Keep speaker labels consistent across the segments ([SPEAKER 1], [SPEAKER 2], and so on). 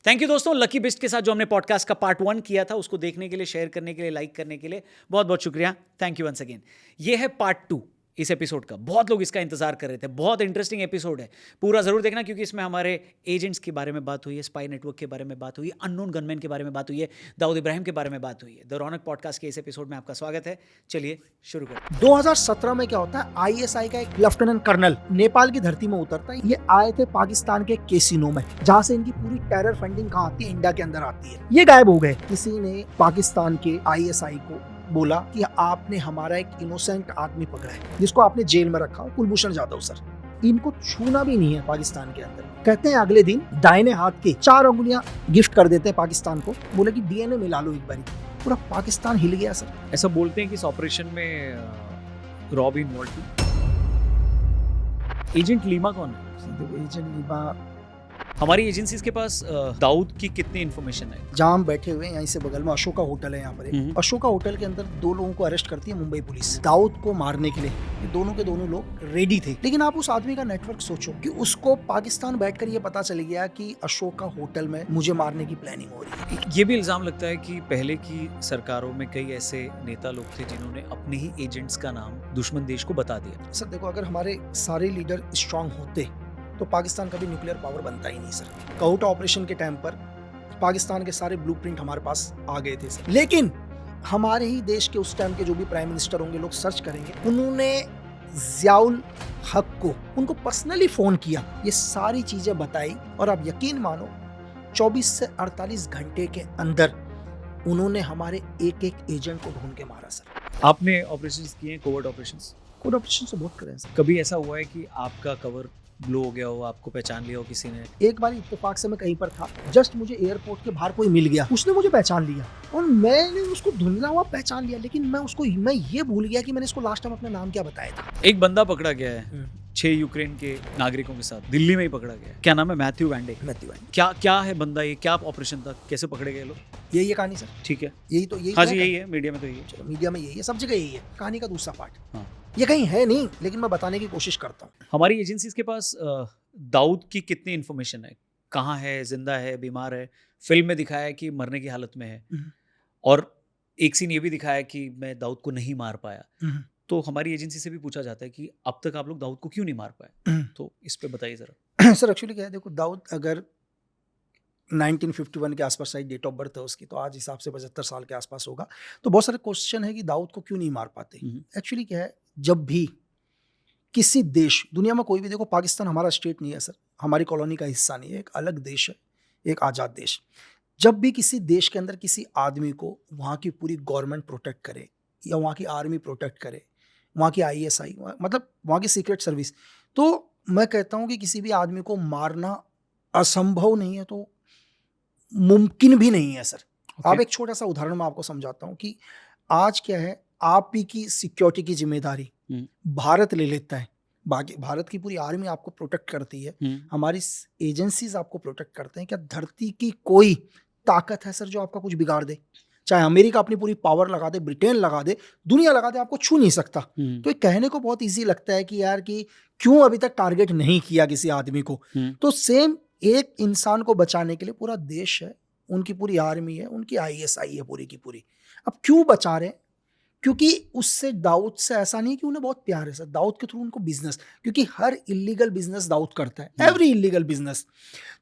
[SPEAKER 1] Thank you दोस्तों, lucky Bisht के साथ जो हमने पॉडकास्ट का पार्ट 1 किया था उसको देखने के लिए, शेयर करने के लिए, लाइक करने के लिए बहुत बहुत शुक्रिया। Thank you once again. ये है पार्ट 2 इस एपिसोड का। बहुत लोग इसका इंतजार कर रहे थे, बहुत इंटरेस्टिंग एपिसोड है, पूरा जरूर देखना क्योंकि इसमें हमारे एजेंट्स के बारे में बात हुई है, स्पाई नेटवर्क के बारे में बात हुई है, अननोन गनमैन के बारे में बात हुई है, दाऊद इब्राहिम के बारे में बात हुई है। द रौनक पॉडकास्ट के इस एपिसोड में आपका स्वागत है। चलिए शुरू करते हैं।
[SPEAKER 2] 2017 में क्या होता है, आईएसआई का एक लेफ्टिनेंट कर्नल नेपाल की धरती में उतरता है। ये आए थे पाकिस्तान के कैसीनो में, जहाँ से इनकी पूरी टेरर फंडिंग कहाँ आती है, इंडिया के अंदर आती है। ये गायब हो गए। किसी ने पाकिस्तान के आईएसआई को बोला कि आपने हमारा एक इनोसेंट आदमी पकड़ा है जिसको आपने जेल में रखा, कुलभूषण जाधव सर। इनको छूना भी नहीं है पाकिस्तान के अंदर। कहते हैं अगले दिन दाहिने हाथ के 4 उंगलियां गिफ्ट कर देते हैं पाकिस्तान को, बोले कि डीएनए मिला लो एक बारी। पूरा पाकिस्तान हिल गया सर।
[SPEAKER 1] ऐसा बोलते हैं कि इस ऑपरेशन में रॉब इन्वॉल्व थी। एजेंट लीमा कौन है?
[SPEAKER 2] एजेंट लीमा,
[SPEAKER 1] हमारी एजेंसीज के पास दाऊद की कितनी इन्फॉर्मेशन है?
[SPEAKER 2] जहाँ हम बैठे हुए हैं यहीं से बगल में अशोका होटल है। यहाँ पर एक अशोका होटल के अंदर 2 लोगों को अरेस्ट करती है मुंबई पुलिस, दाऊद को मारने के लिए। ये दोनों के दोनों लोग रेडी थे। लेकिन आप उस आदमी का नेटवर्क सोचो कि उसको पाकिस्तान बैठकर ये पता चल गया कि अशोका होटल में मुझे मारने की प्लानिंग हो रही है।
[SPEAKER 1] ये भी इल्जाम लगता है कि पहले की सरकारों में कई ऐसे नेता लोग थे जिन्होंने अपने ही एजेंट्स का नाम दुश्मन देश को बता दिया।
[SPEAKER 2] सर देखो, अगर हमारे सारे लीडर स्ट्रांग होते तो पाकिस्तान कभी न्यूक्लियर पावर बनता ही नहीं सर। कहूटा ऑपरेशन के टाइम पर पाकिस्तान के सारे ब्लूप्रिंट हमारे पास आ गए थे सर। लेकिन हमारे ही देश के उस टाइम के जो भी प्राइम मिनिस्टर होंगे, लोग सर्च करेंगे, उन्होंने ज़ियाउल हक को उनको पर्सनली फोन किया, ये सारी चीजें बताई, और आप यकीन मानो 24 से 48 घंटे के अंदर उन्होंने हमारे एक एक एजेंट को ढूंढ के मारा सर।
[SPEAKER 1] आपने ऑपरेशंस किए हैं, कोवर्ट ऑपरेशंस?
[SPEAKER 2] कोवर्ट ऑपरेशन से बहुत करें सर।
[SPEAKER 1] कभी ऐसा हुआ है कि आपका कवर ब्लो हो गया हो, आपको पहचान लिया हो किसी ने?
[SPEAKER 2] एक बार इत्तेफाक से मैं कहीं पर था, जस्ट मुझे एयरपोर्ट के बाहर कोई मिल गया, उसने मुझे पहचान लिया और मैंने उसको धुंधला हुआ पहचान लिया। लेकिन मैं ये भूल गया कि मैंने इसको लास्ट टाइम अपना नाम क्या बताया था।
[SPEAKER 1] एक बंदा पकड़ा गया है 6 यूक्रेन के नागरिकों के साथ, दिल्ली में ही पकड़ा गया है। क्या नाम है? मैथ्यू वैंडे। क्या है बंदा, ये क्या ऑपरेशन था, कैसे पकड़े गए लोग?
[SPEAKER 2] यही है कहानी सर।
[SPEAKER 1] ठीक है,
[SPEAKER 2] यही
[SPEAKER 1] हाँ जी, यही है। मीडिया में तो यही है।
[SPEAKER 2] चलो, मीडिया में यही है, सब जगह यही है। कहानी का दूसरा पार्ट
[SPEAKER 1] हाँ।
[SPEAKER 2] ये कहीं है नहीं, लेकिन मैं बताने की कोशिश करता हूँ।
[SPEAKER 1] हमारी एजेंसीज के पास दाऊद की कितनी इन्फॉर्मेशन है? कहाँ है, जिंदा है, बीमार है? फिल्म में दिखाया है कि मरने की हालत में है, और एक सीन ये भी दिखाया है कि मैं दाऊद को नहीं मार पाया। तो हमारी एजेंसी से भी पूछा जाता है कि अब तक आप लोग दाऊद को क्यों नहीं मार पाए? तो इस पे बताइए जरा।
[SPEAKER 2] सर एक्चुअली क्या है, देखो, दाऊद अगर 1951 के आसपास शायद डेट ऑफ बर्थ है उसकी, तो आज हिसाब से 75 साल के आसपास होगा। तो बहुत सारे क्वेश्चन है कि दाऊद को क्यों नहीं मार पाते। एक्चुअली क्या है, जब भी किसी देश, दुनिया में कोई भी, देखो पाकिस्तान हमारा स्टेट नहीं है सर, हमारी कॉलोनी का हिस्सा नहीं है, एक अलग देश है, एक आज़ाद देश। जब भी किसी देश के अंदर किसी आदमी को वहाँ की पूरी गवर्नमेंट प्रोटेक्ट करे या वहाँ की आर्मी प्रोटेक्ट करे, वहाँ की आईएसआई, मतलब वहाँ की सीक्रेट सर्विस, तो मैं कहता हूँ कि किसी भी आदमी को मारना असंभव नहीं है, तो मुमकिन भी नहीं है सर। आप एक छोटा सा उदाहरण मैं आपको समझाता हूँ कि आज क्या है, आप ही की सिक्योरिटी की जिम्मेदारी भारत ले लेता है। बाकी भारत की पूरी आर्मी आपको प्रोटेक्ट करती है, हमारी एजेंसीज आपको प्रोटेक्ट करते हैं। क्या धरती की कोई ताकत है सर जो आपका कुछ बिगाड़ दे? चाहे अमेरिका अपनी पूरी पावर लगा दे, ब्रिटेन लगा दे, दुनिया लगा दे, आपको छू नहीं सकता। तो ये कहने को बहुत इजी लगता है कि यार कि क्यों अभी तक टारगेट नहीं किया किसी आदमी को। तो सेम एक इंसान को बचाने के लिए पूरा देश है, उनकी पूरी आर्मी है, उनकी आईएसआई है पूरी की पूरी। अब क्यों बचा रहे हैं? क्योंकि उससे दाऊद से ऐसा नहीं कि उन्हें बहुत प्यार है सर, दाऊद के थ्रू उनको बिजनेस, क्योंकि हर इलीगल बिजनेस दाऊद करता है, एवरी इलीगल बिजनेस।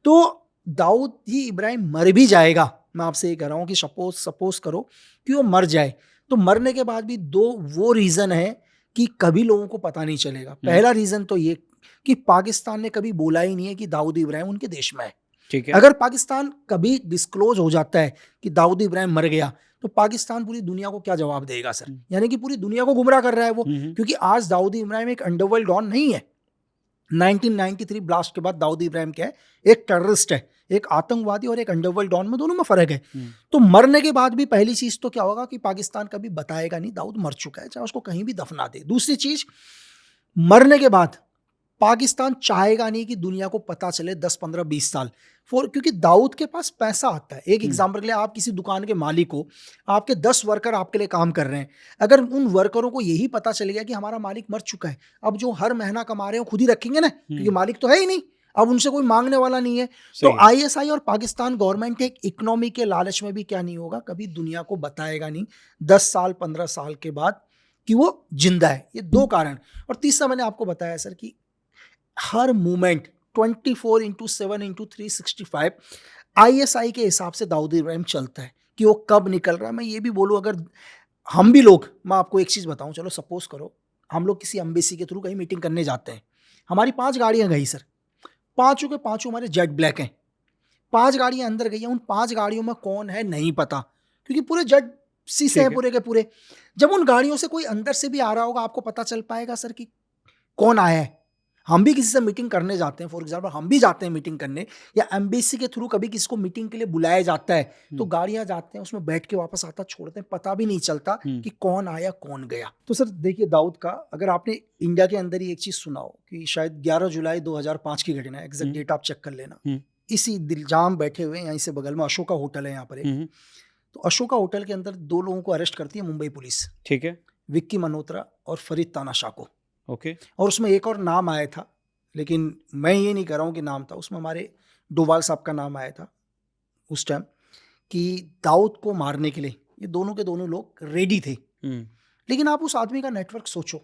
[SPEAKER 2] तो दाऊद ही इब्राहिम मर भी जाएगा, मैं आपसे ये कह रहा हूँ कि सपोज करो कि वो मर जाए, तो मरने के बाद भी 2 वो रीजन है कि कभी लोगों को पता नहीं चलेगा। पहला रीजन तो ये कि पाकिस्तान ने कभी बोला ही नहीं है कि दाऊद इब्राहिम उनके देश में है। ठीक है, अगर पाकिस्तान कभी डिस्क्लोज हो जाता है कि दाऊद इब्राहिम मर गया, तो पाकिस्तान पूरी दुनिया को क्या जवाब देगा सर? यानी कि पूरी दुनिया को गुमराह कर रहा है वो। क्योंकि आज दाऊद इब्राहिम एक अंडरवर्ल्ड डॉन नहीं है। 1993 ब्लास्ट के बाद दाऊद इब्राहिम क्या है, एक टेररिस्ट है, एक आतंकवादी और एक अंडरवर्ल्ड डॉन में दोनों में फर्क है। तो मरने के बाद भी पहली चीज तो क्या होगा कि पाकिस्तान कभी बताएगा नहीं दाऊद मर चुका है, चाहे उसको कहीं भी दफना दे। दूसरी चीज, मरने के बाद पाकिस्तान चाहेगा नहीं कि दुनिया को पता चले 10, 15, 20 साल, क्योंकि दाऊद के पास पैसा आता है। एक एग्जाम्पल के लिए, आप किसी दुकान के मालिक हो, आपके 10 वर्कर आपके लिए काम कर रहे हैं, अगर उन वर्करों को यही पता चल गया कि हमारा मालिक मर चुका है, अब जो हर महीना कमा रहे हो खुद ही रखेंगे ना, क्योंकि मालिक तो है ही नहीं। अब उनसे कोई मांगने वाला नहीं है। तो आईएसआई और पाकिस्तान गवर्नमेंट एक इकोनॉमी के लालच में भी क्या नहीं होगा, कभी दुनिया को बताएगा नहीं 10 साल 15 साल के बाद कि वो जिंदा है। ये 2 कारण। और तीसरा मैंने आपको बताया सर कि हर मूवमेंट 24/7/365 आईएसआई के हिसाब से दाऊद इब्राहिम चलता है कि वो कब निकल रहा है। मैं ये भी बोलूँ, अगर हम भी लोग, मैं आपको एक चीज़ बताऊँ, चलो सपोज करो हम लोग किसी एम्बेसी के थ्रू कहीं मीटिंग करने जाते हैं, हमारी 5 गाड़ियाँ गई सर, 5 के 5 हमारे जेट ब्लैक हैं, 5 गाड़ियाँ अंदर गई हैं, उन 5 गाड़ियों में कौन है नहीं पता, क्योंकि पूरे जेट शीशे हैं पूरे के पूरे। जब उन गाड़ियों से कोई अंदर से भी आ रहा होगा, आपको पता चल पाएगा सर कि कौन आया है। हम भी किसी से मीटिंग करने जाते हैं, फॉर एग्जाम्पल हम भी जाते हैं मीटिंग करने, या एम्बेसी के थ्रू कभी किसी को मीटिंग के लिए बुलाया जाता है, तो गाड़ियां जाते हैं, उसमें बैठ के वापस आता छोड़ते हैं, पता भी नहीं चलता कि कौन आया कौन गया। तो सर देखिए दाऊद का, अगर आपने इंडिया के अंदर ही एक चीज सुना हो कि शायद 11 जुलाई 2005 की घटना है, एग्जैक्ट डेट आप चेक कर लेना, इसी दिलजाम बैठे हुए यहीं से बगल में अशोका होटल है यहाँ पर एक, तो अशोका होटल के अंदर 2 लोगों को अरेस्ट करती है मुंबई पुलिस,
[SPEAKER 1] ठीक है,
[SPEAKER 2] विक्की मल्होत्रा और फरीद तानाशाह को।
[SPEAKER 1] ओके।
[SPEAKER 2] और उसमें एक और नाम आया था, लेकिन मैं ये नहीं कह रहा हूँ कि नाम था, उसमें हमारे डोभाल साहब का नाम आया था उस टाइम, कि दाऊद को मारने के लिए ये दोनों के दोनों लोग रेडी थे। लेकिन आप उस आदमी का नेटवर्क सोचो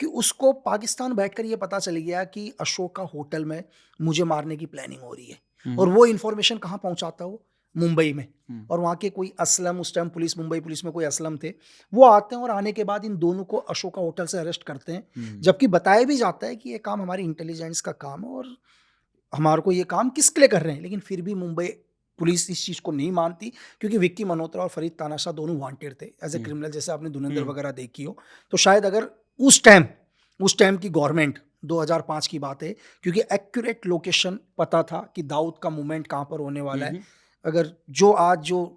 [SPEAKER 2] कि उसको पाकिस्तान बैठकर ये पता चल गया कि अशोका होटल में मुझे मारने की प्लानिंग हो रही है, और वो इन्फॉर्मेशन कहाँ पहुंचाता हो, मुंबई में। और वहाँ के कोई असलम, उस टाइम पुलिस, मुंबई पुलिस में कोई असलम थे, वो आते हैं और आने के बाद इन दोनों को अशोका होटल से अरेस्ट करते हैं, जबकि बताया भी जाता है कि ये काम हमारी इंटेलिजेंस का काम है और हमारे को ये काम किसके लिए कर रहे हैं। लेकिन फिर भी मुंबई पुलिस इस चीज़ को नहीं मानती, क्योंकि विक्की मल्होत्रा और फरीद तानाशाह दोनों वांटेड थे एज ए क्रिमिनल, जैसे आपने धुरंधर वगैरह देखी हो। तो शायद अगर उस टाइम की गवर्नमेंट, 2005 की बात है, क्योंकि एक्यूरेट लोकेशन पता था कि दाऊद का मूवमेंट कहाँ पर होने वाला है। अगर जो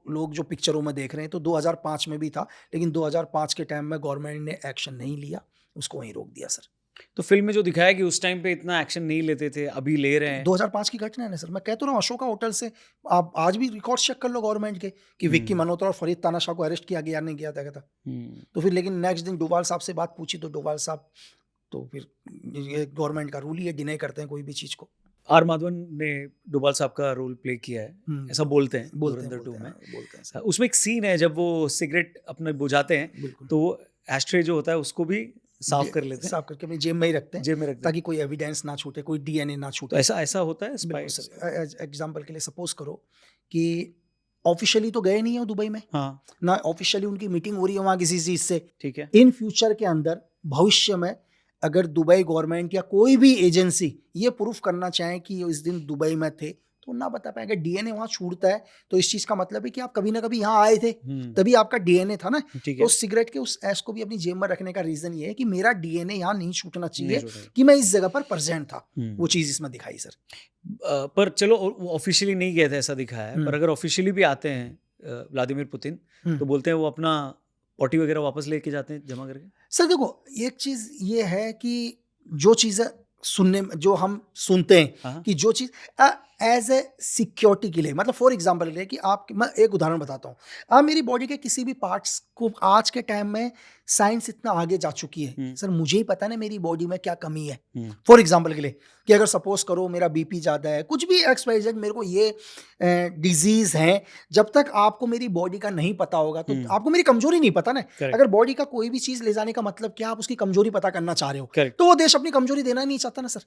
[SPEAKER 2] लोग जो पिक्चरों में देख रहे हैं, तो 2005 में भी था, लेकिन 2005 के टाइम में गवर्नमेंट ने एक्शन नहीं लिया, उसको वहीं रोक दिया सर।
[SPEAKER 1] तो फिल्म में जो दिखाया कि उस टाइम पे इतना एक्शन नहीं लेते थे, अभी ले रहे हैं।
[SPEAKER 2] 2005 की घटना है ना सर, मैं कहता हूँ अशोका होटल से आप आज भी रिकॉर्ड चेक कर लो गवर्नमेंट के कि विक्की मल्होत्रा और फरीद तानाशाह को अरेस्ट किया गया नहीं किया था। तो फिर लेकिन नेक्स्ट दिन डोभाल साहब से बात पूछी, तो डोभाल साहब तो फिर ये गवर्नमेंट का रूल ही है, डिनाई करते हैं कोई भी चीज़ को।
[SPEAKER 1] आर माधवन ने डोभाल साहब का रोल प्ले किया है, ऐसा बोलते हैं धुरंधर 2 में।
[SPEAKER 2] बोलते हैं
[SPEAKER 1] उसमें एक सीन है जब वो सिगरेट अपने बुझाते हैं, तो वो एस्ट्रे जो होता है उसको भी साफ कर लेते हैं,
[SPEAKER 2] साफ करके अपनी जेब में ही रखते हैं,
[SPEAKER 1] जेब में रखते हैं,
[SPEAKER 2] ताकि कोई एविडेंस ना छूटे, कोई डीएनए ना छूटे।
[SPEAKER 1] तो ऐसा होता है स्पाइस।
[SPEAKER 2] एग्जाम्पल के लिए सपोज करो कि ऑफिशियली तो गए नहीं हो दुबई में,
[SPEAKER 1] हाँ,
[SPEAKER 2] ना ऑफिशियली उनकी मीटिंग हो रही है वहाँ किसी चीज से,
[SPEAKER 1] ठीक है।
[SPEAKER 2] इन फ्यूचर के अंदर, भविष्य में, अगर दुबई गवर्नमेंट या कोई भी एजेंसी ये प्रूफ करना चाहे कि इस दिन दुबई में थे, तो ना बता पाएंगे। डीएनए वहाँ छूटता है, तो इस चीज का मतलब है कि आप कभी ना कभी यहाँ आए थे, तभी आपका डीएनए था ना। तो सिगरेट के उस ऐश को भी अपनी जेब में रखने का रीजन ये है कि मेरा डीएनए यहाँ नहीं छूटना चाहिए, कि मैं इस जगह पर प्रेजेंट था। वो चीज इसमें दिखाई सर।
[SPEAKER 1] पर चलो ऑफिशियली नहीं गए थे ऐसा दिखाया है, पर अगर ऑफिशियली भी आते हैं व्लादिमीर पुतिन, तो बोलते हैं वो अपना पॉटी वगैरह वापस लेके जाते हैं जमा करके।
[SPEAKER 2] सर देखो, एक चीज ये है कि जो चीजें सुनने में, जो हम सुनते हैं कि जो चीज एज ए सिक्योरिटी के लिए, मतलब फॉर एग्जांपल के लिए कि आप, मैं एक उदाहरण बताता हूँ, आप मेरी बॉडी के किसी भी पार्ट्स को, आज के टाइम में साइंस इतना आगे जा चुकी है सर, मुझे ही पता ना मेरी बॉडी में क्या कमी है। फॉर एग्जांपल के लिए कि अगर सपोज करो मेरा बीपी ज़्यादा है, कुछ भी XYZ, मेरे को ये डिजीज है, जब तक आपको मेरी बॉडी का नहीं पता होगा तो आपको मेरी कमजोरी नहीं पता ना। अगर बॉडी का कोई भी चीज ले जाने का मतलब क्या, आप उसकी कमजोरी पता करना चाह रहे हो, तो वो देश अपनी कमजोरी देना नहीं चाहता ना सर।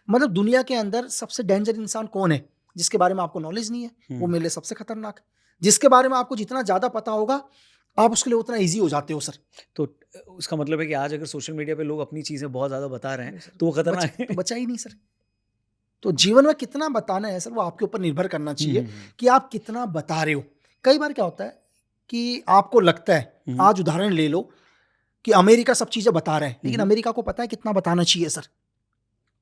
[SPEAKER 2] मतलब दुनिया के अंदर सबसे डेंजर इंसान कौन है, जिसके बारे में आपको नॉलेज नहीं है, वो मेरे लिए सबसे खतरनाक। जिसके बारे में आपको जितना ज्यादा पता होगा, आप उसके लिए उतना इजी हो जाते हो सर।
[SPEAKER 1] तो उसका मतलब है कि आज अगर सोशल मीडिया पे लोग अपनी चीजें बहुत ज्यादा बता रहे हैं, तो वो खतरनाक है।
[SPEAKER 2] तो बचा ही नहीं सर। तो जीवन में कितना बताना है सर, वो आपके ऊपर निर्भर करना चाहिए कि आप कितना बता रहे हो। कई बार क्या होता है कि आपको लगता है, आज उदाहरण ले लो कि अमेरिका सब चीजें बता रहे हैं, लेकिन अमेरिका को पता है कितना बताना चाहिए सर,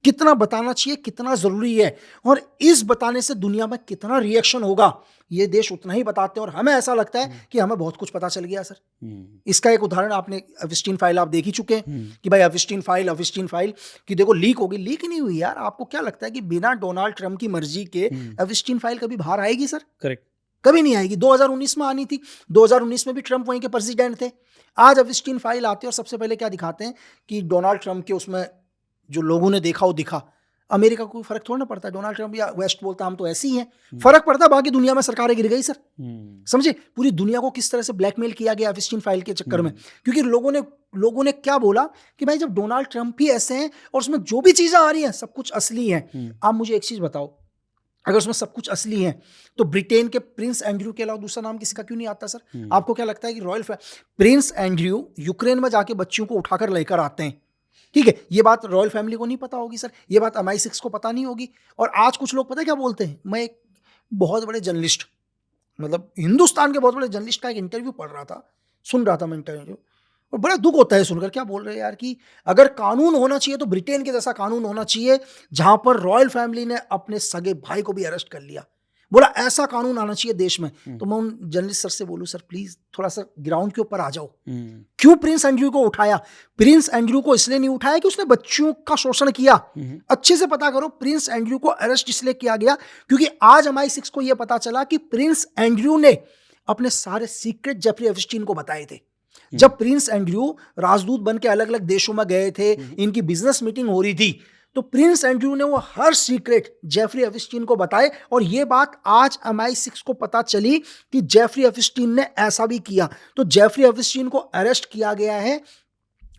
[SPEAKER 2] कितना बताना चाहिए, कितना जरूरी है, और इस बताने से दुनिया में कितना रिएक्शन होगा, ये देश उतना ही बताते हैं। और हमें ऐसा लगता है कि हमें बहुत कुछ पता चल गया सर। इसका एक उदाहरण, आपने एप्स्टीन फाइल आप देख ही चुके हैं कि भाई एप्स्टीन फाइल कि देखो लीक होगी। लीक नहीं हुई यार। आपको क्या लगता है कि बिना डोनाल्ड ट्रंप की मर्जी के एप्स्टीन फाइल कभी बाहर आएगी सर?
[SPEAKER 1] करेक्ट,
[SPEAKER 2] कभी नहीं आएगी। 2019 में आनी थी, 2019 में भी ट्रंप वहीं के प्रेसिडेंट थे। आज एप्स्टीन फाइल आती है और सबसे पहले क्या दिखाते हैं कि डोनाल्ड ट्रंप के उसमें जो लोगों ने देखा वो दिखा, अमेरिका को कोई फर्क थोड़ा ना पड़ता है, डोनाल्ड ट्रंप या वेस्ट बोलता हम तो ऐसे ही हैं, फर्क पड़ता है बाकी दुनिया में सरकारें गिर गई सर। समझे पूरी दुनिया को किस तरह से ब्लैकमेल किया गया एप्स्टीन फाइल के चक्कर में, क्योंकि लोगों ने क्या बोला कि भाई जब डोनाल्ड ट्रंप ही ऐसे हैं और उसमें जो भी चीजें आ रही हैं सब कुछ असली है, आप मुझे एक चीज बताओ, अगर उसमें सब कुछ असली है तो ब्रिटेन के प्रिंस एंड्रयू के अलावा दूसरा नाम किसी का क्यों नहीं आता सर? आपको क्या लगता है कि प्रिंस एंड्रयू यूक्रेन में जाके बच्चियों को उठाकर लेकर आते हैं, ठीक है, ये बात रॉयल फैमिली को नहीं पता होगी सर, ये बात MI6 को पता नहीं होगी। और आज कुछ लोग पता है क्या बोलते हैं, मैं एक बहुत बड़े जर्नलिस्ट, मतलब हिंदुस्तान के बहुत बड़े जर्नलिस्ट का एक इंटरव्यू पढ़ रहा था, सुन रहा था मैं इंटरव्यू, और बड़ा दुख होता है सुनकर, क्या बोल रहे हैं यार कि अगर कानून होना चाहिए तो ब्रिटेन के जैसा कानून होना चाहिए जहां पर रॉयल फैमिली ने अपने सगे भाई को भी अरेस्ट कर लिया, बोला ऐसा कानून आना चाहिए देश में। तो मैं उन जर्नलिस्ट सर से बोलूं सर प्लीज थोड़ा सा ग्राउंड के ऊपर आ जाओ, क्यों प्रिंस एंड्रयू को उठाया? प्रिंस एंड्रयू को इसलिए नहीं उठाया कि उसने बच्चियों का शोषण किया, अच्छे से पता करो, प्रिंस एंड्रयू को अरेस्ट इसलिए किया गया क्योंकि आज MI6 को यह पता चला कि प्रिंस एंड्रयू ने अपने सारे सीक्रेट जेफरी एप्स्टीन को बताए थे। जब प्रिंस एंड्रयू राजदूत बन के अलग अलग देशों में गए थे, इनकी बिजनेस मीटिंग हो रही थी, तो प्रिंस एंड्रयू ने वो हर सीक्रेट जेफरी एप्स्टीन को बताए, और ये बात आज MI6 को पता चली कि जेफरी एप्स्टीन ने ऐसा भी किया। तो जेफरी एप्स्टीन को अरेस्ट किया गया है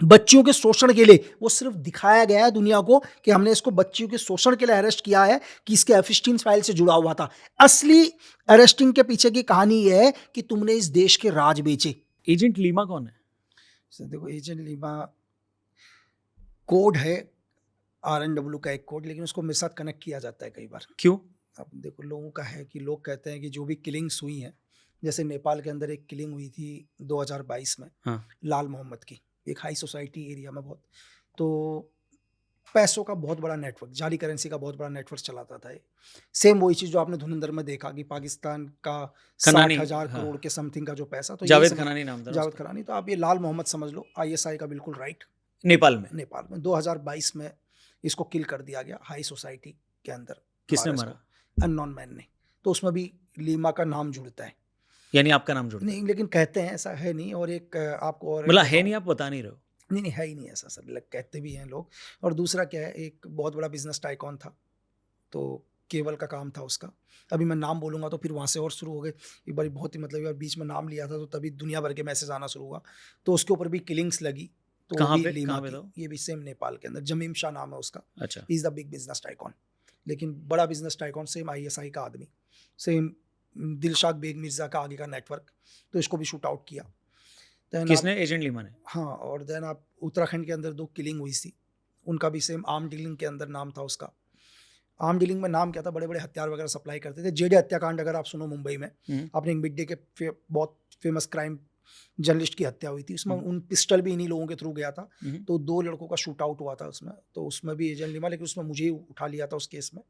[SPEAKER 2] बच्चियों के शोषण के लिए, वो सिर्फ दिखाया गया है दुनिया को कि हमने इसको बच्चियों के शोषण के लिए अरेस्ट किया है, कि इसके एप्स्टीन फाइल से जुड़ा हुआ था। असली अरेस्टिंग के पीछे की कहानी यह है कि तुमने इस देश के राज बेचे।
[SPEAKER 1] एजेंट लीमा कौन है?
[SPEAKER 2] देखो एजेंट लीमा कोड है, RNW का एक कोड, लेकिन उसको मेरे साथ कनेक्ट किया जाता है कई बार।
[SPEAKER 1] क्यों?
[SPEAKER 2] अब देखो लोगों का है कि लोग कहते हैं कि जो भी किलिंग्स हुई हैं, जैसे नेपाल के अंदर एक किलिंग हुई थी 2022 में,
[SPEAKER 1] हाँ।
[SPEAKER 2] लाल मोहम्मद की, एक हाई सोसाइटी एरिया में, बहुत तो पैसों का बहुत बड़ा नेटवर्क, जाली करेंसी का बहुत बड़ा नेटवर्क चलाता था। सेम वही चीज जो आपने धुरंधर में देखा कि पाकिस्तान का 60,000 करोड़ के समथिंग का जो पैसा, तो
[SPEAKER 1] जावेद खनानी नाम था,
[SPEAKER 2] जावेद खनानी, तो आप ये लाल मोहम्मद समझ लो, ISI का बिल्कुल राइट,
[SPEAKER 1] नेपाल में
[SPEAKER 2] 2022 में इसको किल कर दिया गया हाई सोसाइटी के अंदर।
[SPEAKER 1] किसने मारा?
[SPEAKER 2] अननोन मैन ने। तो उसमें भी लीमा का नाम जुड़ता है,
[SPEAKER 1] यानी आपका नाम जुड़ता
[SPEAKER 2] नहीं, लेकिन कहते हैं ऐसा है नहीं। और एक आपको और
[SPEAKER 1] मतलब है नहीं, आप बता नहीं रहे हो?
[SPEAKER 2] नहीं है ही नहीं ऐसा सर, कहते भी हैं लोग। और दूसरा क्या है, एक बहुत बड़ा बिजनेस टाइकॉन था, तो केबल का काम था उसका, अभी मैं नाम बोलूंगा तो फिर वहाँ से और शुरू हो गए, एक बार बहुत ही मतलब बीच में नाम लिया था तो तभी दुनिया भर के मैसेज आना शुरू हुआ, तो उसके ऊपर भी किलिंग्स लगी। तो
[SPEAKER 1] कहाँ
[SPEAKER 2] भी
[SPEAKER 1] पे?
[SPEAKER 2] लीमा
[SPEAKER 1] पे
[SPEAKER 2] की, ये भी सेम नेपाल के अंदर, जमीम शाह नाम है उसका।
[SPEAKER 1] अच्छा।
[SPEAKER 2] Is the big business tycoon, लेकिन बड़ा बिजनेस टाइकॉन, सेम ISI का आदमी, सेम दिलशाद बेग मिर्जा का आगे का नेटवर्क, तो इसको भी शूट आउट किया।
[SPEAKER 1] किसने? एजेंट लीमा ने।
[SPEAKER 2] हाँ, और देन आप उत्तराखंड के अंदर 2 किलिंग हुई थी, उनका भी सेम आर्म डीलिंग के अंदर नाम था उसका। आर्म डीलिंग में नाम क्या था, बड़े बड़े हथियार वगैरह सप्लाई करते थे। जेडे हत्याकांड अगर आप सुनो मुंबई में, आपने एक मिड डे के बहुत फेमस क्राइम जर्नलिस्ट की हत्या हुई थी, उसमें उन पिस्टल भी इन्हीं लोगों के थ्रू गया था, तो 2 लड़कों का शूट आउट हुआ था उसमें, तो उसमें भी एजेंट लीमा, लेकिन उसमें मुझे ही उठा लिया था उस केस में।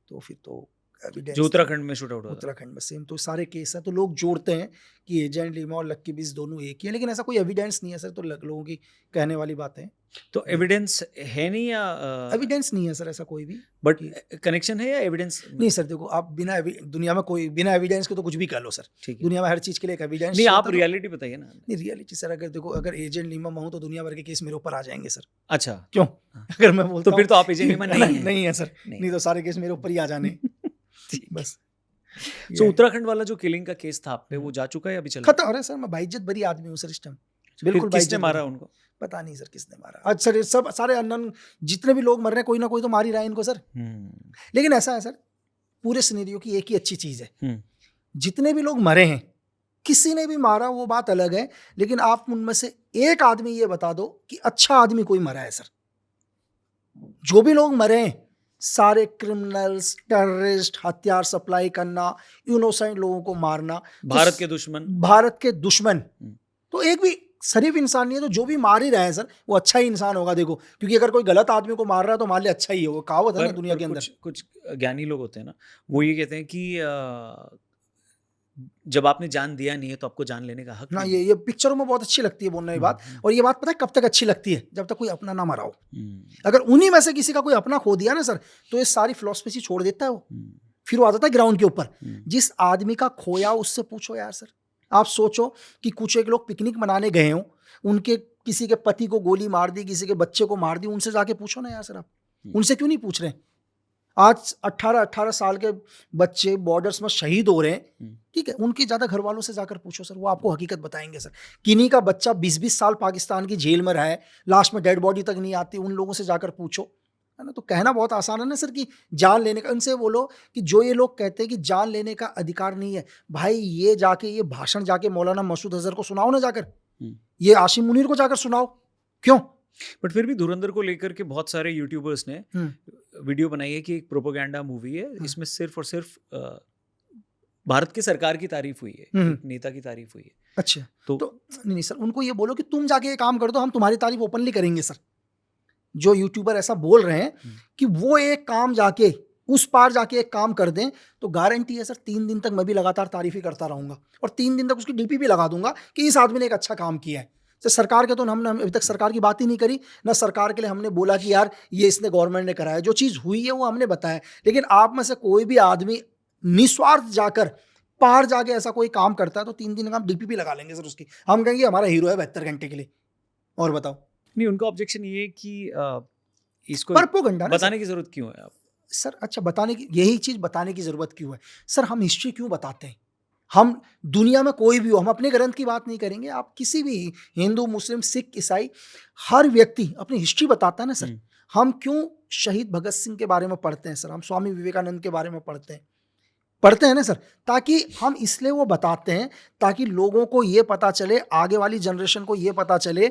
[SPEAKER 2] तो फिर तो
[SPEAKER 1] जो उत्तराखंड में शूट आउट हुआ,
[SPEAKER 2] उत्तराखंड में सेम, तो सारे केस है, तो लोग जोड़ते हैं कि एजेंट लीमा और लक्की बीस दोनों एक ही है, लेकिन ऐसा कोई एविडेंस नहीं है सर, तो लोगों की कहने वाली बातें हैं।
[SPEAKER 1] तो एविडेंस है नहीं या
[SPEAKER 2] एविडेंस नहीं है सर ऐसा कोई भी,
[SPEAKER 1] बट कनेक्शन है या एविडेंस
[SPEAKER 2] नहीं सर? देखो आप दुनिया में कोई बिना एविडेंस के तो कुछ भी कर लो सर,
[SPEAKER 1] ठीक है,
[SPEAKER 2] दुनिया में हर चीज के लिए एक एविडेंस
[SPEAKER 1] नहीं, आप रियलिटी बताइए ना।
[SPEAKER 2] नहीं रियलिटी सर, अगर देखो अगर एजेंट लीमा मैं हूं तो दुनिया भर के केस मेरे ऊपर आ जाएंगे सर।
[SPEAKER 1] अच्छा,
[SPEAKER 2] क्यों? अगर मैं बोलता
[SPEAKER 1] तो फिर तो आप एजेंट लीमा
[SPEAKER 2] नहीं है सर, नहीं तो सारे केस मेरे ऊपर ही आ जाने। बस।
[SPEAKER 1] तो उत्तराखंड वाला जो किलिंग का केस था आप पे, वो जा चुका है, अभी चल
[SPEAKER 2] खत्म? अरे सर मैं भाईज्जत भरी आदमी हूँ सर इस टाइम, बिल्कुल।
[SPEAKER 1] किसने मारा उनको?
[SPEAKER 2] पता नहीं सर किसने मारा। आज सर सब सारे अननोन जितने भी लोग मर रहे हैं, कोई ना कोई तो मार ही रहा है इनको सर। लेकिन ऐसा है सर, पूरे सिनेरियो की एक ही अच्छी चीज है, जितने भी लोग मरे हैं किसी ने भी मारा वो बात अलग है, लेकिन आप उनमें से एक आदमी ये बता दो कि अच्छा आदमी कोई मरा है सर। जो भी लोग मरे हैं सारे क्रिमिनल्स, टेररिस्ट, हथियार सप्लाई करना, इनोसेंट लोगों को मारना,
[SPEAKER 1] भारत के दुश्मन,
[SPEAKER 2] भारत के दुश्मन, तो एक भी शरीफ इंसान नहीं है। तो जो भी मार ही रहा है सर वो अच्छा ही इंसान होगा। देखो, क्योंकि अगर कोई गलत आदमी को मार रहा है तो मान ले अच्छा ही है, वो कहावत है ना दुनिया के अंदर।
[SPEAKER 1] कुछ ज्ञानी लोग होते हैं ना, वो ये कहते हैं कि जब आपने जान दिया नहीं है तो आपको जान लेने का हक
[SPEAKER 2] ना।
[SPEAKER 1] नहीं।
[SPEAKER 2] ये पिक्चरों में बहुत अच्छी लगती है बोलने की बात, और ये बात पता है कब तक अच्छी लगती है? जब तक कोई अपना ना मरा हो। अगर उन्हीं में से किसी का कोई अपना खो दिया ना सर, तो ये सारी फिलॉसफी छोड़ देता है वो, फिर वो आ जाता है ग्राउंड के ऊपर। जिस आदमी का खोया उससे पूछो यार सर। आप सोचो कि कुछ एक लोग पिकनिक मनाने गए हों, उनके किसी के पति को गोली मार दी, किसी के बच्चे को मार दी, उनसे जाके पूछो ना यार सर। आप उनसे क्यों नहीं पूछ रहे? आज 18-18 साल के बच्चे बॉर्डर्स में शहीद हो रहे हैं, ठीक है, उनके ज़्यादा घर वालों से जाकर पूछो सर, वो आपको हकीकत बताएंगे सर। किन्हीं का बच्चा 20-20 साल पाकिस्तान की जेल में रहा है, लास्ट में डेड बॉडी तक नहीं आती, उन लोगों से जाकर पूछो, है ना। तो कहना बहुत आसान है ना सर कि जान लेने का, उनसे बोलो कि जो ये लोग कहते हैं कि जान लेने का अधिकार नहीं है, भाई ये जाके ये भाषण जाके मौलाना मसूद अजहर को सुनाओ ना जाकर, ये आशिम मुनीर को जाकर सुनाओ, क्यों?
[SPEAKER 1] बट फिर भी धुरंधर को लेकर के बहुत सारे यूट्यूबर्स ने वीडियो बनाई है कि एक प्रोपेगेंडा मूवी है, इसमें सिर्फ और सिर्फ भारत की सरकार की तारीफ हुई है, एक नेता की तारीफ हुई है।
[SPEAKER 2] अच्छा, तो नहीं सर, उनको ये बोलो कि तुम जाके ये काम कर दो, हम तुम्हारी तारीफ ओपनली करेंगे सर। जो यूट्यूबर ऐसा बोल रहे हैं कि वो एक काम जाके उस पार जाके एक काम कर दें, तो गारंटी है सर 3 दिन तक मैं भी लगातार तारीफ ही करता रहूंगा और 3 दिन तक उसकी डीपी भी लगा दूंगा कि इस आदमी ने एक अच्छा काम किया है। तो सरकार के तो हमने अभी तक सरकार की बात ही नहीं करी ना, सरकार के लिए हमने बोला कि यार ये इसने गवर्नमेंट ने कराया, जो चीज़ हुई है वो हमने बताया। लेकिन आप में से कोई भी आदमी निस्वार्थ जाकर पार जाके ऐसा कोई काम करता है तो 3 दिन का हम डीपी भी लगा लेंगे सर उसकी, हम कहेंगे हमारा हीरो है 72 घंटे के लिए। और बताओ।
[SPEAKER 1] नहीं, उनका ऑब्जेक्शन ये है कि इसको
[SPEAKER 2] प्रोपेगेंडा
[SPEAKER 1] बताने की जरूरत क्यों है आप
[SPEAKER 2] सर? अच्छा, बताने की यही चीज़ बताने की ज़रूरत क्यों है सर? हम हिस्ट्री क्यों बताते हैं? हम दुनिया में कोई भी हो, हम अपने ग्रंथ की बात नहीं करेंगे, आप किसी भी हिंदू, मुस्लिम, सिख, ईसाई, हर व्यक्ति अपनी हिस्ट्री बताता है ना सर। हम क्यों शहीद भगत सिंह के बारे में पढ़ते हैं सर? हम स्वामी विवेकानंद के बारे में पढ़ते हैं ना सर, ताकि हम इसलिए वो बताते हैं ताकि लोगों को ये पता चले, आगे वाली जनरेशन को ये पता चले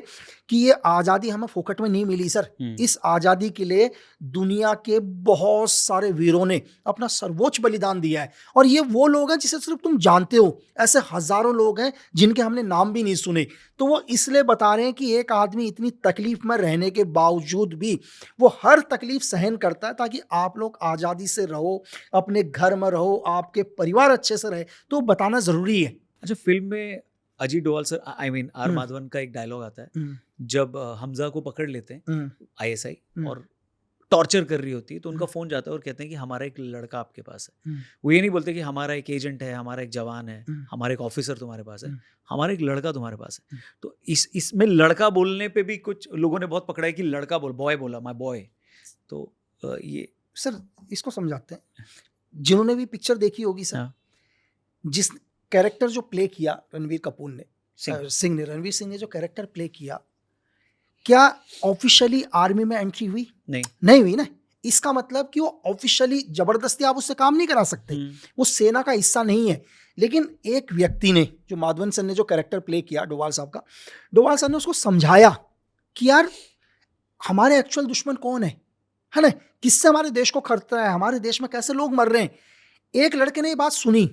[SPEAKER 2] कि ये आज़ादी हमें फोकट में नहीं मिली सर। इस आज़ादी के लिए दुनिया के बहुत सारे वीरों ने अपना सर्वोच्च बलिदान दिया है, और ये वो लोग हैं जिसे सिर्फ तुम जानते हो, ऐसे हजारों लोग हैं जिनके हमने नाम भी नहीं सुने। तो वो इसलिए बता रहे हैं कि एक आदमी इतनी तकलीफ में रहने के बावजूद भी वो हर तकलीफ सहन करता है ताकि आप लोग आज़ादी से रहो, अपने घर में रहो, आपके परिवार अच्छे से रहे, तो बताना ज़रूरी है।
[SPEAKER 1] अच्छा, फिल्म में Ajit Doval sir, I mean R Madhavan का एक डायलॉग आता है जब हमजा को पकड़ लेते हैं आईएसआई और टॉर्चर कर रही होती है, तो उनका फोन जाता है और कहते हैं कि हमारा एक लड़का आपके पास है। वो ये नहीं बोलते कि हमारा एक एजेंट है, हमारा एक जवान है, हमारा एक ऑफिसर तुम्हारे पास है, हमारा एक लड़का तुम्हारे पास है। तो इसमें लड़का बोलने पे भी कुछ लोगों ने बहुत पकड़ा है कि लड़का बॉय बोला, माय बॉय। तो ये
[SPEAKER 2] सर इसको समझाते हैं, जिन्होंने भी पिक्चर देखी होगी सर, जिस कैरेक्टर जो प्ले किया रणवीर कपूर ने, रणवीर सिंह ने जो कैरेक्टर प्ले किया, क्या ऑफिशियली आर्मी में एंट्री हुई? नहीं हुई ना। इसका मतलब कि वो ऑफिशियली जबरदस्ती आप उससे काम नहीं करा सकते, वो सेना का हिस्सा नहीं है। लेकिन एक व्यक्ति ने, जो माधवन सर ने जो कैरेक्टर प्ले किया डोभाल साहब का, डोभाल सर ने उसको समझाया कि यार हमारे एक्चुअल दुश्मन कौन है ना, किससे हमारे देश को खतरा है, हमारे देश में कैसे लोग मर रहे हैं। एक लड़के ने ये बात सुनी,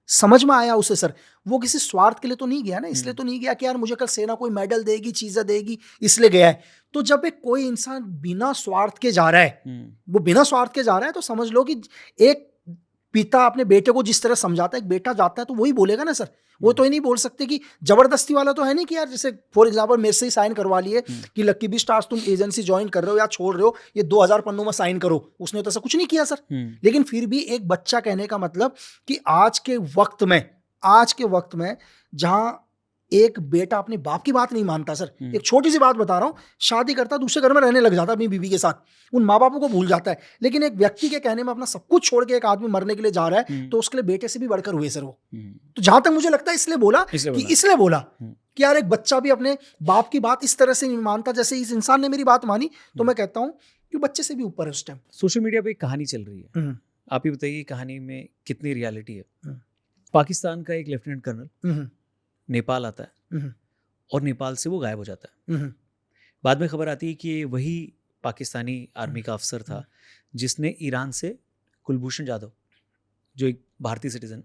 [SPEAKER 2] समझ में आया उसे सर, वो किसी स्वार्थ के लिए तो नहीं गया ना, इसलिए तो नहीं गया कि यार मुझे कल सेना कोई मेडल देगी, चीजें देगी, इसलिए गया है। तो जब एक कोई इंसान बिना स्वार्थ के जा रहा है, वो बिना स्वार्थ के जा रहा है, तो समझ लो कि एक पिता अपने बेटे को जिस तरह समझाता है, एक बेटा जाता है तो वही बोलेगा ना सर। वो तो ये नहीं बोल सकते कि जबरदस्ती वाला तो है नहीं कि यार जैसे फॉर एग्जांपल मेरे से ही साइन करवा लिए कि लक्की बी स्टार्स तुम एजेंसी ज्वाइन कर रहे हो या छोड़ रहे हो, ये 2000 पन्नों में साइन करो। उसने तो ऐसा कुछ नहीं किया सर। लेकिन फिर भी एक बच्चा, कहने का मतलब कि आज के वक्त में जहां एक बेटा अपने बाप की बात नहीं मानता सर, एक छोटी सी बात बता रहा हूं, शादी करता दूसरे घर में रहने लग जाता अपनी बीवी के साथ, उन माँ बापों को भूल जाता है। लेकिन एक व्यक्ति के कहने में अपना सब कुछ छोड़ के एक आदमी मरने के लिए जा रहा है, तो उसके लिए बेटे से भी बढ़कर हुए सर वो। तो जहां तक मुझे लगता है इसलिए बोला कि यार एक बच्चा भी अपने बाप की बात इस तरह से नहीं मानता जैसे इस इंसान ने मेरी बात मानी। तो मैं कहता हूँ कि बच्चे से भी ऊपर है उस टाइम।
[SPEAKER 1] सोशल मीडिया पे एक कहानी चल रही है, आप ही बताइए कहानी में कितनी रियलिटी है। पाकिस्तान का एक लेफ्टिनेंट कर्नल नेपाल आता है और नेपाल से वो गायब हो जाता है। बाद में खबर आती है कि वही पाकिस्तानी आर्मी का अफसर था जिसने ईरान से कुलभूषण जाधव, जो एक भारतीय सिटीजन,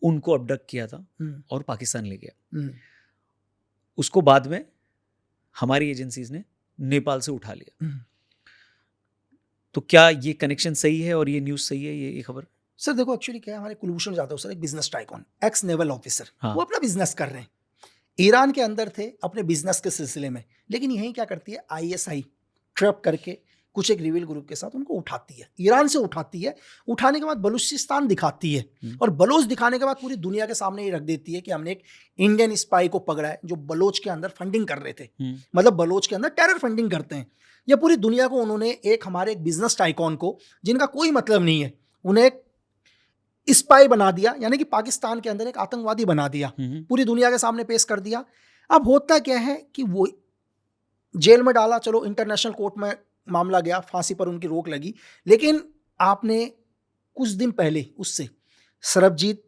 [SPEAKER 1] उनको अबडक्ट किया था और पाकिस्तान ले गया। उसको बाद में हमारी एजेंसीज ने नेपाल से उठा लिया। तो क्या ये कनेक्शन सही है और ये न्यूज़ सही है, ये खबर?
[SPEAKER 2] सर देखो, एक्चुअली क्या है, हमारे कुलभूषण जाधव सर एक business tycoon, x naval officer, वो अपना बिजनेस कर रहे हैं, ईरान के अंदर थे अपने बिजनेस के सिलसिले में। लेकिन यही क्या करती है, आईएसआई ट्रैप करके कुछ एक रिबेल ग्रुप के साथ उनको उठाती है, ईरान से उठाती है, उठाने के बाद बलूचिस्तान दिखाती है और बलोच दिखाने के बाद पूरी दुनिया के सामने ये रख देती है कि हमने एक इंडियन स्पाई को पकड़ा है जो बलोच के अंदर फंडिंग कर रहे थे, मतलब बलोच के अंदर टेरर फंडिंग करते हैं। ये पूरी दुनिया को उन्होंने एक हमारे एक बिजनेस टाइकॉन को जिनका कोई मतलब नहीं है उन्हें एक स्पाई बना दिया, यानी कि पाकिस्तान के अंदर एक आतंकवादी बना दिया, पूरी दुनिया के सामने पेश कर दिया। अब होता क्या है कि वो जेल में डाला, चलो इंटरनेशनल कोर्ट में मामला गया, फांसी पर उनकी रोक लगी, लेकिन आपने कुछ दिन पहले उससे सरबजीत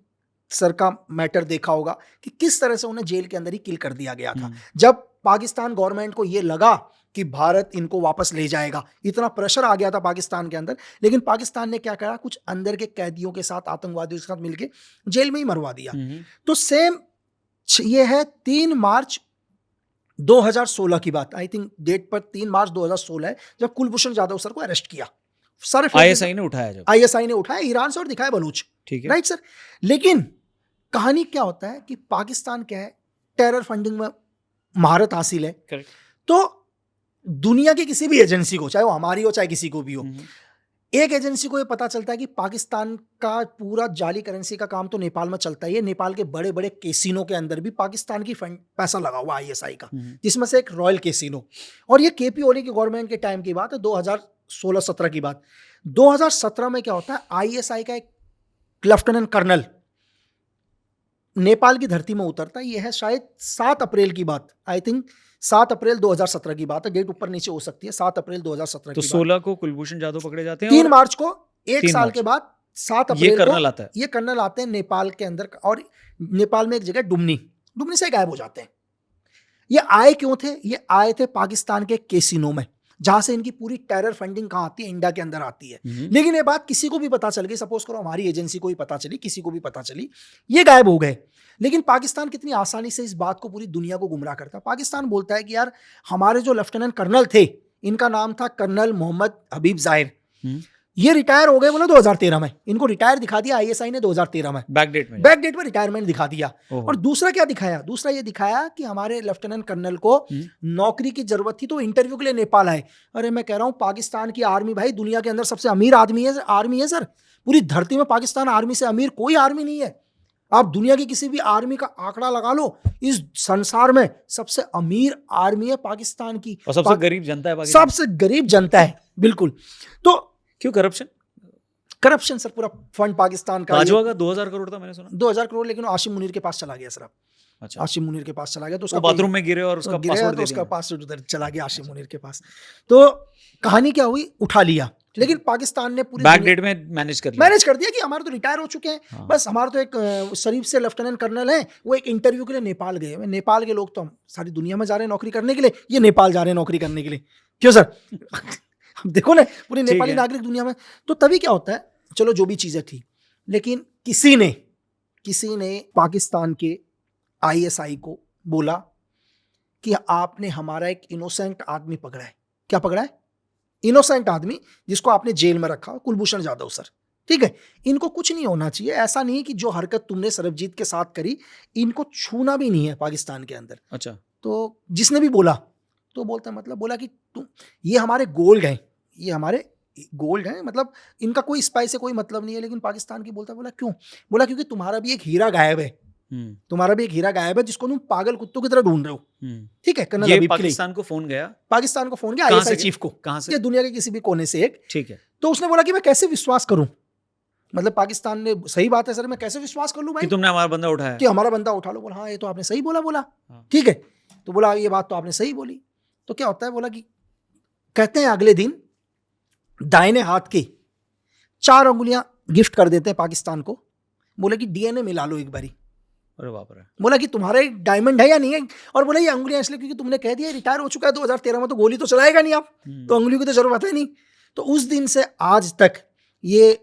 [SPEAKER 2] सर का मैटर देखा होगा कि किस तरह से उन्हें जेल के अंदर ही किल कर दिया गया था। जब पाकिस्तान गवर्नमेंट को यह लगा कि भारत इनको वापस ले जाएगा, इतना प्रेशर आ गया था पाकिस्तान के अंदर, लेकिन पाकिस्तान ने क्या करा, कुछ अंदर के कैदियों के साथ, आतंकवादियों के साथ मिलकर जेल में ही मरवा दिया। तो सेम ये है 3 मार्च 2016 की बात, आई थिंक डेट पर 3 मार्च 2016 है, जब कुलभूषण जाधव सर को अरेस्ट किया। सारे
[SPEAKER 1] आईएसआई ने उठाया, जब
[SPEAKER 2] आईएसआई ने उठाया ईरान से और दिखाया बलूच,
[SPEAKER 1] ठीक है,
[SPEAKER 2] राइट सर। लेकिन कहानी क्या होता है कि पाकिस्तान क्या है, टेरर फंडिंग में महारत हासिल है।
[SPEAKER 1] करेक्ट।
[SPEAKER 2] तो दुनिया की किसी भी एजेंसी को, चाहे वो हमारी हो चाहे किसी को भी हो, एक एजेंसी को ये पता चलता है कि पाकिस्तान का पूरा जाली करेंसी का काम तो नेपाल में चलता ही है, नेपाल के बड़े बड़े कैसीनो के अंदर भी पाकिस्तान की फंड पैसा लगा हुआ आईएसआई का, जिसमें से एक रॉयल कैसीनो। और ये केपी ओली की गवर्नमेंट के टाइम की बात है, 2016-17 की बात। 2017 में क्या होता है, आईएसआई का एक लेफ्टिनेंट कर्नल नेपाल की धरती में उतरता है। यह है शायद 7 अप्रैल की बात, आई थिंक 7 अप्रैल 2017 की बात है, डेट ऊपर नीचे हो सकती है, 7 अप्रैल 2017
[SPEAKER 1] तो
[SPEAKER 2] की
[SPEAKER 1] 16 को कुलभूषण जाधव पकड़े जाते हैं,
[SPEAKER 2] 3 मार्च को, एक
[SPEAKER 1] 3
[SPEAKER 2] साल
[SPEAKER 1] मार्च
[SPEAKER 2] के बाद 7
[SPEAKER 1] ये
[SPEAKER 2] अप्रैल
[SPEAKER 1] कर्नल
[SPEAKER 2] को
[SPEAKER 1] आता है।
[SPEAKER 2] ये कर्नल आते हैं नेपाल के अंदर, और नेपाल में एक जगह डुमनी से गायब हो जाते हैं। ये आए क्यों थे, ये आए थे पाकिस्तान के कैसीनो में, जहां से इनकी पूरी टेरर फंडिंग कहां आती है, इंडिया के अंदर आती है। लेकिन ये बात किसी को भी पता चल गई, सपोज करो हमारी एजेंसी को भी पता चली, किसी को भी पता चली, ये गायब हो गए। लेकिन पाकिस्तान कितनी आसानी से इस बात को पूरी दुनिया को गुमराह करता है। पाकिस्तान बोलता है कि यार हमारे जो लेफ्टिनेंट कर्नल थे, इनका नाम था कर्नल मोहम्मद हबीब जाहिर, ये रिटायर हो गए बोला 2013 में, इनको रिटायर दिखा दिया आईएसआई ने 2013 में, बैकडेट में रिटायरमेंट दिखा दिया। और दूसरा क्या दिखाया, दूसरा ये दिखाया कि हमारे लेफ्टिनेंट कर्नल को नौकरी की जरूरत थी तो इंटरव्यू के लिए नेपाल आए। अरे मैं कह रहा हूं पाकिस्तान की आर्मी भाई दुनिया के अंदर सबसे अमीर आर्मी है सर, पूरी धरती में पाकिस्तान आर्मी से अमीर कोई आर्मी नहीं है। आप दुनिया की किसी भी आर्मी का आंकड़ा लगा लो, इस संसार में सबसे अमीर आर्मी है पाकिस्तान की,
[SPEAKER 1] और सबसे गरीब जनता है पाकिस्तान,
[SPEAKER 2] सबसे गरीब जनता है, बिल्कुल। तो
[SPEAKER 1] क्यों करप्शन
[SPEAKER 2] सर, पूरा फंड पाकिस्तान का,
[SPEAKER 1] बाजवा का 2000 करोड़ था, मैंने सुना
[SPEAKER 2] 2000 करोड़, लेकिन आशिम मुनीर के पास चला गया सर। अब
[SPEAKER 1] अच्छा,
[SPEAKER 2] आशिम मुनीर के पास चला गया तो उसका
[SPEAKER 1] बाथरूम में गिरे और उसका पासवर्ड दे दिया,
[SPEAKER 2] उसका पासवर्ड उधर चला गया आशिम मुनीर के पास। तो कहानी क्या हुई, उठा लिया, लेकिन पाकिस्तान ने पूरी
[SPEAKER 1] बैकडेट में मैनेज कर
[SPEAKER 2] दिया कि हमारे तो रिटायर हो चुके हैं। हाँ। बस हमारा तो एक शरीफ से लेफ्टिनेंट कर्नल है, वो एक इंटरव्यू के लिए नेपाल गए। नेपाल के लोग तो हम सारी दुनिया में जा रहे हैं नौकरी करने के लिए, ये नेपाल जा रहे हैं नौकरी करने के लिए, क्यों सर? देखो ना पूरी नेपाली नागरिक दुनिया में। तो तभी क्या होता है, चलो जो भी चीजें थी, लेकिन किसी ने पाकिस्तान के आईएसआई को बोला कि आपने हमारा एक इनोसेंट आदमी पकड़ा है। क्या पकड़ा है? इनोसेंट आदमी, जिसको आपने जेल में रखा, कुलभूषण जाधव सर, ठीक है। इनको कुछ नहीं होना चाहिए, ऐसा नहीं है कि जो हरकत तुमने सरबजीत के साथ करी, इनको छूना भी नहीं है पाकिस्तान के अंदर।
[SPEAKER 1] अच्छा,
[SPEAKER 2] तो जिसने भी बोला तो बोलता मतलब बोला कि तुम, ये हमारे गोल्ड हैं, ये हमारे गोल्ड है, मतलब इनका कोई स्पाई से कोई मतलब नहीं है। लेकिन पाकिस्तान की बोला क्यों? बोला क्योंकि तुम्हारा भी एक हीरा गायब है, तुम्हारा भी एक हीरा गायब है जिसको तुम पागल कुत्तों की तरह ढूंढ रहे हो, ठीक है। कर्नल हबीब
[SPEAKER 1] पाकिस्तान को फोन गया
[SPEAKER 2] आईएसआई चीफ को,
[SPEAKER 1] कहां से?
[SPEAKER 2] ये दुनिया के किसी भी कोने से एक,
[SPEAKER 1] ठीक है।
[SPEAKER 2] तो उसने बोला कि मैं कैसे विश्वास करूं, मतलब पाकिस्तान ने, सही बात है सर, मैं कैसे विश्वास कर लूं भाई
[SPEAKER 1] कि तुमने हमारा बंदा उठाया,
[SPEAKER 2] कि हमारा बंदा उठा लो। बोला हाँ ये तो आपने सही बोला, ठीक है। तो बोला ये बात तो आपने सही बोली। तो क्या होता है, बोला कि कहते हैं अगले दिन दाहिने हाथ की 4 अंगुलियां गिफ्ट कर देते हैं पाकिस्तान को, बोले कि डीएनए मिला लो एक बारी।
[SPEAKER 1] अरे बाप रे। बोला
[SPEAKER 2] कि तुम्हारा डायमंड है या नहीं है, और बोला ये अंगुलियां इसलिए क्योंकि तुमने कह दिया रिटायर हो चुका है 2013 में, तो गोली तो चलाएगा नहीं आप, तो अंगुलियों की तो जरूरत है नहीं। तो उस दिन से आज तक ये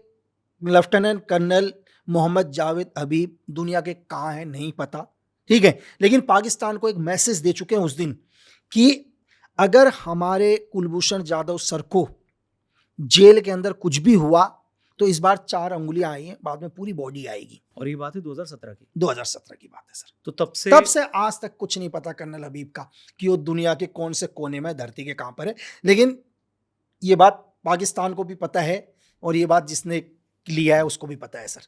[SPEAKER 2] लेफ्टिनेंट कर्नल मोहम्मद जावेद हबीब दुनिया के कहाँ है नहीं पता, ठीक है। लेकिन पाकिस्तान को एक मैसेज दे चुके हैं उस दिन कि अगर हमारे कुलभूषण जाधव सर को जेल के अंदर कुछ भी हुआ तो इस बार 4 अंगुलियां आई हैं, बाद में पूरी बॉडी आएगी।
[SPEAKER 1] और ये बात है 2017 की बात है सर। तो तब से
[SPEAKER 2] आज तक कुछ नहीं पता कर्नल हबीब का कि वो दुनिया के कौन से कोने में, धरती के कहां पर है। लेकिन ये बात पाकिस्तान को भी पता है और ये बात जिसने लिया है उसको भी पता है सर।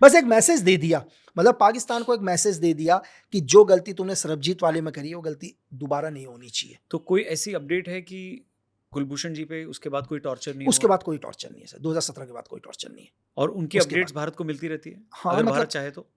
[SPEAKER 2] बस एक मैसेज दे दिया, मतलब पाकिस्तान को एक मैसेज दे दिया कि जो गलती तूने सरबजीत वाले में करी है वो गलती दोबारा नहीं होनी चाहिए।
[SPEAKER 1] तो कोई ऐसी अपडेट है कि कुलभूषण जी पे उसके बाद कोई टॉर्चर नहीं
[SPEAKER 2] उसके
[SPEAKER 1] हुआ?
[SPEAKER 2] बाद कोई टॉर्चर नहीं है सर, 2017 के बाद कोई टॉर्चर नहीं है।
[SPEAKER 1] और उनकी
[SPEAKER 2] उसके
[SPEAKER 1] अपडेट्स
[SPEAKER 2] बाद
[SPEAKER 1] भारत को मिलती रहती है
[SPEAKER 2] हाँ,
[SPEAKER 1] अगर
[SPEAKER 2] मतलब
[SPEAKER 1] भारत चाहे तो?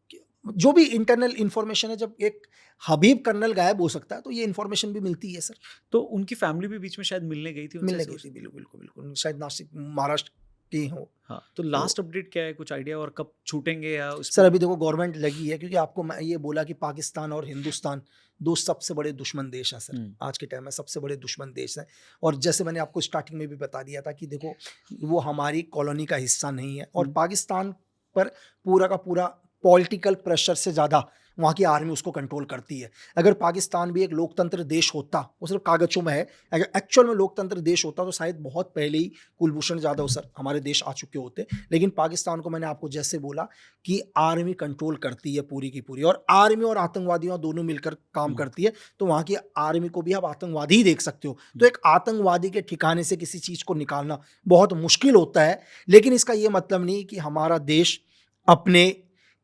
[SPEAKER 2] जो भी इंटरनल इन्फॉर्मेशन है, जब एक हबीब कर्नल गायब हो सकता है तो ये इन्फॉर्मेशन भी मिलती है सर।
[SPEAKER 1] तो उनकी फैमिली भी बीच में शायद मिलने गई थी उनसे
[SPEAKER 2] मिलने
[SPEAKER 1] ऐसे
[SPEAKER 2] गई
[SPEAKER 1] कुछ?
[SPEAKER 2] थी, बिल्कुल बिल्कुल बिल्कुल, शायद नासिक महाराष्ट्र की हो।
[SPEAKER 1] हाँ, तो लास्ट अपडेट क्या है, कुछ आइडिया, और कब छूटेंगे या उस
[SPEAKER 2] सर
[SPEAKER 1] पे?
[SPEAKER 2] अभी देखो गवर्नमेंट लगी है, क्योंकि आपको मैं ये बोला कि पाकिस्तान और हिंदुस्तान दो सबसे बड़े दुश्मन देश हैं सर। आज के टाइम में सबसे बड़े दुश्मन देश हैं। और जैसे मैंने आपको स्टार्टिंग में भी बता दिया था कि देखो वो हमारी कॉलोनी का हिस्सा नहीं है, और पाकिस्तान पर पूरा का पूरा पॉलिटिकल प्रेशर से ज़्यादा वहाँ की आर्मी उसको कंट्रोल करती है। अगर पाकिस्तान भी एक लोकतंत्र देश होता, वो सिर्फ कागज़ों में है, अगर एक्चुअल में लोकतंत्र देश होता तो शायद बहुत पहले ही कुलभूषण जाधव सर हमारे देश आ चुके होते। लेकिन पाकिस्तान को मैंने आपको जैसे बोला कि आर्मी कंट्रोल करती है पूरी की पूरी, और आर्मी और आतंकवादियों दोनों मिलकर काम करती है। तो वहाँ की आर्मी को भी आप आतंकवादी ही देख सकते हो। तो एक आतंकवादी के ठिकाने से किसी चीज़ को निकालना बहुत मुश्किल होता है। लेकिन इसका ये मतलब नहीं कि हमारा देश अपने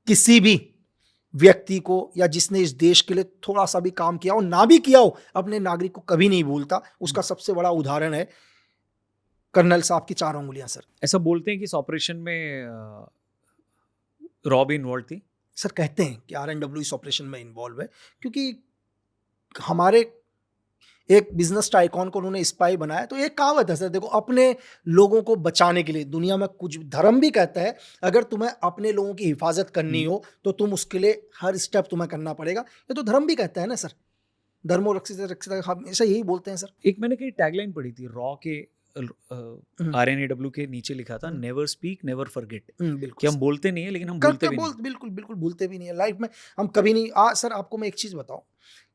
[SPEAKER 2] किसी भी व्यक्ति को या जिसने इस देश के लिए थोड़ा सा भी काम किया हो, ना भी किया हो, अपने नागरिक को कभी नहीं भूलता। उसका सबसे बड़ा उदाहरण है कर्नल साहब की 4 उंगलियां सर।
[SPEAKER 1] ऐसा बोलते हैं कि इस ऑपरेशन में रॉ भी इन्वॉल्व थी।
[SPEAKER 2] सर कहते हैं कि RNW इस ऑपरेशन में इन्वॉल्व है, क्योंकि हमारे एक बिजनेस टाइकॉन को उन्होंने स्पाई बनाया। तो एक कहावत है सर, देखो अपने लोगों को बचाने के लिए दुनिया में कुछ धर्म भी कहता है, अगर तुम्हें अपने लोगों की हिफाजत करनी हो तो तुम उसके लिए हर स्टेप तुम्हें करना पड़ेगा। ये तो धर्म भी कहता है ना सर, धर्मो रक्षित रक्षित, हमेशा यही बोलते हैं सर।
[SPEAKER 1] एक मैंने कहीं टैगलाइन पढ़ी थी रॉ के RNAW के नीचे लिखा था, नेवर स्पीक नेवर फॉरगेट,
[SPEAKER 2] बिल्कुल
[SPEAKER 1] कि हम
[SPEAKER 2] सर।
[SPEAKER 1] बोलते नहीं है लेकिन हम भूलते भी नहीं।
[SPEAKER 2] बिल्कुल बिल्कुल भूलते भी नहीं है लाइफ में, हम कभी नहीं। सर आपको मैं एक चीज बताऊं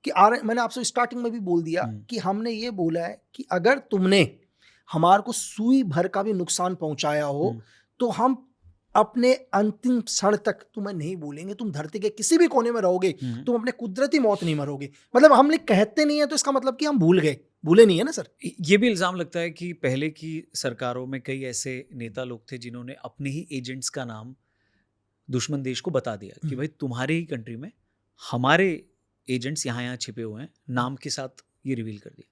[SPEAKER 2] कि मैंने आपसे स्टार्टिंग में भी बोल दिया कि हमने ये बोला है कि अगर तुमने हमारे को सुई भर का भी नुकसान पहुंचाया हो तो हम अपने अंतिम क्षण तक तुम्हें नहीं भूलेंगे। तुम धरती के किसी भी कोने में रहोगे, तुम अपने कुदरती मौत नहीं मरोगे। मतलब हम लोग कहते नहीं है तो इसका मतलब कि हम भूल गए, भूले नहीं है ना सर।
[SPEAKER 1] ये भी इल्ज़ाम लगता है कि पहले की सरकारों में कई ऐसे नेता लोग थे जिन्होंने अपने ही एजेंट्स का नाम दुश्मन देश को बता दिया कि भाई तुम्हारे ही कंट्री में हमारे एजेंट्स यहाँ छिपे हुए हैं, नाम के साथ ये रिवील कर दिया।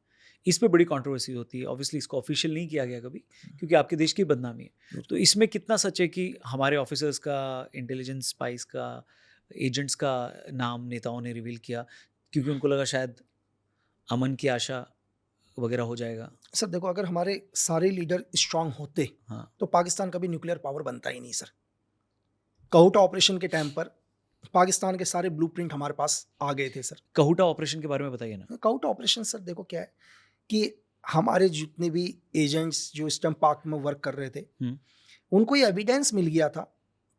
[SPEAKER 1] इस पे बड़ी कंट्रोवर्सी होती है। ऑब्वियसली इसको ऑफिशियल नहीं किया गया कभी, क्योंकि आपके देश की बदनामी है। तो इसमें कितना सच है कि हमारे ऑफिसर्स का, इंटेलिजेंस स्पाइस का, एजेंट्स का नाम नेताओं ने रिवील किया क्योंकि उनको लगा शायद अमन की आशा वगैरह हो जाएगा?
[SPEAKER 2] सर देखो अगर हमारे सारे लीडर स्ट्रांग होते
[SPEAKER 1] हाँ।
[SPEAKER 2] तो पाकिस्तान कभी न्यूक्लियर पावर बनता ही नहीं सर। कहूटा ऑपरेशन के टाइम पर पाकिस्तान के सारे ब्लूप्रिंट हमारे पास आ गए थे सर।
[SPEAKER 1] कहूटा ऑपरेशन के बारे में बताइए ना।
[SPEAKER 2] कहूटा ऑपरेशन सर देखो क्या है कि हमारे जितने भी एजेंट्स जो इस टाइम पाक में वर्क कर रहे थे, उनको ये एविडेंस मिल गया था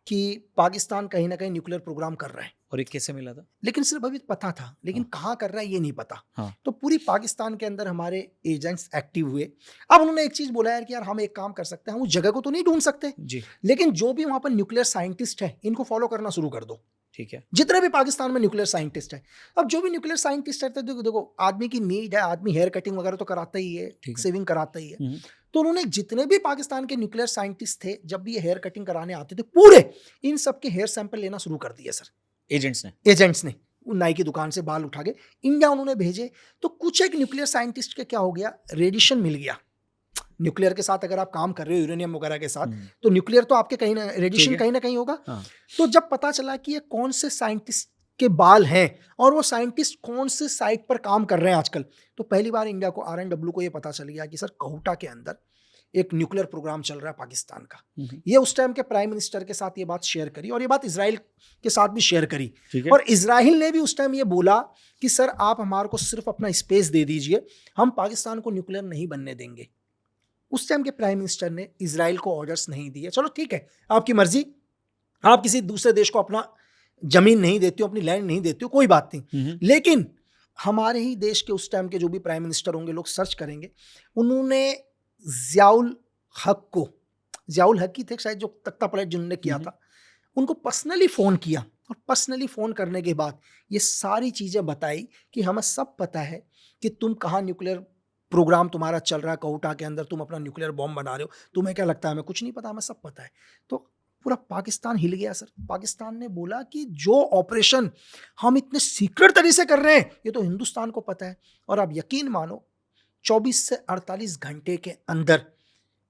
[SPEAKER 2] कि पाकिस्तान कहीं ना कहीं न्यूक्लियर प्रोग्राम कर रहा है।
[SPEAKER 1] और ये कैसे मिला था?
[SPEAKER 2] लेकिन सिर्फ अभी पता था, लेकिन कहाँ कर रहा है ये नहीं पता। तो पूरी पाकिस्तान के अंदर हमारे एजेंट्स एक्टिव हुए। अब उन्होंने एक चीज बोला यार कि यार हम एक काम कर सकते हैं, हम उस जगह को तो नहीं ढूंढ सकते
[SPEAKER 1] जी,
[SPEAKER 2] लेकिन जो भी वहां पर न्यूक्लियर साइंटिस्ट है इनको फॉलो करना शुरू कर दो।
[SPEAKER 1] ठीक है।
[SPEAKER 2] जितने भी पाकिस्तान में न्यूक्लियर साइंटिस्ट है, अब जो भी न्यूक्लियर साइंटिस्ट रहते हैं, देखो आदमी की नीड है, आदमी हेयर कटिंग वगैरह तो कराता ही है, सेविंग कराता ही है। तो उन्होंने जितने भी पाकिस्तान के न्यूक्लियर साइंटिस्ट थे, जब भी ये हेयर कटिंग कराने आते थे, पूरे इन सब के हेयर सैंपल लेना शुरू कर दिया सर एजेंट्स ने। नाई की दुकान से बाल उठा के इंडिया उन्होंने भेजे। तो कुछ एक न्यूक्लियर साइंटिस्ट के क्या हो गया, रेडिएशन मिल गया। न्यूक्लियर के साथ अगर आप काम कर रहे हो, यूरेनियम वगैरह के साथ, तो न्यूक्लियर तो आपके कहीं ना रेडिएशन कहीं ना कहीं होगा। तो जब पता चला कि ये कौन से साइंटिस्ट के बाल हैं और वो साइंटिस्ट कौन से साइट पर काम कर रहे हैं आजकल, तो पहली बार इंडिया को, RNW को ये पता चल गया कि सर कहूटा के अंदर एक न्यूक्लियर प्रोग्राम चल रहा है पाकिस्तान का। ये उस टाइम के प्राइम मिनिस्टर के साथ ये बात शेयर करी, और ये बात इजराइल के साथ भी शेयर करी। और इजराइल ने भी उस टाइम ये बोला कि सर आप हमारे को सिर्फ अपना स्पेस दे दीजिए, हम पाकिस्तान को न्यूक्लियर नहीं बनने देंगे। उस टाइम के प्राइम मिनिस्टर ने इजराइल को ऑर्डर्स नहीं दिए, चलो ठीक है आपकी मर्जी, आप किसी दूसरे देश को अपना जमीन नहीं देते हो, अपनी लैंड नहीं देते हो, कोई बात नहीं। लेकिन हमारे ही देश के उस टाइम के जो भी प्राइम मिनिस्टर होंगे, लोग सर्च करेंगे, उन्होंने ज़ियाउल हक ही थे शायद, जो तख्ता पलट जिन्होंने किया था, उनको पर्सनली फ़ोन किया। और पर्सनली फ़ोन करने के बाद ये सारी चीज़ें बताई कि हमें सब पता है कि तुम कहाँ न्यूक्लियर प्रोग्राम तुम्हारा चल रहा है कोटा के अंदर, तुम अपना न्यूक्लियर बॉम्ब बना रहे हो, तुम्हें क्या लगता है हमें कुछ नहीं पता? हमें सब पता है। तो पूरा पाकिस्तान हिल गया सर। पाकिस्तान ने बोला कि जो ऑपरेशन हम इतने सीक्रेट तरीके से कर रहे हैं ये तो हिंदुस्तान को पता है। और आप यकीन मानो 24 से 48 घंटे के अंदर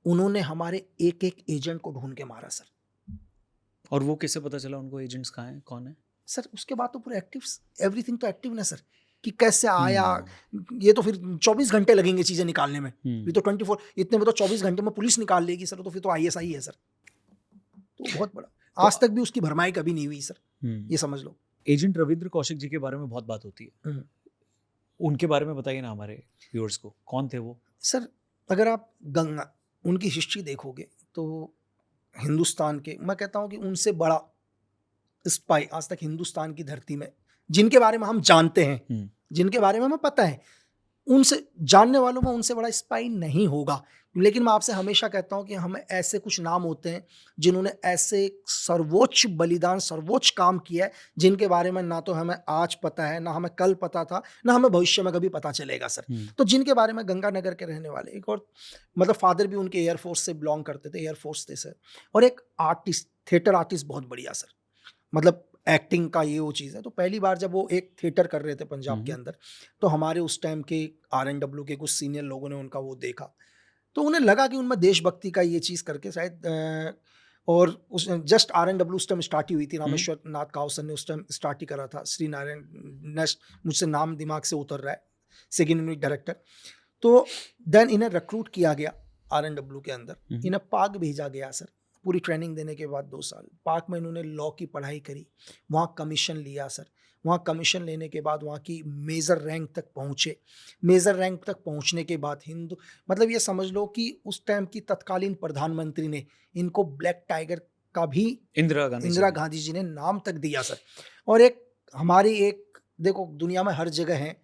[SPEAKER 2] उन्होंने हमारे एक एक एजेंट को ढूंढ के मारा सर।
[SPEAKER 1] और वो कैसे पता चला उनको एजेंट्स कहाँ हैं, कौन है?
[SPEAKER 2] सर उसके बाद तो पूरा एक्टिव, एवरीथिंग तो एक्टिव ना सर, कि कैसे आया। ये तो फिर 24 घंटे लगेंगे चीजें निकालने में, ये तो 24, इतने में तो 24 घंटे में पुलिस निकाल लेगी सर, तो फिर तो आईएसआई है सर। तो बहुत बड़ा, आज तक भी उसकी भरमाई कभी नहीं हुई सर, ये समझ लो।
[SPEAKER 1] एजेंट रविंद्र कौशिक जी के बारे में बहुत बात होती है, उनके बारे में बताइए ना हमारे व्यूअर्स को, कौन थे वो?
[SPEAKER 2] सर अगर आप गंगा उनकी हिस्ट्री देखोगे तो हिंदुस्तान के, मैं कहता हूँ कि उनसे बड़ा स्पाई आज तक हिंदुस्तान की धरती में, जिनके बारे में हम जानते हैं, जिनके बारे में हमें पता है, उनसे जानने वालों में उनसे बड़ा स्पाई नहीं होगा। लेकिन मैं आपसे हमेशा कहता हूं कि हमें ऐसे कुछ नाम होते हैं जिन्होंने ऐसे सर्वोच्च बलिदान, सर्वोच्च काम किया है, जिनके बारे में ना तो हमें आज पता है, ना हमें कल पता था, ना हमें भविष्य में कभी पता चलेगा सर। तो जिनके बारे में, गंगानगर के रहने वाले, एक और मतलब फादर भी उनके एयरफोर्स से बिलोंग करते थे, एयरफोर्स थे सर, और एक आर्टिस्ट, थिएटर आर्टिस्ट बहुत बढ़िया सर, मतलब एक्टिंग का ये वो चीज़ है। तो पहली बार जब वो एक थिएटर कर रहे थे पंजाब के अंदर, तो हमारे उस टाइम के RNW के कुछ सीनियर लोगों ने उनका वो देखा, तो उन्हें लगा कि उनमें देशभक्ति का ये चीज़ करके शायद और उस जस्ट RNW उस टाइम स्टार्ट ही हुई थी, रामेश्वर नाथ काउसर ने उस टाइम स्टार्ट ही करा था, श्री नारायण नेक्स्ट, मुझसे नाम दिमाग से उतर रहा है, सेकेंड यूनिट डायरेक्टर। तो देन इन्हें रिक्रूट किया गया RNW के अंदर, इन्हें पाक भेजा गया सर, पूरी ट्रेनिंग देने के बाद 2 साल पाक में इन्होंने लॉ की पढ़ाई करी, वहाँ कमीशन लिया सर, वहाँ कमीशन लेने के बाद वहाँ की मेजर रैंक तक पहुँचे। मेजर रैंक तक पहुँचने के बाद हिंदू, मतलब ये समझ लो कि उस टाइम की तत्कालीन प्रधानमंत्री ने इनको ब्लैक टाइगर का भी, इंदिरा गांधी जी ने नाम तक दिया सर। और एक हमारी एक, देखो दुनिया में हर जगह है,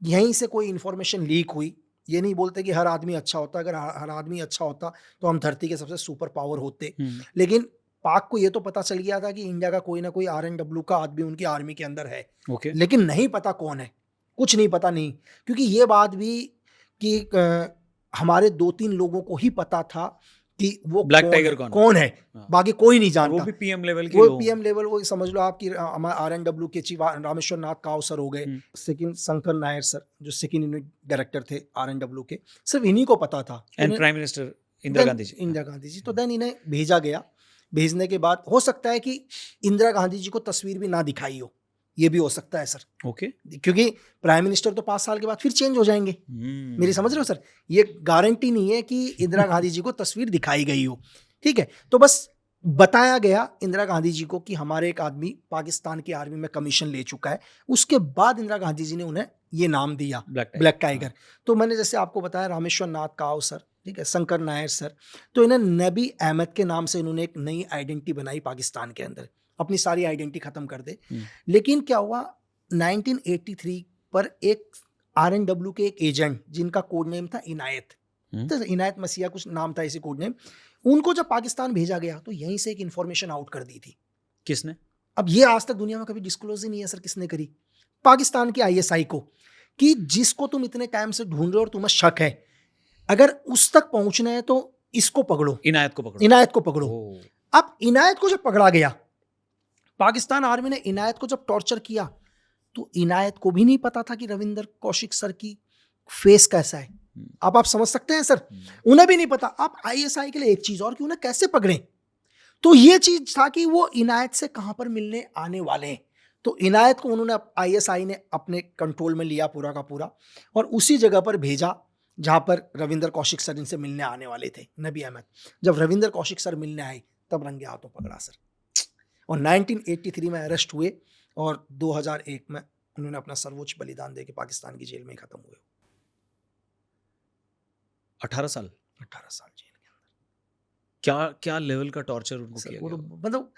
[SPEAKER 2] यहीं से कोई इन्फॉर्मेशन लीक हुई, ये नहीं बोलते कि हर आदमी अच्छा होता, अगर हर आदमी अच्छा होता तो हम धरती के सबसे सुपर पावर होते। लेकिन पाक को ये तो पता चल गया था कि इंडिया का कोई ना कोई RNW का आदमी उनकी आर्मी के अंदर है, लेकिन नहीं पता कौन है, कुछ नहीं पता नहीं, क्योंकि ये बात भी कि हमारे 2-3 लोगों को ही पता था कि वो ब्लैक टाइगर कौन है, बाकी कोई नहीं जानता। वो भी PM लेवल के, वो PM लेवल, वो समझ लो आपकी RNW के चीफ रामेश्वर नाथ काव सर हो गए, सेकंड शंकर नायर सर जो सेकंड यूनिट डायरेक्टर थे RNW के, सिर्फ इन्हीं को पता था, and prime minister Indira Gandhi ji. तो देन इन्हें भेजा गया। भेजने के बाद हो सकता है कि इंदिरा गांधी जी को तस्वीर भी ना दिखाई हो, ये भी हो सकता है सर, क्योंकि प्राइम मिनिस्टर तो 5 साल के बाद फिर चेंज हो जाएंगे, मेरी समझ रहे हो सर, ये गारंटी नहीं है कि इंदिरा गांधी जी को तस्वीर दिखाई गई हो, ठीक है। तो बस बताया गया इंदिरा गांधी जी को कि हमारे एक आदमी पाकिस्तान की आर्मी में कमीशन ले चुका है। उसके बाद इंदिरा गांधी जी ने उन्हें ये नाम दिया ब्लैक टाइगर। तो मैंने जैसे आपको बताया रामेश्वर नाथ काव सर, ठीक है, शंकर नायर सर, तो इन्हें नबी अहमद के नाम से इन्होंने एक नई आइडेंटिटी बनाई पाकिस्तान के अंदर, अपनी सारी आइडेंटिटी खत्म कर दे। लेकिन क्या हुआ 1983 पर एक RNW के एक एजेंट जिनका कोड नेम था इनायत, तो इनायत मसीहा कुछ नाम था इसी कोड नेम, उनको जब पाकिस्तान भेजा गया तो यहीं से एक इंफॉर्मेशन आउट कर दी थी। किसने? अब ये आज तक दुनिया में कभी डिस्क्लोज ही नहीं है सर, किसने करी? पाकिस्तान की ISI को, कि जिसको तुम इतने टाइम से ढूंढ रहे हो और तुम्हें शक है, अगर उस तक पहुंचना है तो इसको पकड़ो, इनायत को पकड़ो। अब इनायत को जब पकड़ा गया, पाकिस्तान आर्मी ने इनायत को जब टॉर्चर किया, तो इनायत को भी नहीं पता था कि रविंदर कौशिक सर की फेस कैसा है। आप समझ सकते हैं सर, उन्हें भी नहीं पता। आप ISI के लिए एक चीज और कि उन्हें कैसे पकड़ें, तो ये चीज था कि वो इनायत से कहां पर मिलने आने वाले हैं। तो इनायत को उन्होंने ISI ने अपने कंट्रोल में लिया पूरा का पूरा, और उसी जगह पर भेजा जहां पर रविंदर कौशिक सर इनसे मिलने आने वाले थे, नबी अहमद। जब रविंदर कौशिक सर मिलने आए तब रंगे हाथों पकड़ा सर, और 1983 में अरेस्ट हुए, और 2001 में उन्होंने अपना सर्वोच्च बलिदान देके पाकिस्तान की जेल में खत्म हुए। 18 साल जेल के अंदर। क्या लेवल का टॉर्चर उनको किया गया? मतलब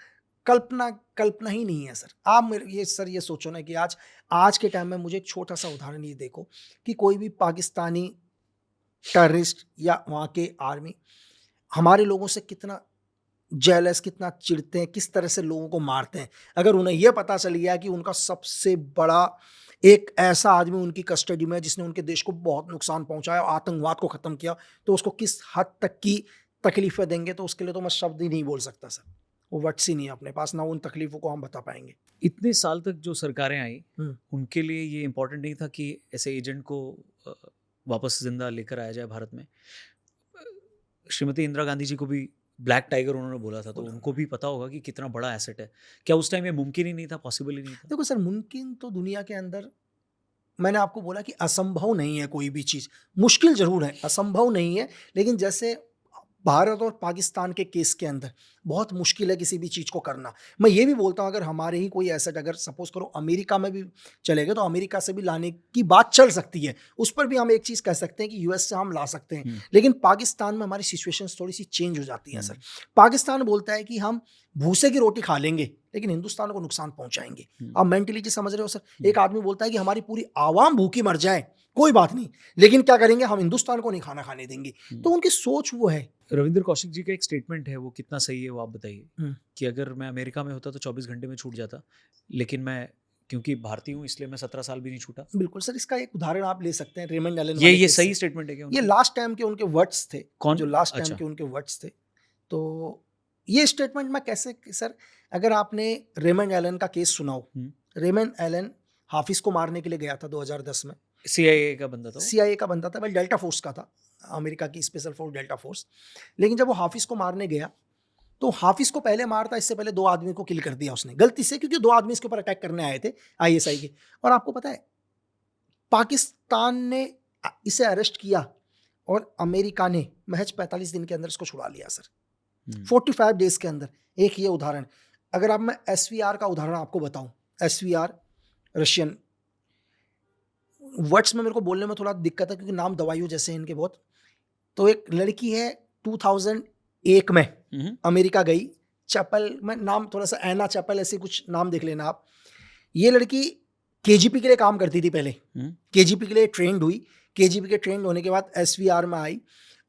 [SPEAKER 2] कल्पना ही नहीं है सर। आप ये सोचो ना कि आज के टाइम में, मुझे एक छोटा सा उदाहरण ये देखो कि कोई भी पाकिस्तानी टेररिस्ट या वहाँ के आर्मी हमारे लोगों से कितना जेलस, कितना चिढ़ते हैं, किस तरह से लोगों को मारते हैं। अगर उन्हें यह पता चल गया कि उनका सबसे बड़ा एक ऐसा आदमी उनकी कस्टडी में है जिसने उनके देश को बहुत नुकसान पहुंचाया, आतंकवाद को खत्म किया, तो उसको किस हद तक की तकलीफें देंगे, तो उसके लिए तो मैं शब्द ही नहीं बोल सकता सर। वो वर्ड्स ही नहीं है अपने पास, ना उन तकलीफों को हम बता पाएंगे।
[SPEAKER 1] इतने साल तक जो सरकारें आई
[SPEAKER 2] हम्म,
[SPEAKER 1] उनके लिए ये इम्पोर्टेंट नहीं था कि ऐसे एजेंट को अ, वापस जिंदा लेकर आया जाए भारत में। श्रीमती इंदिरा गांधी जी को भी ब्लैक टाइगर उन्होंने बोला था, तो
[SPEAKER 2] बोला।
[SPEAKER 1] उनको भी पता होगा कि कितना बड़ा एसेट है। क्या उस टाइम ये मुमकिन ही नहीं था, पॉसिबल ही नहीं था?
[SPEAKER 2] देखो सर, मुमकिन तो दुनिया के अंदर, मैंने आपको बोला कि असंभव नहीं है कोई भी चीज़, मुश्किल ज़रूर है, असंभव नहीं है। लेकिन जैसे भारत और पाकिस्तान के केस के अंदर बहुत मुश्किल है किसी भी चीज़ को करना। मैं ये भी बोलता हूँ, अगर हमारे ही कोई एसेट अगर सपोज़ करो अमेरिका में भी चले गए, तो अमेरिका से भी लाने की बात चल सकती है। उस पर भी हम एक चीज़ कह सकते हैं कि यूएस से हम ला सकते हैं। लेकिन पाकिस्तान में हमारी सिचुएशंस थोड़ी-सी चेंज हो जाती हैं सर। पाकिस्तान बोलता है कि हम भूसे की रोटी खा लेंगे, लेकिन हिंदुस्तान को नुकसान पहुँचाएँगे। आप मेंटालिटी समझ रहे हो सर? एक आदमी बोलता है कि हमारी पूरी आवाम भूखी मर जाए, कोई बात नहीं, लेकिन क्या करेंगे, हम हिंदुस्तान को नहीं खाना खाने देंगे। तो उनकी सोच वो है।
[SPEAKER 1] रविंद्र कौशिक जी का एक स्टेटमेंट है, वो कितना सही है वो आप बताइए,
[SPEAKER 2] हुँ।
[SPEAKER 1] कि अगर मैं अमेरिका में होता तो 24 घंटे में छूट जाता, लेकिन मैं क्योंकि भारतीय हूँ इसलिए मैं 17 साल भी नहीं छूटा।
[SPEAKER 2] बिल्कुल सर, इसका एक उदाहरण आप ले सकते हैं रेमंड एलन
[SPEAKER 1] ये
[SPEAKER 2] वाले
[SPEAKER 1] ये
[SPEAKER 2] केस
[SPEAKER 1] सही
[SPEAKER 2] से।
[SPEAKER 1] स्टेटमेंट है क्या
[SPEAKER 2] ये
[SPEAKER 1] उनका?
[SPEAKER 2] लास्ट टाइम के उनके वर्ड्स थे,
[SPEAKER 1] कौन?
[SPEAKER 2] जो लास्ट टाइम
[SPEAKER 1] अच्छा।
[SPEAKER 2] के उनके वर्ड्स थे। तो ये स्टेटमेंट मैं कैसे सर, अगर आपने रेमंड एलन का केस सुना हो, रेमंड एलन हाफिज को मारने के लिए गया था 2010 में।
[SPEAKER 1] CIA का बंदा था वो?
[SPEAKER 2] CIA का बंदा था, वेल डेल्टा फोर्स का था, अमेरिका की स्पेशल फोर्स डेल्टा फोर्स। लेकिन जब वो हाफिज को मारने गया, तो हाफिज को पहले मारता, इससे पहले 2 आदमी को किल कर दिया उसने गलती से, क्योंकि 2 आदमी इसके ऊपर अटैक करने आए थे ISI के। और आपको पता है, पाकिस्तान ने इसे अरेस्ट किया और अमेरिका ने महज 45 दिन के अंदर इसको छुड़ा लिया सर, 45 डेज के अंदर। एक ये उदाहरण। अगर आप, मैं SVR का उदाहरण आपको बताऊं, SVR रशियन, वर्ड्स में मेरे को बोलने में थोड़ा दिक्कत है क्योंकि नाम दवाइयों जैसे हैं इनके बहुत। तो एक लड़की है 2001 में अमेरिका गई, चैपल में नाम, थोड़ा सा एना चैपल ऐसे कुछ नाम देख लेना आप। ये लड़की KGP के लिए काम करती थी पहले, KGP के लिए ट्रेंड हुई, KGP के ट्रेंड होने के बाद SVR में आई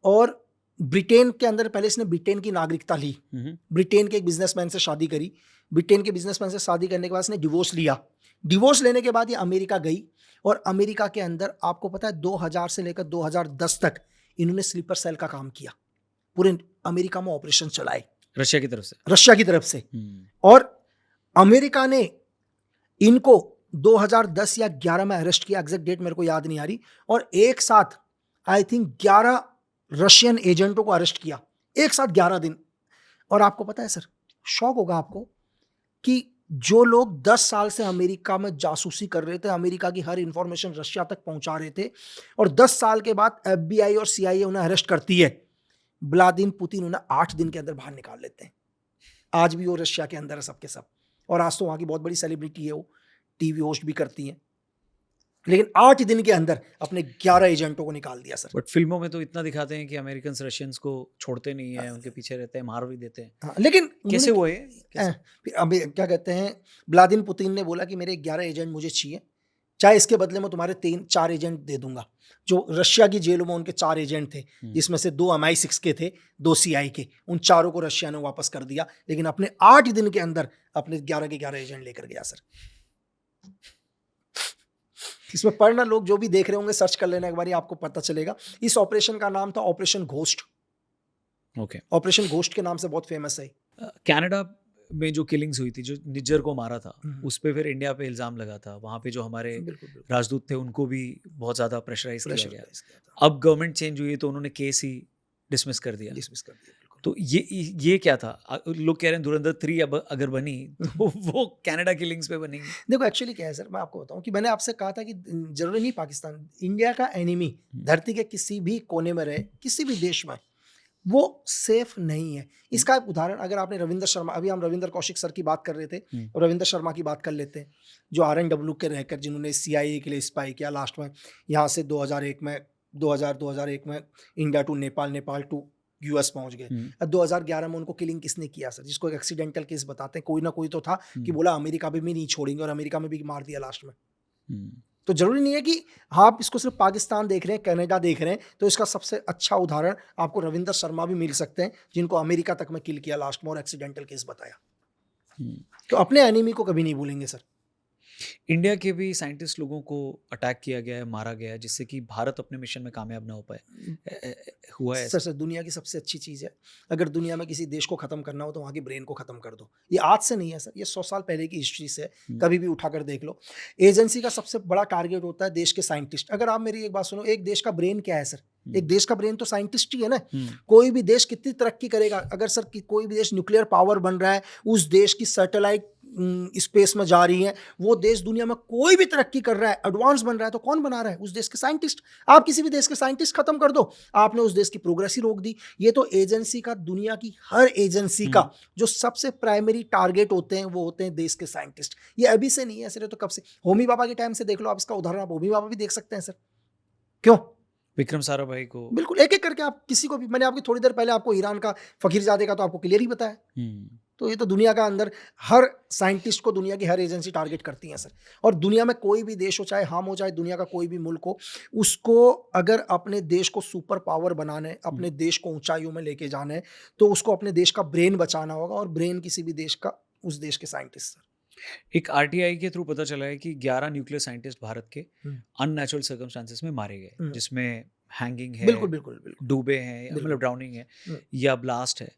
[SPEAKER 2] और ब्रिटेन के अंदर, पहले इसने ब्रिटेन की नागरिकता ली, ब्रिटेन के एक बिजनेसमैन से शादी करी, ब्रिटेन के बिजनेसमैन से शादी करने के बाद इसने डिवोर्स लिया। डिवोर्स लेने के बाद ये अमेरिका गई और अमेरिका के अंदर आपको पता है 2000 से लेकर 2010 तक इन्होंने स्लीपर सेल का काम किया, पूरे अमेरिका में ऑपरेशन चलाए
[SPEAKER 1] रशिया की तरफ से।
[SPEAKER 2] रशिया की तरफ से। और अमेरिका ने इनको 2010 या 11 में अरेस्ट किया, एग्जैक्ट डेट मेरे को याद नहीं आ रही, और एक साथ आई थिंक 11 रशियन एजेंटों को अरेस्ट किया, एक साथ 11 दिन। और आपको पता है सर, शौक होगा आपको कि जो लोग 10 साल से अमेरिका में जासूसी कर रहे थे, अमेरिका की हर इंफॉर्मेशन रशिया तक पहुंचा रहे थे, और 10 साल के बाद FBI और CIA उन्हें अरेस्ट करती है, व्लादिमीर पुतिन उन्हें 8 दिन के अंदर बाहर निकाल लेते हैं। आज भी वो रशिया के अंदर है सबके सब, और आज तो वहाँ की बहुत बड़ी सेलिब्रिटी है, वो TV होस्ट भी करती हैं, लेकिन 8 दिन के अंदर अपने 11 एजेंटों को निकाल दिया सर।
[SPEAKER 1] बट फिल्मों में तो इतना दिखाते हैं कि अमेरिकन रशियंस को छोड़ते नहीं है, उनके पीछे रहते हैं, मार भी देते हैं।
[SPEAKER 2] हाँ, लेकिन
[SPEAKER 1] कैसे वो है?
[SPEAKER 2] फिर अभी क्या कहते हैं, व्लादिमीर पुतिन ने बोला कि मेरे 11 एजेंट मुझे चाहिए, चाहे इसके बदले में तुम्हारे 3-4 एजेंट दे दूंगा। जो रशिया की जेलों में उनके 4 एजेंट थे, जिसमें से 2 MI6 के थे, 2 CIA के, उन चारों को रशिया ने वापस कर दिया, लेकिन अपने 8 दिन के अंदर अपने 11 के 11 एजेंट लेकर गया सर। इसमें पढ़ना, लोग जो भी देख रहे होंगे सर्च कर लेना एक बार, आपको पता चलेगा। इस ऑपरेशन का नाम था operation ghost.
[SPEAKER 1] Okay.
[SPEAKER 2] Operation ghost के नाम से बहुत फेमस है।
[SPEAKER 1] कनाडा में जो किलिंग्स हुई थी, जो निज्जर को मारा था, उस पे फिर इंडिया पे इल्जाम लगा था। वहाँ पे जो हमारे राजदूत थे उनको भी बहुत ज्यादा प्रेशराइज किया गया। अब गवर्नमेंट चेंज हुई तो उन्होंने केस ही डिसमिस कर दिया। तो ये क्या था? लोग कह रहे हैं धुरंधर 3 अब अगर बनी तो वो कनाडा किलिंग्स पे बनेगी।
[SPEAKER 2] देखो एक्चुअली क्या है सर, मैं आपको बताऊं कि मैंने आपसे कहा था कि जरूरी नहीं पाकिस्तान, इंडिया का एनिमी धरती के किसी भी कोने में रहे, किसी भी देश में, वो सेफ नहीं है। इसका एक उदाहरण, अगर आपने रविंद्र शर्मा, अभी हम रविंद्र कौशिक सर की बात कर रहे थे, रविंद्र शर्मा की बात कर लेते हैं, जो RNW के रहकर जिन्होंने CIA के लिए स्पाई किया, लास्ट में यहाँ से 2001 में 2001 में India to Nepal, Nepal to US पहुंच गए। 2011 में उनको किलिंग किसने किया सर? जिसको एक एक्सीडेंटल केस बताते हैं, कोई ना कोई तो था कि बोला अमेरिका में भी नहीं छोड़ेंगे, और अमेरिका में भी मार दिया लास्ट में। तो जरूरी नहीं है कि आप इसको सिर्फ पाकिस्तान देख रहे हैं, कनाडा देख रहे हैं, तो इसका सबसे अच्छा उदाहरण आपको रविंद्र शर्मा भी मिल सकते हैं, जिनको अमेरिका तक में किल किया लास्ट में और एक्सीडेंटल केस बताया। तो अपने एनिमी को कभी नहीं भूलेंगे सर।
[SPEAKER 1] इंडिया के भी साइंटिस्ट लोगों को अटैक किया गया है, मारा गया है, जिससे कि भारत अपने मिशन में कामयाब ना हो पाए। हुआ है
[SPEAKER 2] सर
[SPEAKER 1] ऐसा?
[SPEAKER 2] सर दुनिया की सबसे अच्छी चीज़ है, अगर दुनिया में किसी देश को ख़त्म करना हो तो वहाँ की ब्रेन को ख़त्म कर दो। ये आज से नहीं है सर, ये 100 साल पहले की हिस्ट्री से है,
[SPEAKER 1] हम्म,
[SPEAKER 2] कभी भी उठाकर देख लो। एजेंसी का सबसे बड़ा टारगेट होता है देश के साइंटिस्ट। अगर आप मेरी एक बात सुनो, एक देश का ब्रेन क्या है सर? एक देश का ब्रेन तो साइंटिस्ट ही है ना।
[SPEAKER 1] हम्म,
[SPEAKER 2] कोई भी देश कितनी तरक्की करेगा, अगर सर कोई भी देश न्यूक्लियर पावर बन रहा है, उस देश की सैटेलाइट स्पेस में जा रही है, वो देश दुनिया में कोई भी तरक्की कर रहा है, एडवांस बन रहा है, तो कौन बना रहा है? उस देश के साइंटिस्ट। आप किसी भी देश के साइंटिस्ट खत्म कर दो, आपने उस देश की प्रोग्रेस ही रोक दी। ये तो एजेंसी का, दुनिया की हर एजेंसी का जो सबसे प्राइमरी टारगेट होते हैं वो होते हैं देश के साइंटिस्ट। ये अभी से नहीं है सर, ये तो कब से, होमी बाबा के टाइम से देख लो आप, इसका उदाहरण आप होमी बाबा भी देख सकते हैं सर। क्यों?
[SPEAKER 1] विक्रम साराभाई को।
[SPEAKER 2] बिल्कुल, एक एक करके आप किसी को भी, मैंने आपकी थोड़ी देर पहले आपको ईरान का फकीरजादे का तो आपको क्लियर ही बताया। तो ये तो दुनिया का अंदर हर साइंटिस्ट को दुनिया की हर एजेंसी टारगेट करती है सर। और दुनिया में कोई भी देश हो, चाहे हम हो, चाहे दुनिया का कोई भी मुल्क हो, उसको अगर अपने देश को सुपर पावर बनाने, अपने देश को ऊंचाइयों में लेके जाने, तो उसको अपने देश का ब्रेन बचाना होगा, और ब्रेन किसी भी देश का, उस देश के साइंटिस्ट सर।
[SPEAKER 1] एक आरटीआई के थ्रू पता चला है कि 11 न्यूक्लियर साइंटिस्ट भारत के अननेचुरल सर्कमस्टांसेस में मारे गए, जिसमें हैंगिंग है,
[SPEAKER 2] बिल्कुल बिल्कुल बिल्कुल
[SPEAKER 1] डूबे हैं,
[SPEAKER 2] बिल्कुल।
[SPEAKER 1] मतलब ड्राउनिंग है
[SPEAKER 2] हम्म।
[SPEAKER 1] या ब्लास्ट है।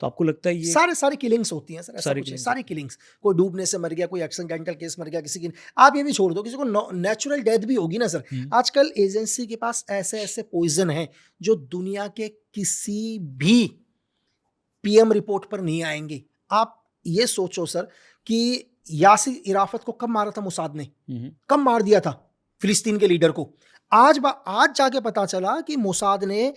[SPEAKER 1] तो आपको लगता है ये
[SPEAKER 2] सारी किलिंग्स होती हैं सर, ऐसा
[SPEAKER 1] सारी
[SPEAKER 2] कुछ है,
[SPEAKER 1] killings
[SPEAKER 2] सारी किलिंग्स। कोई डूबने से मर गया, कोई एक्सीडेंटल केस मर गया, किसी की, आप ये भी छोड़ दो, किसी को नेचुरल डेथ भी होगी ना सर। आजकल एजेंसी के पास ऐसे ऐसे पॉइजन हैं जो दुनिया के किसी भी पीएम रिपोर्ट पर नहीं आएंगे। आप ये सोचो सर कि यासिर इराफत को कब मारा था मोसाद ने, कब मार दिया था फिलिस्तीन के लीडर को? आज जाके पता चला कि मोसाद ने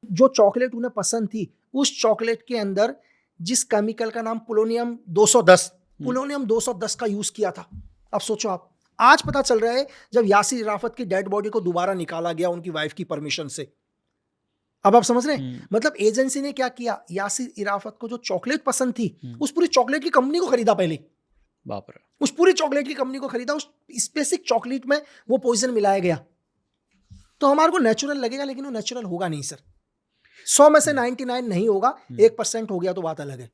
[SPEAKER 2] जो चॉकलेट उन्हें पसंद थी, उस चॉकलेट के अंदर जिस केमिकल का नाम पोलोनियम 210 का यूज किया था। अब सोचो आप, आज पता चल रहा है जब यासिर इराफत की डेड बॉडी को दोबारा निकाला गया उनकी वाइफ की परमिशन से। अब आप समझ रहे हैं, मतलब एजेंसी ने क्या किया, यासिर इराफत को जो चॉकलेट पसंद थी, उस पूरी चॉकलेट की कंपनी को खरीदा पहले।
[SPEAKER 1] बाप रे।
[SPEAKER 2] उस पूरी चॉकलेट की कंपनी को खरीदा, उस स्पेसिफिक चॉकलेट में वो पॉइजन मिलाया गया। तो हमारे को नेचुरल लगेगा, लेकिन वो नेचुरल होगा नहीं सर। 100 में से 99 नहीं होगा, 1% हो गया तो बात अलग है।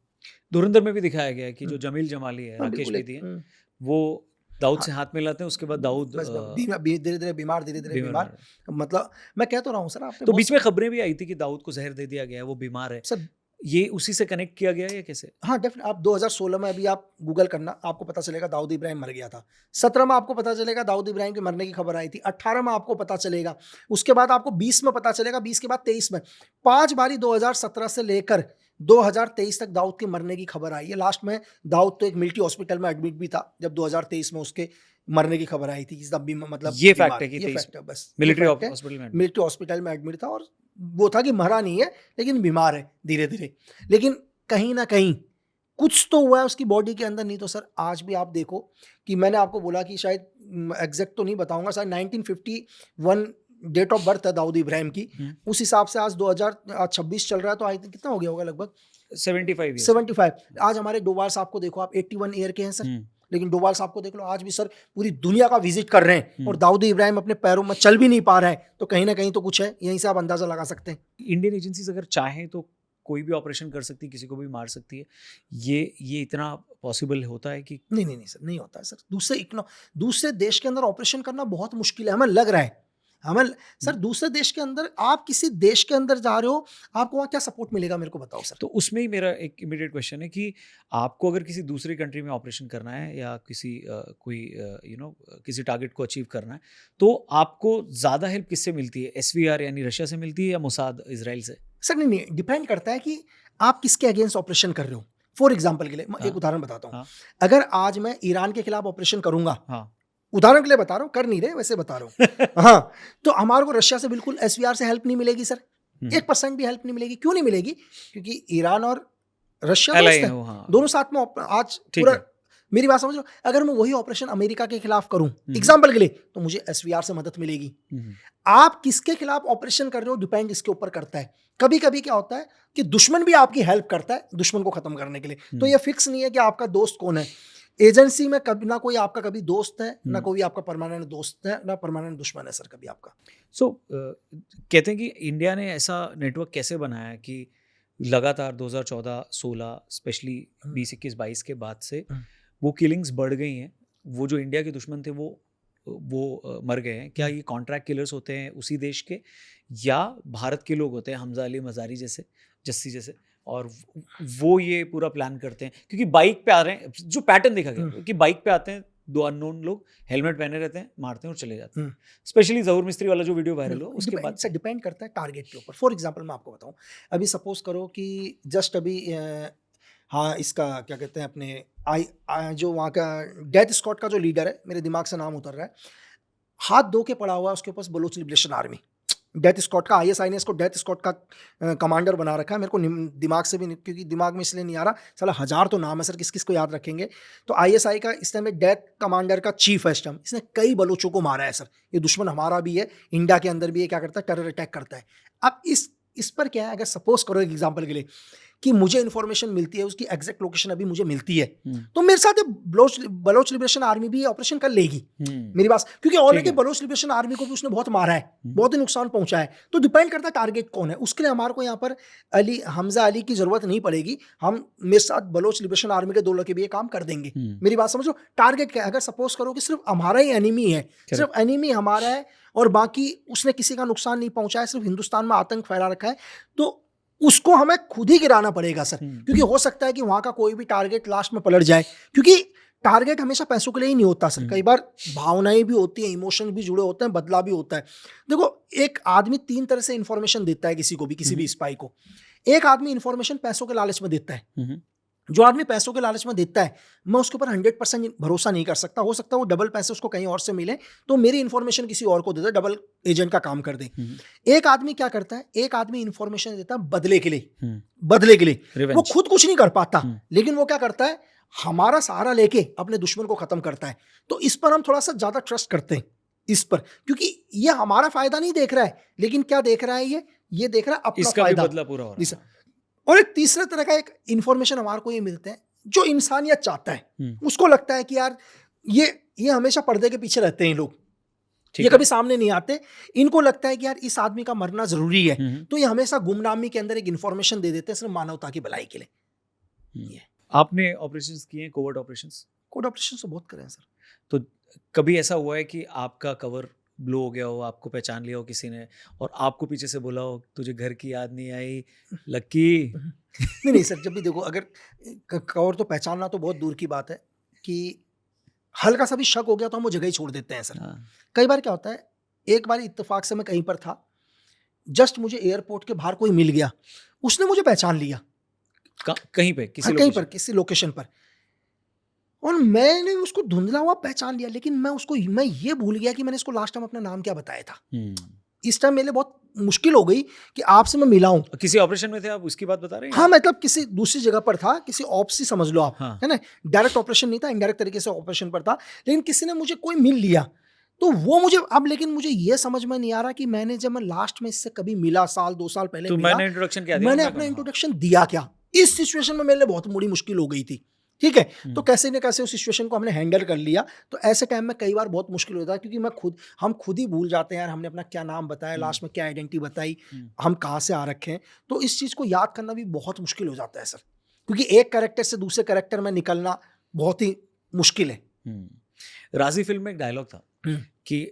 [SPEAKER 1] धुरंधर में भी दिखाया गया है कि जो जमील जमाली है, राकेश
[SPEAKER 2] बिल्कुल
[SPEAKER 1] बेदी है, वो दाऊद से हाथ मिलाते हैं, उसके बाद दाऊद
[SPEAKER 2] धीरे धीरे बीमार। मतलब मैं कह तो रहा हूँ सर, आपने
[SPEAKER 1] तो बीच में खबरें भी आई थी कि दाऊद को जहर दे दिया गया है, वो बीमार है
[SPEAKER 2] सर।
[SPEAKER 1] ये उसी से कनेक्ट किया गया है या कैसे?
[SPEAKER 2] हाँ डेफिनेट, आप 2016 में अभी आप गूगल करना, आपको पता चलेगा दाऊद इब्राहिम मर गया था। 17 में आपको पता चलेगा दाऊद इब्राहिम के मरने की खबर आई थी। 18 में आपको पता चलेगा, उसके बाद आपको 20 में पता चलेगा, 20 के बाद 23 में, 5 बारी 2017 से लेकर 2023 तक दाऊद के मरने की खबर आई है। लास्ट में दाऊद तो एक मिलिट्री हॉस्पिटल में एडमिट भी था जब 2023 में उसके मरने की खबर आई थी। मतलब
[SPEAKER 1] ये फैक्ट है कि
[SPEAKER 2] ये फैक्ट है, बस
[SPEAKER 1] मिलिट्री हॉस्पिटल में
[SPEAKER 2] एडमिट था, और वो था कि मरा नहीं है लेकिन बीमार है धीरे धीरे। लेकिन कहीं ना कहीं कुछ तो हुआ है उसकी बॉडी के अंदर। नहीं तो सर आज भी आप देखो कि मैंने आपको बोला कि शायद एग्जैक्ट तो नहीं बताऊंगा, शायद 1951 डेट ऑफ बर्थ है दाऊद इब्राहिम की। उस हिसाब से आज 2026 चल रहा है, तो आई थिंक कितना हो गया होगा, लगभग 75। आज हमारे डोभाल साहब को देखो आप, 81 ईयर के हैं सर, लेकिन डोभाल साहब को देख लो आज भी सर पूरी दुनिया का विजिट कर रहे हैं, और दाऊद इब्राहिम अपने पैरों में चल भी नहीं पा रहा है। तो कहीं ना कहीं तो कुछ है, यहीं से आप अंदाजा लगा सकते हैं।
[SPEAKER 1] इंडियन एजेंसीज अगर चाहें तो कोई भी ऑपरेशन कर सकती है, किसी को भी मार सकती है। ये इतना पॉसिबल होता है कि
[SPEAKER 2] नहीं सर, नहीं होता है सर। दूसरे देश के अंदर ऑपरेशन करना बहुत मुश्किल है, हमें लग रहा है। सर दूसरे देश के अंदर, आप किसी देश के अंदर जा रहे हो, आपको वहाँ क्या सपोर्ट मिलेगा, मेरे को बताओ सर।
[SPEAKER 1] तो उसमें ही मेरा एक इमीडिएट क्वेश्चन है कि आपको अगर किसी दूसरी कंट्री में ऑपरेशन करना है या किसी किसी टारगेट को अचीव करना है, तो आपको ज़्यादा हेल्प किससे मिलती है? SVR यानी रशिया से मिलती है या मोसाद इजराइल से?
[SPEAKER 2] सर नहीं, डिपेंड करता है कि आप किसके अगेंस्ट ऑपरेशन कर रहे हो। फॉर एग्जाम्पल के लिए मैं एक उदाहरण बताता हूँ। अगर आज मैं ईरान के खिलाफ ऑपरेशन करूंगा, उदाहरण के लिए बता रहा हूँ, कर नहीं रहे वैसे बता रहा हूँ हाँ, तो हमारे को रशिया से बिल्कुल SVR से हेल्प नहीं मिलेगी सर, 1% भी हेल्प नहीं मिलेगी। क्यों नहीं मिलेगी? क्योंकि ईरान और रशिया दोनों साथ में आज पूरा, मेरी बात समझ लो, अगर मैं वही ऑपरेशन अमेरिका के खिलाफ करूं एग्जाम्पल के लिए, तो मुझे SVR से मदद मिलेगी। आप किसके खिलाफ ऑपरेशन कर रहे हो डिपेंड इसके ऊपर करता है। कभी कभी क्या होता है कि दुश्मन भी आपकी हेल्प करता है दुश्मन को खत्म करने के लिए। तो ये फिक्स नहीं है कि आपका दोस्त कौन है। एजेंसी में कभी ना कोई आपका कभी दोस्त है, ना कोई आपका परमानेंट दोस्त है, ना परमानेंट दुश्मन है सर कभी आपका।
[SPEAKER 1] कहते हैं कि इंडिया ने ऐसा नेटवर्क कैसे बनाया कि लगातार 2014-16 स्पेशली 20-21-22 के बाद से वो किलिंग्स बढ़ गई हैं, वो जो इंडिया के दुश्मन थे वो मर गए हैं, क्या ये कॉन्ट्रैक्ट किलर्स होते हैं उसी देश के, या भारत के लोग होते हैं हमजा अली मज़ारी जैसे, जस्सी जैसे, और वो ये पूरा प्लान करते हैं? क्योंकि बाइक पे आ रहे हैं, जो पैटर्न देखा गया कि बाइक पे आते हैं 2 अननोन लोग, हेलमेट पहने रहते हैं, मारते हैं और चले जाते हैं। स्पेशली ज़हूर मिस्त्री वाला जो वीडियो वायरल हो उसके बाद
[SPEAKER 2] से डिपेंड करता है टारगेट के ऊपर। फॉर एग्जांपल मैं आपको बताऊं, अभी सपोज करो कि जस्ट अभी हाँ इसका क्या कहते हैं अपने जो वहाँ का डेथ स्क्वाड का जो लीडर है, मेरे दिमाग से नाम उतर रहा है, हाथ धो के पड़ा हुआ है उसके पास Baloch liberation army, death squad का। आईएसआई ने इसको डेथ स्क्वाड का कमांडर बना रखा है। मेरे को दिमाग से भी नहीं, क्योंकि दिमाग में इसलिए नहीं आ रहा, साला 1000 तो नाम है सर, किस किस को याद रखेंगे। तो आईएसआई का इस टाइम डेथ कमांडर का चीफ है इस टाइम, इसने कई बलूचों को मारा है सर। ये दुश्मन हमारा भी है, इंडिया के अंदर भी है, क्या करता है टेरर अटैक करता है। अब इस पर क्या है, अगर सपोज करो एक एग्जाम्पल के लिए कि मुझे इन्फॉर्मेशन मिलती है, उसकी एग्जैक्ट लोकेशन अभी मुझे मिलती है, तो मेरे साथ बलोच लिबरेशन आर्मी भी ऑपरेशन कर लेगी मेरी बात, क्योंकि ऑलरेडी बलोच लिबरेशन आर्मी को भी उसने बहुत मारा है, बहुत ही नुकसान पहुंचा है। तो डिपेंड करता है टारगेट कौन है, उसके लिए हमारे को यहाँ पर हमजा अली की जरूरत नहीं पड़ेगी। हम मेरे साथ बलोच लिबरेशन आर्मी के 2 लड़के भी ये काम कर देंगे। मेरी बात समझो, टारगेट क्या है। अगर सपोज करो कि सिर्फ हमारा ही एनिमी है, सिर्फ एनिमी हमारा है और बाकी उसने किसी का नुकसान नहीं पहुंचाया, सिर्फ हिंदुस्तान में आतंक फैला रखा है, तो उसको हमें खुद ही गिराना पड़ेगा सर। क्योंकि हो सकता है कि वहां का कोई भी टारगेट लास्ट में पलट जाए, क्योंकि टारगेट हमेशा पैसों के लिए ही नहीं होता सर, कई बार भावनाएं भी होती हैं, इमोशन भी जुड़े होते हैं, बदला भी होता है। देखो, एक आदमी 3 तरह से इंफॉर्मेशन देता है किसी को भी, किसी भी स्पाई को। एक आदमी इंफॉर्मेशन पैसों के लालच में देता है। जो आदमी पैसों के लालच में देता है, मैं उसके ऊपर 100% भरोसा नहीं कर सकता। हो सकता है वो डबल पैसे उसको कहीं और से मिले, तो मेरी इन्फॉर्मेशन किसी और को दे दे, डबल एजेंट का काम कर दे। एक आदमी क्या करता है, एक आदमी इन्फॉर्मेशन देता है बदले के लिए, वो खुद कुछ नहीं कर पाता, लेकिन वो क्या करता है, हमारा सहारा लेके अपने दुश्मन को खत्म करता है। तो इस पर हम थोड़ा सा ज्यादा ट्रस्ट करते हैं इस पर, क्योंकि ये हमारा फायदा नहीं देख रहा है, लेकिन क्या देख रहा है, ये देख रहा है अपना फायदा,
[SPEAKER 1] बदला पूरा हो रहा है।
[SPEAKER 2] और एक तीसरे तरह का एक इंफॉर्मेशन हमारे को ये मिलते हैं, जो इंसानियत चाहता है, उसको लगता है कि यार ये हमेशा पर्दे के पीछे रहते हैं लोग, ये कभी सामने नहीं आते, इनको लगता है कि यार इस आदमी का मरना जरूरी है, तो ये हमेशा गुमनामी के अंदर एक इंफॉर्मेशन दे देते हैं सिर्फ मानवता की भलाई के लिए।
[SPEAKER 1] आपने ऑपरेशंस किए हैं, कोवर्ट ऑपरेशंस?
[SPEAKER 2] कोवर्ट ऑपरेशंस तो बहुत करे हैं सर।
[SPEAKER 1] तो कभी ऐसा हुआ है कि आपका कवर ब्लो हो गया हो, आपको पहचान लिया हो किसी ने, और आपको पीछे से बोला हो तुझे घर की याद नहीं आई लक्की?
[SPEAKER 2] नहीं सर, जब भी देखो, अगर कवर तो पहचानना तो बहुत दूर की बात है, कि हल्का सा भी शक हो गया तो हम वो जगह ही छोड़ देते हैं सर। कई बार क्या होता है, एक बार इत्तेफाक से मैं कहीं पर था, जस्ट मुझे एयरपोर्ट के बाहर कोई मिल गया, उसने मुझे पहचान लिया
[SPEAKER 1] कहीं पे
[SPEAKER 2] किसी लोकेशन पर, और मैंने उसको धुंधला हुआ पहचान लिया, लेकिन मैं ये भूल गया कि मैंने इसको लास्ट टाइम अपना नाम क्या बताया था। इस टाइम मेरे लिए बहुत मुश्किल हो गई कि आपसे मैं मिला हूं।
[SPEAKER 1] किसी ऑपरेशन में थे आप, उसकी बात बता रहे हैं?
[SPEAKER 2] हाँ, मतलब किसी दूसरी जगह पर था, किसी ऑप्स ही समझ लो आप, है ना, डायरेक्ट ऑपरेशन नहीं था, इनडायरेक्ट तरीके से ऑपरेशन पर था, लेकिन किसी ने मुझे कोई मिल लिया, तो वो मुझे अब, लेकिन मुझे ये समझ में नहीं आ रहा कि जब मैं लास्ट में इससे कभी मिला, 2 साल पहले,
[SPEAKER 1] तो मैंने इंट्रोडक्शन क्या दिया,
[SPEAKER 2] मैंने अपना इंट्रोडक्शन दिया क्या? इस सिचुएशन में मेरे लिए बहुत बड़ी मुश्किल हो गई थी, ठीक है। तो कैसे न कैसे उस सिचुएशन को हमने हैंडल कर लिया। तो ऐसे टाइम में कई बार बहुत मुश्किल होता है, क्योंकि हम खुद ही भूल जाते हैं यार, हमने अपना क्या नाम बताया, लास्ट में क्या आइडेंटिटी बताई, हम कहाँ से आ रखे हैं। तो इस चीज़ को याद करना भी बहुत मुश्किल हो जाता है सर, क्योंकि एक कैरेक्टर से दूसरे कैरेक्टर में निकलना बहुत ही मुश्किल है।
[SPEAKER 1] राजी फिल्म में एक डायलॉग था कि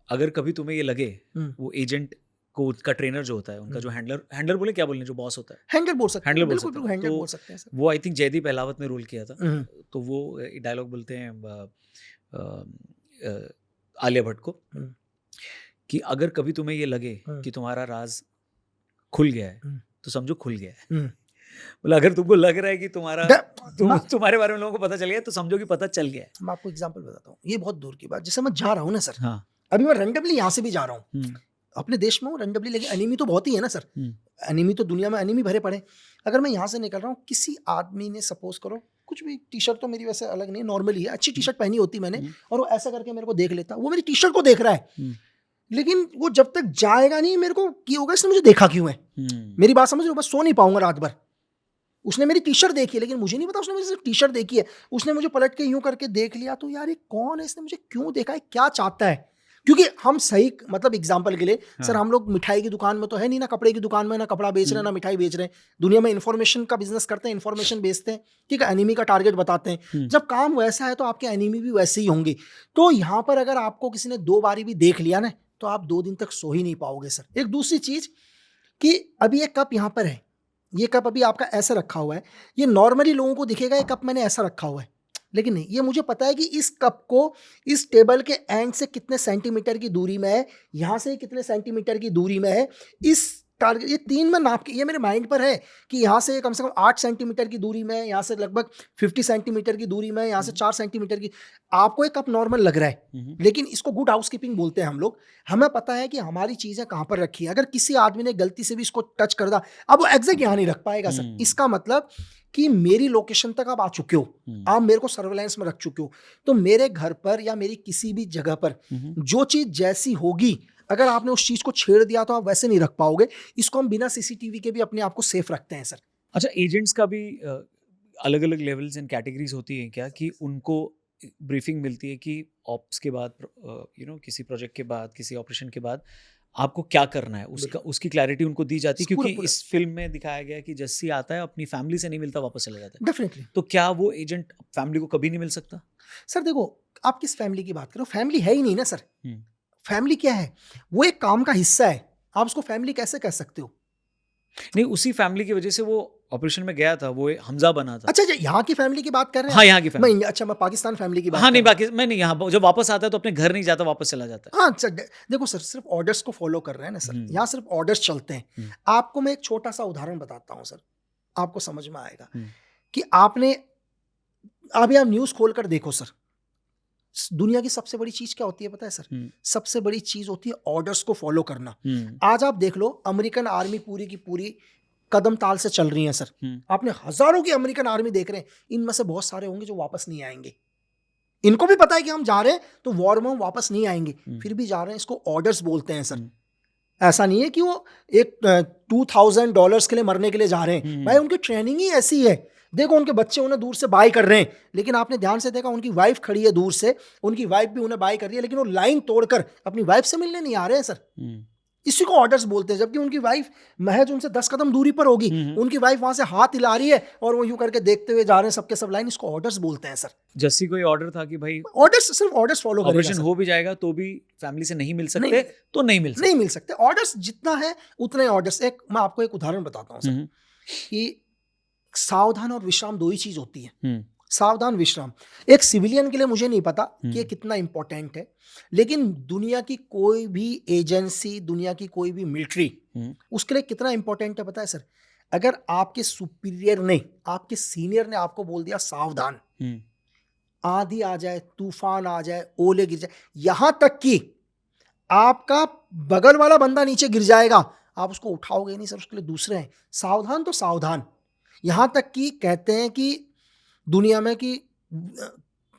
[SPEAKER 1] अगर कभी तुम्हें ये लगे, वो एजेंट को का ट्रेनर जो होता है, उनका जो हैंडलर बोले, क्या बोलने, जो बॉस होता है,
[SPEAKER 2] हैंडलर बोल सकते हैं,
[SPEAKER 1] हैंडलर बोल सकते हैं। वो आई थिंक जयदीप अहलावत ने रोल किया था, तो वो डायलॉग बोलते हैं आलिया भट्ट को कि अगर कभी तुम्हें ये लगे कि तुम्हारा राज खुल गया है, तो समझो खुल गया है। बोला अगर तुमको लग रहा है कि तुम्हारे बारे में लोगों को पता चल गया, तो समझो कि पता चल गया है।
[SPEAKER 2] मैं आपको एग्जांपल बताता हूँ, ये बहुत दूर की बात। जैसे मैं जा रहा हूँ ना सर, अभी मैं रैंडमली यहाँ से भी जा रहा हूँ, अपने देश में हूँ रैंडमली, लेकिन एनिमी तो बहुत ही है ना सर, एनिमी तो दुनिया में एनिमी भरे पड़े। अगर मैं यहाँ से निकल रहा हूँ, किसी आदमी ने सपोज करो कुछ भी, टी शर्ट तो मेरी वैसे अलग नहीं, नॉर्मली है, अच्छी टी शर्ट पहनी होती मैंने, और वो ऐसा करके मेरे को देख लेता, वो मेरी टी शर्ट को देख रहा है, लेकिन वो जब तक जाएगा नहीं मेरे को कि होगा इसने मुझे देखा क्यों है। मेरी बात समझ रहे हो? बस सो नहीं पाऊंगा रात भर। उसने मेरी टी शर्ट देखी है, लेकिन मुझे नहीं पता उसने मेरी टी शर्ट देखी है, उसने मुझे पलट के यूं करके देख लिया, तो यार ये कौन है, इसने मुझे क्यों देखा है, क्या चाहता है? क्योंकि हम सही मतलब एग्जाम्पल के लिए
[SPEAKER 1] हाँ।
[SPEAKER 2] सर हम लोग मिठाई की दुकान में तो है नहीं ना, कपड़े की दुकान में ना कपड़ा बेच रहे हैं ना मिठाई बेच रहे हैं, दुनिया में इन्फॉर्मेशन का बिजनेस करते हैं, इन्फॉर्मेशन बेचते हैं, ठीक है, एनिमी का टारगेट बताते हैं। जब काम वैसा है तो आपके एनिमी भी वैसे ही होंगे। तो यहाँ पर अगर आपको किसी ने 2 बारी भी देख लिया ना तो आप 2 दिन तक सो ही नहीं पाओगे सर। एक दूसरी चीज कि अभी ये कप यहाँ पर है, ये कप अभी आपका ऐसा रखा हुआ है, ये नॉर्मली लोगों को दिखेगा ये कप मैंने ऐसा रखा हुआ है, लेकिन नहीं, ये मुझे पता है कि इस कप को इस टेबल के एंड से कितने सेंटीमीटर की दूरी में है, यहाँ से कितने सेंटीमीटर की दूरी में है, इस टारगेट ये 3 में नाप के, ये मेरे माइंड पर है कि यहाँ से कम 8 सेंटीमीटर की दूरी में है, यहाँ से लगभग 50 सेंटीमीटर की दूरी में है, यहाँ से 4 सेंटीमीटर की। आपको एक कप नॉर्मल लग रहा है, लेकिन इसको गुड हाउसकीपिंग बोलते हैं हम लोग। हमें पता है कि हमारी चीज़ें कहाँ पर रखी है। अगर किसी आदमी ने गलती से भी इसको टच कर दिया, अब वो एग्जैक्ट यहाँ नहीं रख पाएगा सर। इसका मतलब कि मेरी लोकेशन तक आप आ चुके हो, आप मेरे को सर्वेलेंस में रख चुके हो, तो मेरे घर पर या मेरी किसी भी जगह पर जो चीज़ जैसी होगी, अगर आपने उस चीज को छेड़ दिया तो आप वैसे नहीं रख पाओगे। इसको हम बिना सीसीटीवी के भी अपने आप को सेफ रखते हैं सर।
[SPEAKER 1] अच्छा, एजेंट्स का भी अलग अलग लेवल्स एंड कैटेगरीज होती हैं क्या, कि उनको ब्रीफिंग मिलती है कि ऑप्स के बाद किसी प्रोजेक्ट के बाद, किसी ऑपरेशन के बाद आपको क्या करना है, उसकी क्लैरिटी उनको दी जाती है? क्योंकि इस फिल्म में दिखाया गया है कि जस्सी आता है, अपनी फैमिली से नहीं मिलता, वापस चला जाता है।
[SPEAKER 2] डेफिनेटली।
[SPEAKER 1] तो क्या वो एजेंट फैमिली को कभी नहीं मिल सकता?
[SPEAKER 2] सर देखो, आप किस फैमिली की बात करो, फैमिली है ही नहीं ना सर। फैमिली क्या है? वो एक काम का हिस्सा है, आप उसको फैमिली कैसे कह सकते हो?
[SPEAKER 1] नहीं, उसी फैमिली की वजह से वो ऑपरेशन में गया था, वो हमजा बना था।
[SPEAKER 2] अच्छा, यहाँ की फैमिली की बात कर रहे हैं?
[SPEAKER 1] हाँ, यहाँ की फैमिली।
[SPEAKER 2] मैं पाकिस्तान फैमिली की बात
[SPEAKER 1] हाँ, नहीं, बाकी मैं नहीं, यहाँ जब वापस आता है तो अपने घर नहीं जाता, वापस चला जाता है।
[SPEAKER 2] हाँ सर, देखो सर, सिर्फ ऑर्डर्स को फॉलो कर रहे हैं ना सर, यहाँ सिर्फ ऑर्डर्स चलते हैं। आपको मैं एक छोटा सा उदाहरण बताता हूँ सर, आपको समझ में आएगा कि आपने अभी आप न्यूज़ खोल कर देखो सर, दुनिया की सबसे बड़ी चीज क्या होती है पता है सर? सबसे बड़ी चीज होती है ऑर्डर्स को फॉलो करना। आज आप देख लो, अमेरिकन आर्मी पूरी की पूरी कदम ताल से चल रही है सर। आपने हजारों की अमेरिकन आर्मी देख रहे हैं, इनमें से बहुत सारे होंगे जो वापस नहीं आएंगे। इनको भी पता है कि हम जा रहे हैं तो वॉर में हम वापस नहीं आएंगे, फिर भी जा रहे हैं। इसको ऑर्डर्स बोलते हैं सर। ऐसा नहीं है कि वो एक $2000 के लिए मरने के लिए जा रहे हैं, भाई उनकी ट्रेनिंग ही ऐसी है। देखो, उनके बच्चे उन्हें दूर से बाय कर रहे हैं, लेकिन आपने ध्यान से देखा उनकी वाइफ खड़ी है दूर से, उनकी वाइफ भी उन्हें बाय कर रही है, लेकिन वो लाइन तोड़कर अपनी वाइफ से मिलने नहीं आ रहे हैं सर। इसी को ऑर्डर्स बोलते हैं। जबकि उनकी वाइफ महज उनसे 10 कदम दूरी पर होगी, उनकी वाइफ वहां से हाथ हिला रही है और वो यूं करके देखते हुए जा रहे हैं सबके सब लाइन। इसको ऑर्डर्स बोलते हैं सर।
[SPEAKER 1] जस्सी को ऑर्डर था कि भाई
[SPEAKER 2] ऑर्डर्स, सिर्फ ऑर्डर्स फॉलो करेगा।
[SPEAKER 1] ऑपरेशन हो भी जाएगा तो भी फैमिली से नहीं मिल सकते, तो नहीं मिल सकते।
[SPEAKER 2] ऑर्डर्स जितना है उतने ऑर्डर्स। मैं आपको एक उदाहरण बताता हूँ सर कि सावधान और विश्राम 2 ही चीज होती है। सावधान, विश्राम। एक सिविलियन के लिए मुझे नहीं पता कि कितना इंपॉर्टेंट है, लेकिन दुनिया की कोई भी एजेंसी, दुनिया की कोई भी मिलिट्री, उसके लिए कितना इंपॉर्टेंट है पता है सर? अगर आपके सुपीरियर ने, आपके सीनियर ने आपको बोल दिया सावधान, आंधी आ जाए, तूफान आ जाए, ओले गिर जाए, यहां तक कि आपका बगल वाला बंदा नीचे गिर जाएगा, आप उसको उठाओगे नहीं सर, उसके लिए दूसरे हैं। सावधान तो सावधान। यहां तक कि कहते हैं कि दुनिया में कि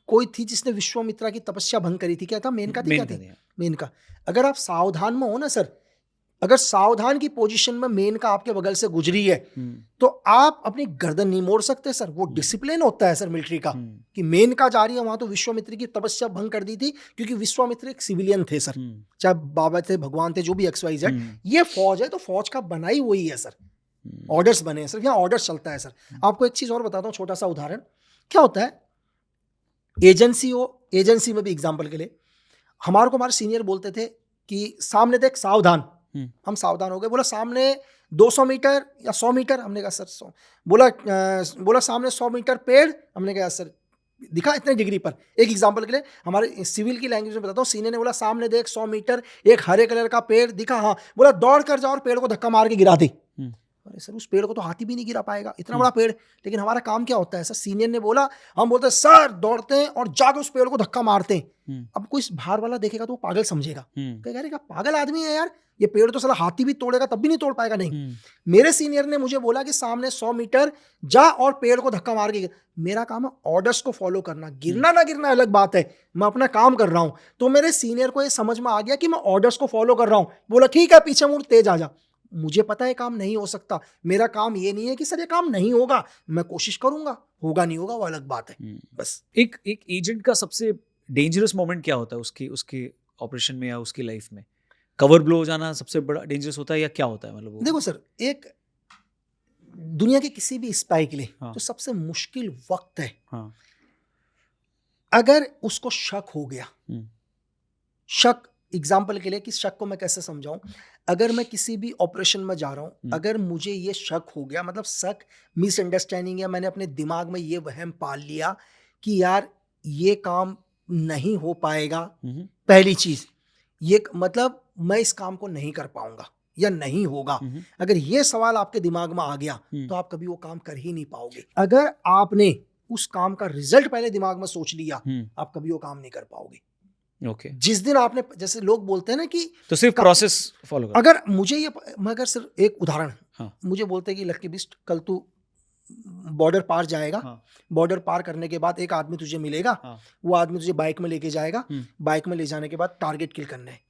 [SPEAKER 2] कोई थी जिसने विश्वामित्रा की तपस्या भंग करी थी, क्या था? मेनका थी, क्या थी? मेनका। अगर आप सावधान में हो ना सर, अगर सावधान की पोजीशन में मेनका आपके बगल से गुजरी है तो आप अपनी गर्दन नहीं मोड़ सकते सर। वो डिसिप्लिन होता है सर मिलिट्री का कि मेनका जा रही है वहां, तो विश्वामित्र की तपस्या भंग कर दी थी, क्योंकि विश्वामित्र एक सिविलियन थे सर, चाहे बाबा थे, भगवान थे, जो भी XYZ। ये फौज है तो फौज का बनाई वही है सर, ऑर्डर्स बने हैं सर, यहाँ ऑर्डर्स चलता है सर। आपको एक चीज और बताता हूँ, छोटा सा उदाहरण। क्या होता है, एजेंसी में भी एग्जाम्पल के लिए हमारे सीनियर बोलते थे कि सामने देख सावधान। हम सावधान हो गए, बोला सामने 200 मीटर या 100 मीटर, हमने कहा सर 100। बोला सामने 100 मीटर पेड़, हमने कहा सर दिखा इतने डिग्री पर। एक एग्जांपल के लिए हमारे सिविल की लैंग्वेज में बताता हूँ, सीनियर ने बोला सामने देख 100 मीटर एक हरे कलर का पेड़ दिखा, हाँ। बोला दौड़ कर जाओ और पेड़ को धक्का मार के गिरा दे। अरे सर, उस पेड़ को तो हाथी भी नहीं गिरा पाएगा, इतना बड़ा पेड़। लेकिन हमारा काम क्या होता है सर? सीनियर ने बोला, हम बोलते हैं सर, दौड़ते हैं और जाके उस पेड़ को धक्का मारते हैं। अब कोई बाहर वाला देखेगा तो वो पागल समझेगा, कहेगा पागल आदमी है यार, ये पेड़ तो साला हाथी भी तोड़ेगा तब भी नहीं तोड़ पाएगा। नहीं, मेरे सीनियर ने मुझे बोला कि सामने 100 मीटर जा और पेड़ को धक्का मार के। मेरा काम है ऑर्डर्स को फॉलो करना, गिरना ना गिरना अलग बात है, मैं अपना काम कर रहा हूं। तो मेरे सीनियर को ये समझ में आ गया कि मैं ऑर्डर्स को फॉलो कर रहा हूं। बोला ठीक है, पीछे मुड़, तेज आ जा। मुझे पता है काम नहीं हो सकता, मेरा काम ये नहीं है कि सर ये काम नहीं होगा, मैं कोशिश करूंगा, होगा नहीं होगा वो अलग बात है। बस
[SPEAKER 1] एक एजेंट का सबसे डेंजरस मोमेंट क्या होता है उसके ऑपरेशन में या उसकी लाइफ में? कवर ब्लो हो जाना सबसे बड़ा डेंजरस होता है या क्या होता है, मतलब वो?
[SPEAKER 2] देखो सर, एक दुनिया के किसी भी स्पाई के लिए
[SPEAKER 1] हाँ।
[SPEAKER 2] जो सबसे मुश्किल वक्त है,
[SPEAKER 1] हाँ।
[SPEAKER 2] अगर उसको शक हो गया,
[SPEAKER 1] हम्म,
[SPEAKER 2] शक एग्जाम्पल के लिए कि शक को मैं कैसे समझाऊं, अगर मैं किसी भी ऑपरेशन में जा रहा हूं, अगर मुझे ये शक हो गया, मतलब शक मिसअंडरस्टैंडिंग है, मैंने अपने दिमाग में ये वहम पाल लिया कि यार ये काम नहीं हो पाएगा, पहली चीज ये मतलब मैं इस काम को नहीं कर पाऊंगा या नहीं होगा, अगर ये सवाल आपके दिमाग में आ गया तो आप कभी वो काम कर ही नहीं पाओगे। अगर आपने उस काम का रिजल्ट पहले दिमाग में सोच लिया, आप कभी वो काम नहीं कर पाओगे।
[SPEAKER 1] ओके।
[SPEAKER 2] जिस दिन आपने, जैसे लोग बोलते हैं ना कि
[SPEAKER 1] तो सिर्फ प्रोसेस फॉलो कर।
[SPEAKER 2] अगर मुझे ये, मैं अगर सिर्फ एक उदाहरण,
[SPEAKER 1] हाँ।
[SPEAKER 2] मुझे बोलते हैं कि लक्की बिस्ट कल तू बॉर्डर पार जाएगा,
[SPEAKER 1] हाँ।
[SPEAKER 2] बॉर्डर पार करने के बाद एक आदमी तुझे मिलेगा,
[SPEAKER 1] हाँ।
[SPEAKER 2] वो आदमी तुझे बाइक में लेके जाएगा, बाइक में ले जाने के बाद टारगेट किल करना है।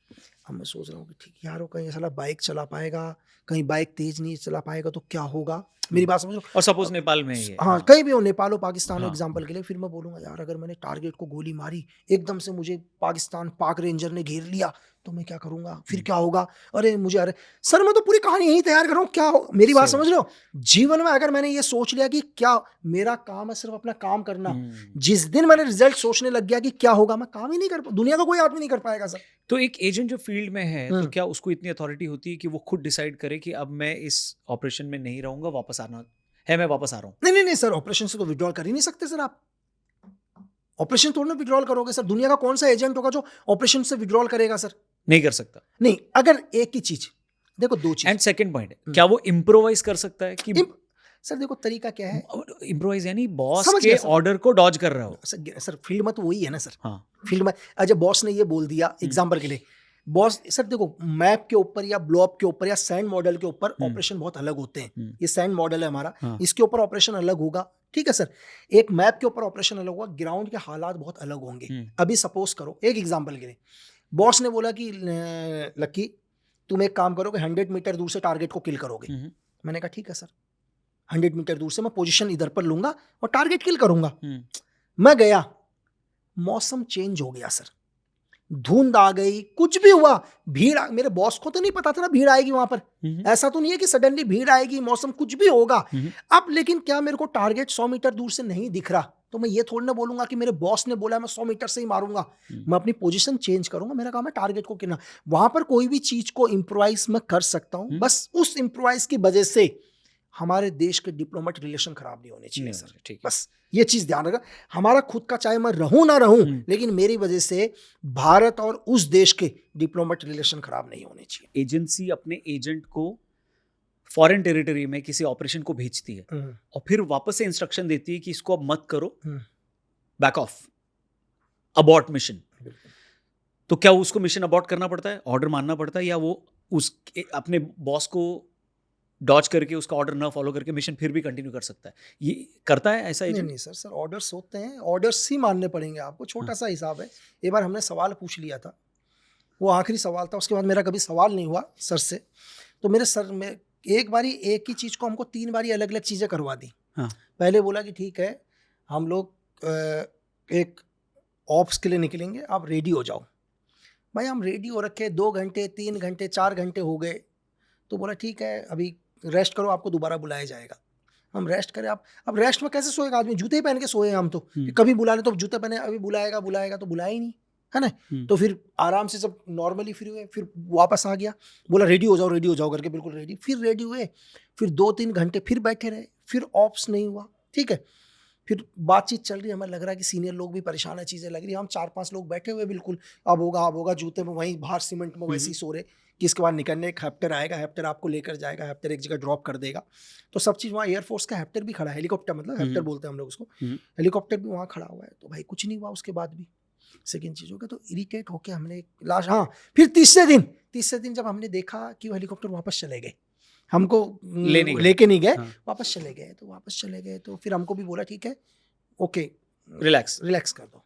[SPEAKER 2] अब मैं सोच रहा हूँ कि ठीक यार, वो कहीं साला बाइक चला पाएगा, कहीं बाइक तेज नहीं चला पाएगा तो क्या होगा, मेरी बात समझ लो।
[SPEAKER 1] और सपोज नेपाल में ही है।
[SPEAKER 2] हाँ, कहीं भी हो, नेपाल हो, पाकिस्तान हो,
[SPEAKER 1] हाँ।
[SPEAKER 2] एग्जाम्पल के लिए, फिर मैं बोलूंगा यार अगर मैंने टारगेट को गोली मारी, एकदम से मुझे पाकिस्तान पाक रेंजर ने घेर लिया, तो मैं क्या करूंगा, फिर क्या होगा, अरे मुझे, अरे सर मैं तो पूरी कहानी यही तैयार कर रहा हूँ, क्या हो, मेरी बात समझ रहे हो। जीवन में अगर मैंने ये सोच लिया कि क्या मेरा काम है सिर्फ अपना काम करना, जिस दिन मैंने रिजल्ट सोचने लग गया कि क्या होगा, मैं काम ही नहीं कर, दुनिया का कोई आदमी नहीं कर पाएगा सर।
[SPEAKER 1] तो एक एजेंट जो फील्ड में है, तो क्या उसको इतनी अथॉरिटी होती है कि वो खुद डिसाइड करे कि अब मैं इस ऑपरेशन में नहीं रहूंगा, वापस आना है, मैं वापस आ रहा हूँ?
[SPEAKER 2] नहीं सर, ऑपरेशन से तो विड्रॉल कर ही नहीं सकते सर आप। ऑपरेशन थोड़ा ना विड्रॉल करोगे सर, दुनिया का कौन सा एजेंट होगा जो ऑपरेशन से विड्रॉल करेगा सर?
[SPEAKER 1] नहीं कर सकता।
[SPEAKER 2] नहीं, अगर एक ही चीज, देखो दो चीज।
[SPEAKER 1] एंड सेकंड पॉइंट, क्या वो इम्प्रोवाइज कर सकता है कि
[SPEAKER 2] सर देखो तरीका क्या है,
[SPEAKER 1] इम्प्रोवाइज यानी बॉस के ऑर्डर को डॉज कर रहा हो।
[SPEAKER 2] सर फील्ड में तो वही है ना सर।
[SPEAKER 1] हाँ।
[SPEAKER 2] फील्ड में अच्छा बॉस ने ये बोल दिया, एग्जांपल के लिए बॉस, सर देखो मैप के ऊपर या ब्लॉक के ऊपर या सैंड मॉडल के ऊपर ऑपरेशन बहुत अलग होते हैं। ये सैंड मॉडल है हमारा, इसके ऊपर ऑपरेशन अलग होगा, ठीक है सर। एक मैप के ऊपर ऑपरेशन अलग होगा, ग्राउंड के हालात बहुत अलग होंगे। अभी सपोज करो, एक एग्जांपल के लिए बॉस ने बोला कि लक्की तुम एक काम करोगे, 100 मीटर दूर से टारगेट को किल करोगे। मैंने कहा ठीक है सर, 100 मीटर दूर से मैं पोजीशन इधर पर लूंगा और टारगेट किल करूंगा। मैं गया, मौसम चेंज हो गया सर, धुंध आ गई, कुछ भी हुआ, भीड़, मेरे बॉस को तो नहीं पता था ना भीड़ आएगी वहां पर, ऐसा तो नहीं है कि सडनली भीड़ आएगी, मौसम कुछ भी होगा। अब लेकिन क्या मेरे को टारगेट 100 मीटर दूर से नहीं दिख रहा, तो मैं ये थोड़ी ना बोलूंगा कि मेरे बॉस ने बोला मैं 100 मीटर से ही मारूंगा। मैं अपनी पोजीशन चेंज करूंगा, मेरा काम है टारगेट को गिरना। वहां पर कोई भी चीज को इम्प्रोवाइज मैं कर सकता हूं, बस उस इम्प्रोवाइज की वजह से हमारे देश के डिप्लोमेट रिलेशन खराब नहीं होने चाहिए सर। ठीक, बस ये चीज ध्यान रखा, हमारा खुद का चाहे मैं रहूं ना रहूं, लेकिन मेरी वजह से भारत और उस देश के डिप्लोमेट रिलेशन खराब नहीं होने चाहिए।
[SPEAKER 1] एजेंसी अपने एजेंट को फॉरेन टेरिटरी में किसी ऑपरेशन को भेजती है और फिर वापस से इंस्ट्रक्शन देती है कि इसको अब मत करो, बैक ऑफ, अबॉर्ट मिशन। तो क्या उसको मिशन अबॉर्ट करना पड़ता है, ऑर्डर मानना पड़ता है, या वो उस अपने बॉस को डॉज करके उसका ऑर्डर ना फॉलो करके मिशन फिर भी कंटिन्यू कर सकता है? ये करता है ऐसा एजेंट?
[SPEAKER 2] नहीं सर ऑर्डर्स होते हैं, ऑर्डर्स ही मानने पड़ेंगे आपको। छोटा सा हिसाब है, एक बार हमने सवाल पूछ लिया था, वो आखिरी सवाल था, उसके बाद मेरा कभी सवाल नहीं हुआ सर से। तो मेरे सर में एक बारी एक ही चीज़ को हमको 3 बारी अलग अलग चीज़ें करवा दी। पहले बोला कि ठीक है हम लोग एक ऑप्स के लिए निकलेंगे, आप रेडी हो जाओ। भाई हम रेडी हो रखे, 2 घंटे 3 घंटे 4 घंटे हो गए, तो बोला ठीक है अभी रेस्ट करो, आपको दोबारा बुलाया जाएगा। हम रेस्ट करें, आप अब रेस्ट में कैसे सोएगा आदमी, जूते ही पहन के सोए हम तो, कभी बुला ले तो जूते पहने, अभी बुलाएगा तो बुलाया ही नहीं, है ना। तो फिर आराम से सब नॉर्मली फ्री हुए, फिर वापस आ गया, बोला रेडी हो जाओ करके, बिल्कुल रेडी। फिर रेडी हुए, फिर 2-3 घंटे फिर बैठे रहे, फिर ऑप्स नहीं हुआ, ठीक है। फिर बातचीत चल रही है, हमें लग रहा है कि सीनियर लोग भी परेशान है, चीज़ें लग रही है, हम 4-5 लोग बैठे हुए बिल्कुल, अब होगा, जूते में वहीं बाहर सीमेंट में वैसे ही सो रहे कि इसके बाद निकलने एक हेप्टर आएगा, हेप्टर आपको लेकर जाएगा, हेप्टर एक जगह ड्रॉप कर देगा। तो सब चीज़ वहाँ, एयरफोर्स का हेप्टर भी खड़ा है, हेलीकॉप्टर मतलब हेप्टर बोलते हैं हम लोग उसको, हेलीकॉप्टर भी वहाँ खड़ा हुआ है। तो भाई कुछ नहीं हुआ उसके बाद भी। सेकेंड चीज़ हो गया, तो इरिटेट होकर हमने लास्ट, हाँ फिर तीसरे दिन जब हमने देखा कि वो हेलीकॉप्टर वापस चले गए, हमको लेके नहीं गए, वापस चले गए, तो फिर हमको भी बोला ठीक है ओके रिलैक्स कर दो।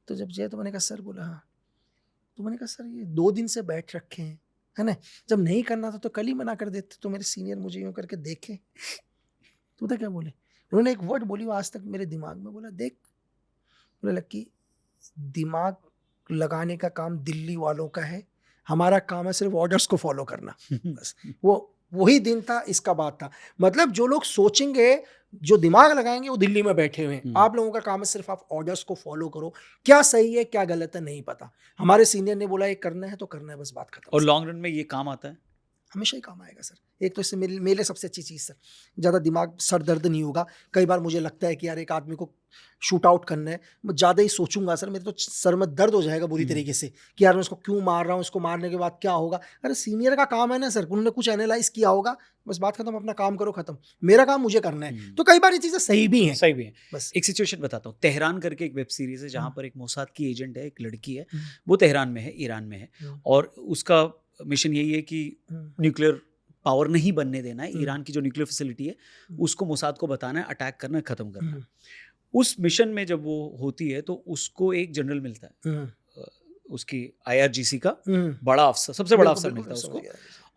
[SPEAKER 2] तो जब तो मैंने कहा सर, बोला हाँ, तो मैंने कहा सर ये 2 दिन से बैठ रखे हैं, है ना, जब नहीं करना था तो कल ही मना कर देते, तो मेरे सीनियर मुझे यूँ करके देखे, तो पता क्या बोले, उन्होंने एक वर्ड बोली वो आज तक मेरे दिमाग में, बोला देख, बोला लक्की दिमाग लगाने का काम दिल्ली वालों का है, हमारा काम है सिर्फ ऑर्डर्स को फॉलो करना। बस वही दिन था, इसका बात था। मतलब जो लोग सोचेंगे, जो दिमाग लगाएंगे, वो दिल्ली में बैठे हुए हैं। आप लोगों का काम है सिर्फ आप ऑर्डर्स को फॉलो करो। क्या सही है क्या गलत है नहीं पता, हमारे सीनियर ने बोला ये करना है तो करना है, बस बात खत्म।
[SPEAKER 1] और लॉन्ग रन में ये काम आता है,
[SPEAKER 2] हमेशा ही काम आएगा सर। एक तो इससे मेरे लिए सबसे अच्छी चीज़ सर, ज़्यादा दिमाग सर दर्द नहीं होगा। कई बार मुझे लगता है कि यार एक आदमी को शूट आउट करना है, मैं ज़्यादा ही सोचूंगा सर, मेरे तो सर में दर्द हो जाएगा बुरी तरीके से कि यार मैं इसको क्यों मार रहा हूँ, इसको मारने के बाद क्या होगा। अरे सीनियर का काम है ना सर, उन्होंने कुछ एनालाइज किया होगा, बस बात खत्म, अपना काम करो खत्म, मेरा काम मुझे करना है। तो कई बार ये चीज़ें सही भी हैं।
[SPEAKER 1] सही भी है।
[SPEAKER 2] बस
[SPEAKER 1] एक सिचुएशन बताता हूँ, तेहरान करके एक वेब सीरीज है जहाँ पर एक मोसाद की एजेंट है, एक लड़की है, वो तेहरान में है, ईरान में है, और उसका मिशन यही है कि न्यूक्लियर पावर नहीं बनने देना है, ईरान की जो न्यूक्लियर फैसिलिटी है उसको मोसाद को बताना है, अटैक करना है, खत्म करना है। उस मिशन में जब वो होती है तो उसको एक जनरल मिलता है, उसकी IRGC का बड़ा अफसर, सबसे बड़ा अफसर मिलता है उसको,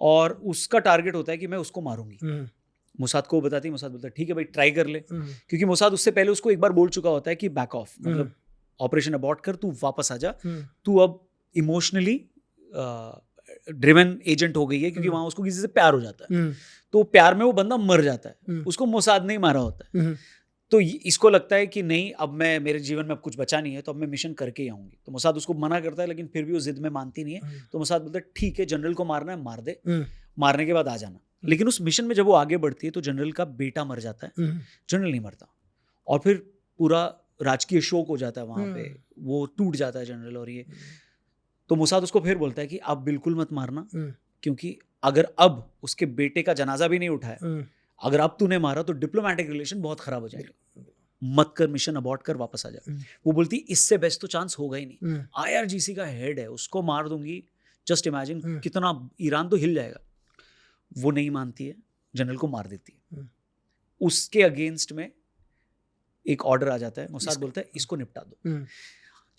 [SPEAKER 1] और उसका टारगेट होता है कि मैं उसको मारूंगी। मोसाद को बताती है, मोसाद बोलता है ठीक है भाई ट्राई कर ले, क्योंकि मोसाद उससे पहले उसको एक बार बोल चुका होता है कि बैक ऑफ, मतलब ऑपरेशन अबॉर्ट कर, तू वापस आ जा, तू अब इमोशनली ड्रिवन एजेंट हो गई है, क्योंकि वहां उसको किसी से प्यार हो जाता है, तो प्यार में वो बंदा मर जाता है, उसको मोसाद नहीं मारा होता है। तो इसको लगता है कि नहीं, अब मैं, मेरे जीवन में अब कुछ बचा नहीं है, तो अब मैं मिशन करके ही आऊंगी। तो मोसाद उसको मना करता है, लेकिन फिर भी वो जिद में मानती नहीं है। तो मोसाद बोलता है ठीक है, जनरल को मारना है मार दे, मारने के बाद आ जाना। लेकिन उस मिशन में जब वो आगे बढ़ती है तो जनरल का बेटा मर जाता है, जनरल नहीं मरता, और फिर पूरा राजकीय शोक हो जाता है वहां पे, वो टूट जाता है जनरल। और ये तो मोसाद उसको फिर बोलता है कि आप बिल्कुल मत मारना, क्योंकि अगर अब उसके बेटे का जनाजा भी नहीं उठाया, अगर अब तूने मारा तो डिप्लोमेटिक रिलेशन बहुत खराब हो जाएगा, मत कर, मिशन अबॉर्ट कर, वापस आ जा। वो बोलती इससे बेस्ट तो चांस होगा ही नहीं, IRGC का हेड है, उसको मार दूंगी, जस्ट इमेजिन कितना ईरान तो हिल जाएगा। वो नहीं मानती है, जनरल को मार देती है। उसके अगेंस्ट में एक ऑर्डर आ जाता है, मोसाद बोलता है इसको निपटा दो,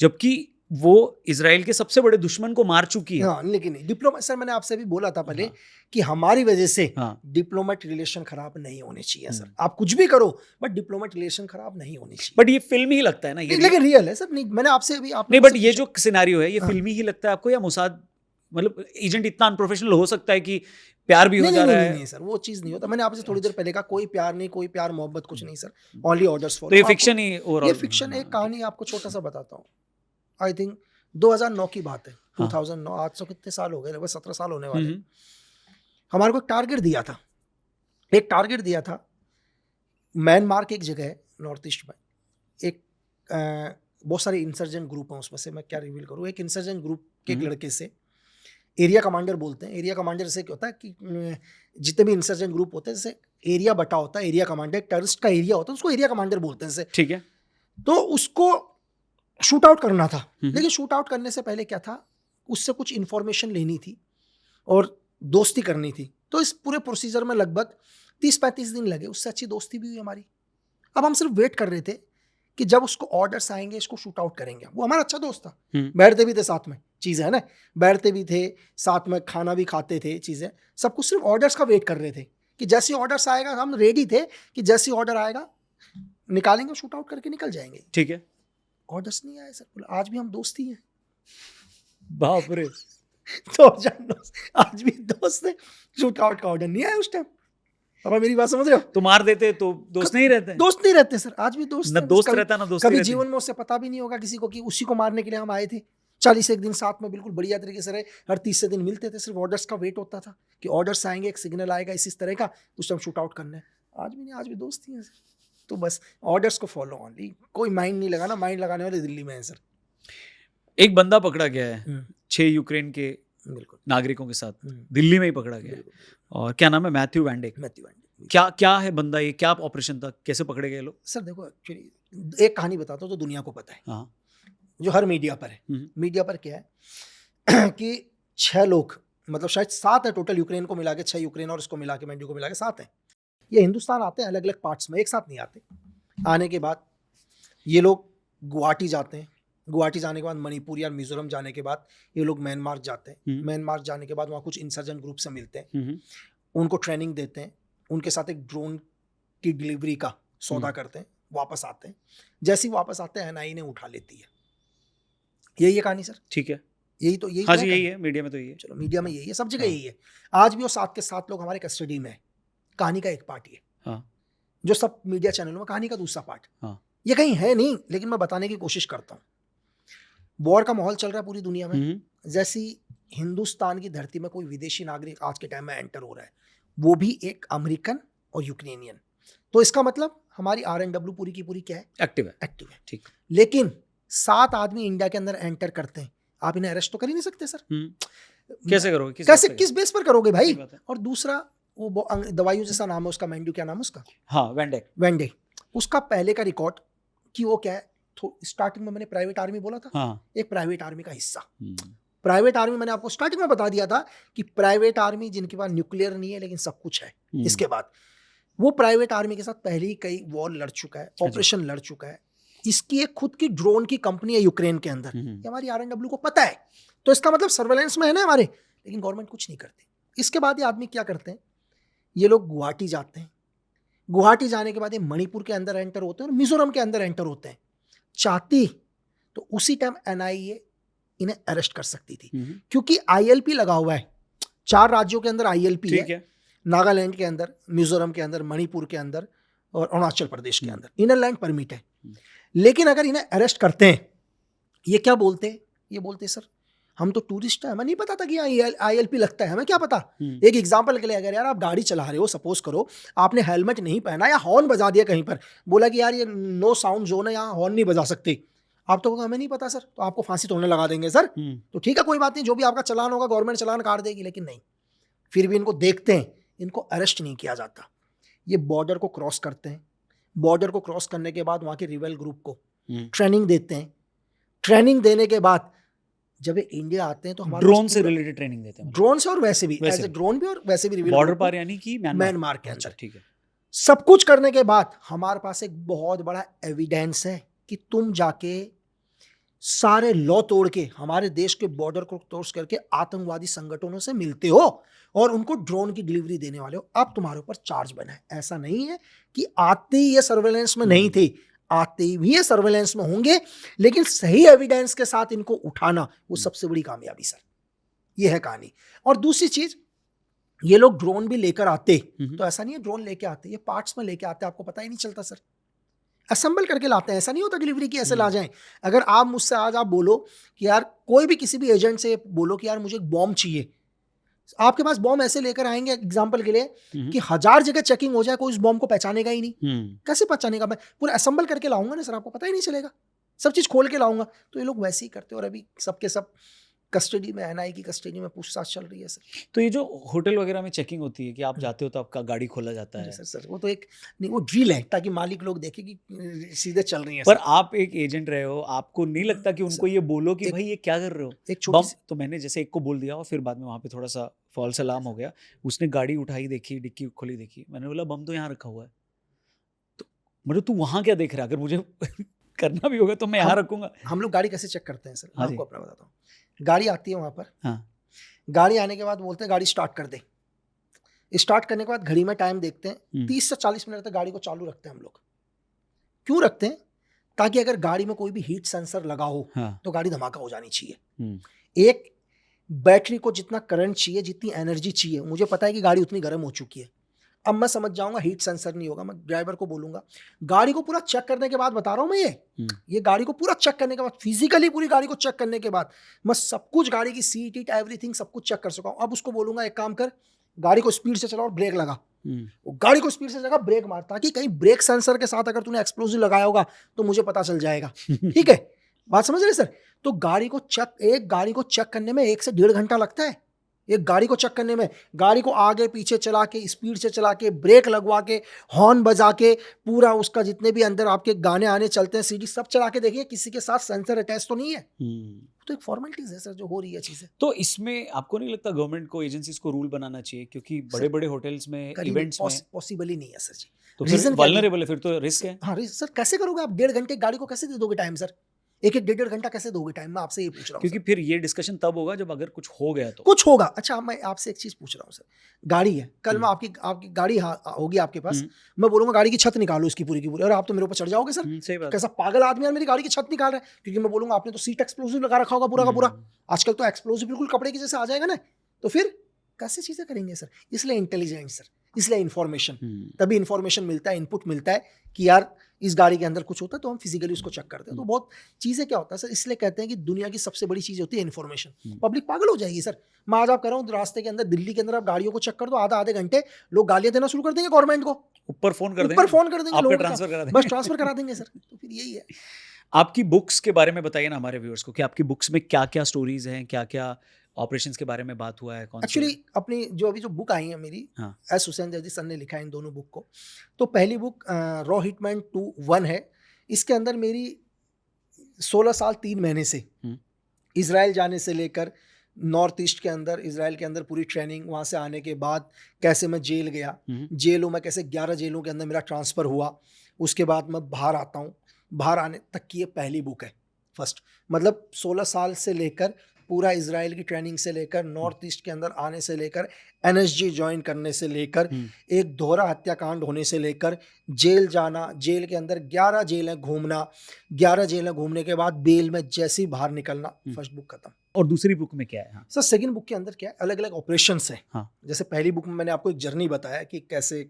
[SPEAKER 1] जबकि वो इजराइल के सबसे बड़े दुश्मन को मार चुकी है।
[SPEAKER 2] हाँ, लेकिन डिप्लोमेट सर, मैंने आपसे भी बोला था पहले कि हमारी वजह से डिप्लोमेट रिलेशन खराब नहीं होने चाहिए सर। आप कुछ भी करो बट डिप्लोमेट रिलेशन खराब नहीं होने चाहिए।
[SPEAKER 1] बट ये फिल्म ही लगता है ना, ये
[SPEAKER 2] लेकिन रियल है सर। नहीं, मैंने आपसे अभी
[SPEAKER 1] नहीं, बट ये जो सिनेरियो है ये फिल्मी ही लगता है आपको, या मोसाद मतलब एजेंट इतना अनप्रोफेशनल हो सकता है कि प्यार भी हो जा रहा है?
[SPEAKER 2] नहीं सर, वो चीज नहीं होता। मैंने आपसे थोड़ी देर पहले कहा कोई प्यार नहीं, कोई प्यार मोहब्बत कुछ नहीं सर, ओनली ऑर्डर्स फॉलो।
[SPEAKER 1] तो ये फिक्शन ही ओवरऑल?
[SPEAKER 2] ये फिक्शन है। एक कहानी आपको छोटा सा बताता हूँ। आई थिंक 2009 की बात है, 2009, आज से कितने साल हो गए, लगभग 17 साल होने वाले। हमारे को एक टारगेट दिया था, म्यांमार की एक जगह है नॉर्थ ईस्ट में, एक बहुत सारे इंसर्जेंट ग्रुप हैं, उसमें से मैं क्या रिवील करूँ। एक इंसर्जेंट ग्रुप के एक लड़के से एरिया कमांडर बोलते हैं। एरिया कमांडर जैसे क्या होता है कि जितने भी इंसर्जेंट ग्रुप होते हैं, जैसे एरिया बटा होता है, एरिया कमांडर, टेररिस्ट का एरिया होता है, उसको एरिया कमांडर बोलते हैं जैसे, ठीक है। तो उसको शूट आउट करना था, लेकिन शूट आउट करने से पहले क्या था, उससे कुछ इन्फॉर्मेशन लेनी थी और दोस्ती करनी थी। तो इस पूरे प्रोसीजर में लगभग 30-35 दिन लगे, उससे अच्छी दोस्ती भी हुई हमारी। अब हम सिर्फ वेट कर रहे थे कि जब उसको ऑर्डर्स आएंगे इसको शूट आउट करेंगे। वो हमारा अच्छा दोस्त था, बैठते भी थे साथ में, चीज़ें है ना, बैठते भी थे साथ में, खाना भी खाते थे, चीज़ें सब कुछ, सिर्फ ऑर्डर्स का वेट कर रहे थे कि जैसे ऑर्डर्स आएगा, हम रेडी थे कि जैसे ऑर्डर आएगा निकालेंगे, शूट आउट करके निकल जाएंगे। ठीक है, ऑर्डर्स नहीं आए सर। आज भी हम दोस्त ही हैं।
[SPEAKER 1] बाप रे।
[SPEAKER 2] तो आज भी दोस्त है, शूट आउट का ऑर्डर नहीं आया उस टाइम। अब मेरी बात समझ रहे हो?
[SPEAKER 1] तो मार देते तो दोस्त नहीं रहते?
[SPEAKER 2] दोस्त नहीं रहते सर, आज भी दोस्त
[SPEAKER 1] ना दोस्त रहता ना दोस्त।
[SPEAKER 2] कभी जीवन में उससे पता भी नहीं होगा किसी को कि उसी को मारने के लिए हम आए थे। 40 दिन साथ में बिल्कुल बढ़िया तरीके से रहे, हर 30 दिन मिलते थे, सिर्फ ऑर्डर्स का वेट होता था कि ऑर्डर्स आएंगे, एक सिग्नल आएगा इस तरह का, उस टाइम शूट आउट करना है। आज भी नहीं, आज भी दोस्त ही है सर। तो बस ऑर्डर्स को फॉलो ऑनली, कोई माइंड नहीं लगाना, माइंड लगाने वाले दिल्ली में है सर।
[SPEAKER 1] एक बंदा पकड़ा गया है 6 यूक्रेन के नागरिकों के साथ, दिल्ली में ही पकड़ा गया है, और क्या नाम है? मैथ्यू वैंडेक। क्या है बंदा, ये क्या ऑपरेशन था, कैसे पकड़े गए लोग?
[SPEAKER 2] सर देखो, एक्चुअली एक कहानी बताता हूँ जो दुनिया को पता है, जो हर मीडिया पर है। मीडिया पर क्या है कि 6 लोग, मतलब शायद 7 है टोटल, यूक्रेन को मिला के 6 यूक्रेन और इसको मिला के, मैंड्यू को मिला के 7 है। ये हिंदुस्तान आते हैं अलग अलग पार्ट्स में, एक साथ नहीं आते। आने के बाद ये लोग गुवाहाटी जाते हैं, गुवाहाटी जाने के बाद मणिपुर या मिजोरम जाने के बाद ये लोग म्यांमार जाते हैं। म्यांमार जाने के बाद वहाँ कुछ इंसर्जेंट ग्रुप से मिलते हैं, उनको ट्रेनिंग देते हैं, उनके साथ एक ड्रोन की डिलीवरी का सौदा करते हैं, वापस आते हैं। जैसे ही वापस आते हैं NIA ने उठा लेती है। यही है कहानी सर,
[SPEAKER 1] ठीक है,
[SPEAKER 2] यही
[SPEAKER 1] हाँ
[SPEAKER 2] तो
[SPEAKER 1] जी,
[SPEAKER 2] है
[SPEAKER 1] यही
[SPEAKER 2] कहानी।
[SPEAKER 1] है, मीडिया में तो यही है।
[SPEAKER 2] चलो मीडिया में यही है, सब जगह
[SPEAKER 1] हाँ।
[SPEAKER 2] यही है। आज भी वो 7 के 7 लोग हमारे कस्टडी में है, कहानी का एक पार्ट ये,
[SPEAKER 1] हाँ,
[SPEAKER 2] जो सब मीडिया चैनलों में कहानी का दूसरा पार्ट।
[SPEAKER 1] हाँ।
[SPEAKER 2] ये कहीं है नहीं, लेकिन मैं बताने की कोशिश करता हूँ। वॉर का माहौल चल रहा है पूरी दुनिया में। जैसी हिंदुस्तान की धरती में कोई विदेशी नागरिक आज के टाइम में एंटर हो रहा है, वो भी एक अमेरिकन और यूक्रेनियन, तो इसका मतलब हमारी RNW पूरी की पूरी क्या है?
[SPEAKER 1] एक्टिव है,
[SPEAKER 2] एक्टिव है।
[SPEAKER 1] ठीक।
[SPEAKER 2] लेकिन 7 आदमी इंडिया के अंदर एंटर करते हैं, आप इन्हें अरेस्ट तो कर ही नहीं सकते सर।
[SPEAKER 1] कैसे करोगे?
[SPEAKER 2] कैसे, किस बेस पर करोगे भाई?
[SPEAKER 1] सही बात है।
[SPEAKER 2] और दूसरा, वो दवाइयों जैसा नाम है उसका, मैंडू, क्या नाम है उसका?
[SPEAKER 1] हाँ, वेंडेक।
[SPEAKER 2] वेंडे। उसका पहले का रिकॉर्ड कि वो क्या है, स्टार्टिंग में मैंने प्राइवेट आर्मी बोला था,
[SPEAKER 1] हाँ।
[SPEAKER 2] एक प्राइवेट आर्मी का हिस्सा। प्राइवेट आर्मी मैंने आपको स्टार्टिंग में बता दिया था कि प्राइवेट आर्मी जिनके पास न्यूक्लियर नहीं है लेकिन सब कुछ है। इसके बाद वो प्राइवेट आर्मी के साथ पहले ही कई वॉर लड़ चुका है, ऑपरेशन लड़ चुका है। इसकी एक खुद की ड्रोन की कंपनी है यूक्रेन के अंदर, ये हमारी RNW को पता है। तो इसका मतलब सर्वेलेंस में है ना हमारे, लेकिन गवर्नमेंट कुछ नहीं करती। इसके बाद ये आदमी क्या करते हैं, ये लोग गुवाहाटी जाते हैं। गुवाहाटी जाने के बाद ये मणिपुर के अंदर एंटर होते हैं और मिजोरम के अंदर एंटर होते हैं। चाहती तो उसी टाइम NIA इन्हें अरेस्ट कर सकती थी, क्योंकि ILP लगा हुआ है। 4 राज्यों के अंदर ILP है, नागालैंड के अंदर, मिजोरम के अंदर, मणिपुर के अंदर और अरुणाचल प्रदेश के अंदर इनर लैंड परमिट है। लेकिन अगर इन्हें अरेस्ट करते हैं, ये क्या बोलते हैं? ये बोलते हैं सर हम तो टूरिस्ट हैं, हमें नहीं पता था कि यहाँ ILP लगता है, हमें क्या पता। एक एग्जांपल के लिए, अगर यार आप गाड़ी चला रहे हो, सपोज करो आपने हेलमेट नहीं पहना या हॉर्न बजा दिया कहीं पर, बोला कि यार ये नो साउंड जोन है, यहाँ हॉर्न नहीं बजा सकते, आप तो हमें नहीं पता सर, तो आपको फांसी तोड़ने लगा देंगे सर। तो ठीक है, कोई बात नहीं, जो भी आपका चालान होगा गवर्नमेंट चालान काट देगी। लेकिन नहीं, फिर भी इनको देखते हैं, इनको अरेस्ट नहीं किया जाता। ये बॉर्डर को क्रॉस करते हैं, बॉर्डर को क्रॉस करने के बाद वहाँ के रिबेल ग्रुप को ट्रेनिंग देते हैं। ट्रेनिंग देने के बाद जब ये इंडिया आते हैं तो हमारे
[SPEAKER 1] ड्रोन से रिलेटेड ट्रेनिंग देते हैं,
[SPEAKER 2] ड्रोन से और वैसे भी, एज ए ड्रोन भी और वैसे भी रिबेल
[SPEAKER 1] बॉर्डर पर, यानी कि
[SPEAKER 2] म्यांमार के अंदर।
[SPEAKER 1] ठीक है।
[SPEAKER 2] सब कुछ करने के बाद हमारे पास एक बहुत बड़ा एविडेंस है कि तुम जाके सारे लॉ तोड़ के हमारे देश के बॉर्डर को क्रॉस करके आतंकवादी संगठनों से मिलते हो और उनको ड्रोन की डिलीवरी देने वाले हो। अब तुम्हारे ऊपर चार्ज बना है। ऐसा नहीं है कि आते ही ये सर्वेलेंस में नहीं थे, आते ही भी ये सर्वेलेंस में होंगे, लेकिन सही एविडेंस के साथ इनको उठाना वो सबसे बड़ी कामयाबी सर। ये है कहानी। और दूसरी चीज, ये लोग ड्रोन भी लेकर आते तो ऐसा नहीं है ड्रोन लेके आते, ये पार्ट्स में लेके आते, आपको पता ही नहीं चलता सर। असेंबल करके लाते हैं, ऐसा नहीं होता डिलीवरी की ऐसे ला जाएं। अगर आप मुझसे आज आप बोलो कि यार, कोई भी किसी भी एजेंट से बोलो कि यार मुझे एक बॉम्ब चाहिए, आपके पास बॉम्ब ऐसे लेकर आएंगे एग्जांपल के लिए कि 1000 जगह चेकिंग हो जाए, कोई उस बॉम्ब को पहचानेगा ही नहीं। कैसे पहचानेगा? मैं पूरा असेंबल करके लाऊंगा ना सर, आपको पता ही नहीं चलेगा, सब चीज खोल के लाऊंगा। तो ये लोग वैसे ही करते हैं। और अभी सबके सब कस्टडी में, NIA की कस्टडी में पूछताछ चल रही है सर।
[SPEAKER 1] तो ये जो होटल वगैरह में चेकिंग होती है कि आप जाते हो तो आपका गाड़ी खोला जाता है
[SPEAKER 2] सर, वो तो एक नहीं, वो ड्रिल है ताकि मालिक लोग देखें कि सीधे चल रही है।
[SPEAKER 1] पर आप एक एजेंट रहे हो, आपको नहीं लगता कि उनको ये बोलो कि भाई ये क्या कर रहे हो?
[SPEAKER 2] एक छोटी
[SPEAKER 1] तो मैंने जैसे एक को बोल दिया और फिर बाद में वहाँ पे थोड़ा सा फॉल्स अलार्म हो गया। उसने गाड़ी उठाई, देखी, डिक्की खोली, देखी, मैंने बोला बम तो यहाँ रखा हुआ है। तो मतलब तू वहाँ क्या देख रहा है? अगर मुझे करना भी होगा तो मैं यहाँ रखूंगा।
[SPEAKER 2] हम लोग गाड़ी कैसे चेक करते हैं सर,
[SPEAKER 1] हाँ,
[SPEAKER 2] आपको अपना बताता हूँ। गाड़ी आती है वहाँ पर,
[SPEAKER 1] हाँ,
[SPEAKER 2] गाड़ी आने के बाद बोलते हैं गाड़ी स्टार्ट कर दे। स्टार्ट करने के बाद घड़ी में टाइम देखते हैं, 30 से 40 मिनट तक गाड़ी को चालू रखते हैं हम लोग। क्यों रखते हैं? ताकि अगर गाड़ी में कोई भी हीट सेंसर लगा हो तो गाड़ी धमाका हो जानी चाहिए। एक बैटरी को जितना करंट चाहिए, जितनी एनर्जी चाहिए, मुझे पता है कि गाड़ी उतनी गर्म हो चुकी है। अब मैं समझ जाऊंगा हीट सेंसर नहीं होगा, मैं ड्राइवर को बोलूंगा गाड़ी को पूरा चेक करने के बाद बता रहा हूं मैं, ये गाड़ी को पूरा चेक करने के बाद, फिजिकली पूरी गाड़ी को चेक करने के बाद मैं सब कुछ, गाड़ी की सीट हीट एवरीथिंग सब कुछ चेक कर सका हूं। अब उसको बोलूंगा एक काम कर, गाड़ी को स्पीड से चला और ब्रेक लगा। वो गाड़ी को स्पीड से जगह ब्रेक मार, ताकि कहीं ब्रेक सेंसर के साथ अगर तूने एक्सप्लोजिव लगाया होगा तो मुझे पता चल जाएगा। ठीक है, बात समझ रहे सर? तो गाड़ी को चेक, एक गाड़ी को चेक करने में 1 से 1.5 घंटा लगता है। एक गाड़ी को चेक करने में, गाड़ी को आगे पीछे चला के, स्पीड से चला के, ब्रेक लगवा के, हॉर्न बजा के, पूरा उसका जितने भी अंदर आपके गाने आने चलते हैं, सीडी सब चला के देखिए किसी के साथ सेंसर अटैच तो नहीं है। तो एक फॉर्मेलिटीज है सर जो हो रही है चीजें।
[SPEAKER 1] तो इसमें आपको नहीं लगता गवर्नमेंट को, एजेंसीज को रूल बनाना चाहिए? क्योंकि बड़े बड़े होटल्स में, इवेंट्स में
[SPEAKER 2] पॉसिबल ही नहीं है सर जी।
[SPEAKER 1] तो फिर वल्नरेबल है, फिर तो रिस्क है।
[SPEAKER 2] हाँ सर, कैसे करोगे आप? 1.5 घंटे गाड़ी को कैसे दे दोगे टाइम सर? एक एक 1.5 घंटा कैसे दोगे टाइम? मैं आपसे ये पूछ रहा हूँ
[SPEAKER 1] क्योंकि
[SPEAKER 2] सर।
[SPEAKER 1] फिर ये डिस्कशन तब होगा जब अगर कुछ हो गया तो।
[SPEAKER 2] कुछ होगा। अच्छा, मैं आपसे एक चीज पूछ रहा हूँ सर, गाड़ी है, कल मैं
[SPEAKER 1] हम्म,
[SPEAKER 2] आपकी गाड़ी होगी आपके पास,
[SPEAKER 1] हम्म,
[SPEAKER 2] मैं बोलूंगा गाड़ी की छत निकालो इसकी पूरी की पूरी, और आप तो मेरे ऊपर चढ़ जाओगे सर।
[SPEAKER 1] सही बात।
[SPEAKER 2] कैसा पागल आदमी यार मेरी गाड़ी की छत निकाल रहा है, क्योंकि मैं बोलूंगा आपने तो सीट एक्सप्लोसिव लगा रखा होगा पूरा का पूरा।
[SPEAKER 1] हम्म,
[SPEAKER 2] आजकल तो एक्सप्लोसिव बिल्कुल कपड़े की जैसे आ जाएगा ना, तो फिर कैसे चीजें करेंगे सर? इसलिए इंटेलिजेंस सर, इसलिए इन्फॉर्मेशन, तभी इन्फॉर्मेशन मिलता है, इनपुट मिलता है कि यार इस गाड़ी के अंदर कुछ होता है तो हम फिजिकली उसको चेक करते हैं। तो बहुत चीजें क्या होता है सर, इसलिए कहते हैं कि दुनिया की सबसे बड़ी चीज होती है इन्फॉर्मेशन। पब्लिक पागल हो जाएगी सर। मैं आज आप कह रहा हूँ रास्ते के अंदर, दिल्ली के अंदर आप गाड़ियों को चेक कर दो, आधे घंटे लोग गालियां देना शुरू कर देंगे गवर्नमेंट को,
[SPEAKER 1] ऊपर फोन कर
[SPEAKER 2] ऊपर
[SPEAKER 1] देंगे,
[SPEAKER 2] फोन कर देंगे
[SPEAKER 1] आपका
[SPEAKER 2] लोगों के
[SPEAKER 1] ट्रांसफर करा
[SPEAKER 2] साथ,
[SPEAKER 1] देंगे।
[SPEAKER 2] बस ट्रांसफर करा देंगे सर। तो फिर यही है।
[SPEAKER 1] आपकी बुक्स के बारे में बताइए ना हमारे व्यूअर्स को कि आपकी बुक्स में क्या क्या स्टोरीज हैं, क्या क्या ऑपरेशंस के बारे में बात हुआ है, कौन से।
[SPEAKER 2] एक्चुअली अपनी जो अभी जो बुक आई है मेरी,
[SPEAKER 1] हाँ।
[SPEAKER 2] एस हुसैन जैदी सर ने लिखा है इन दोनों बुक को। तो पहली बुक रॉ हिटमैन 2:1 है। इसके अंदर मेरी 16 साल 3 महीने से इजराइल जाने से लेकर नॉर्थ ईस्ट के अंदर, इजराइल के अंदर पूरी ट्रेनिंग, वहाँ से आने के बाद कैसे मैं जेल गया, जेलों में कैसे 11 जेलों के अंदर मेरा ट्रांसफ़र हुआ, उसके बाद मैं बाहर आता हूँ, बाहर आने तक की ये पहली बुक है फर्स्ट। मतलब 16 साल से लेकर पूरा इजराइल की ट्रेनिंग से लेकर, नॉर्थ ईस्ट के अंदर आने से लेकर, एनएसजी ज्वाइन करने से लेकर, एक दोहरा हत्याकांड होने से लेकर, जेल जाना, जेल के अंदर 11 जेलें घूमना, 11 जेलें घूमने के बाद बेल में जैसे ही बाहर निकलना, फर्स्ट बुक खत्म।
[SPEAKER 1] और दूसरी बुक में क्या है? हाँ।
[SPEAKER 2] सर सेकंड बुक के अंदर क्या है, अलग अलग ऑपरेशंस हैं।
[SPEAKER 1] हाँ।
[SPEAKER 2] जैसे पहली बुक में मैंने आपको एक जर्नी बताया कि कैसे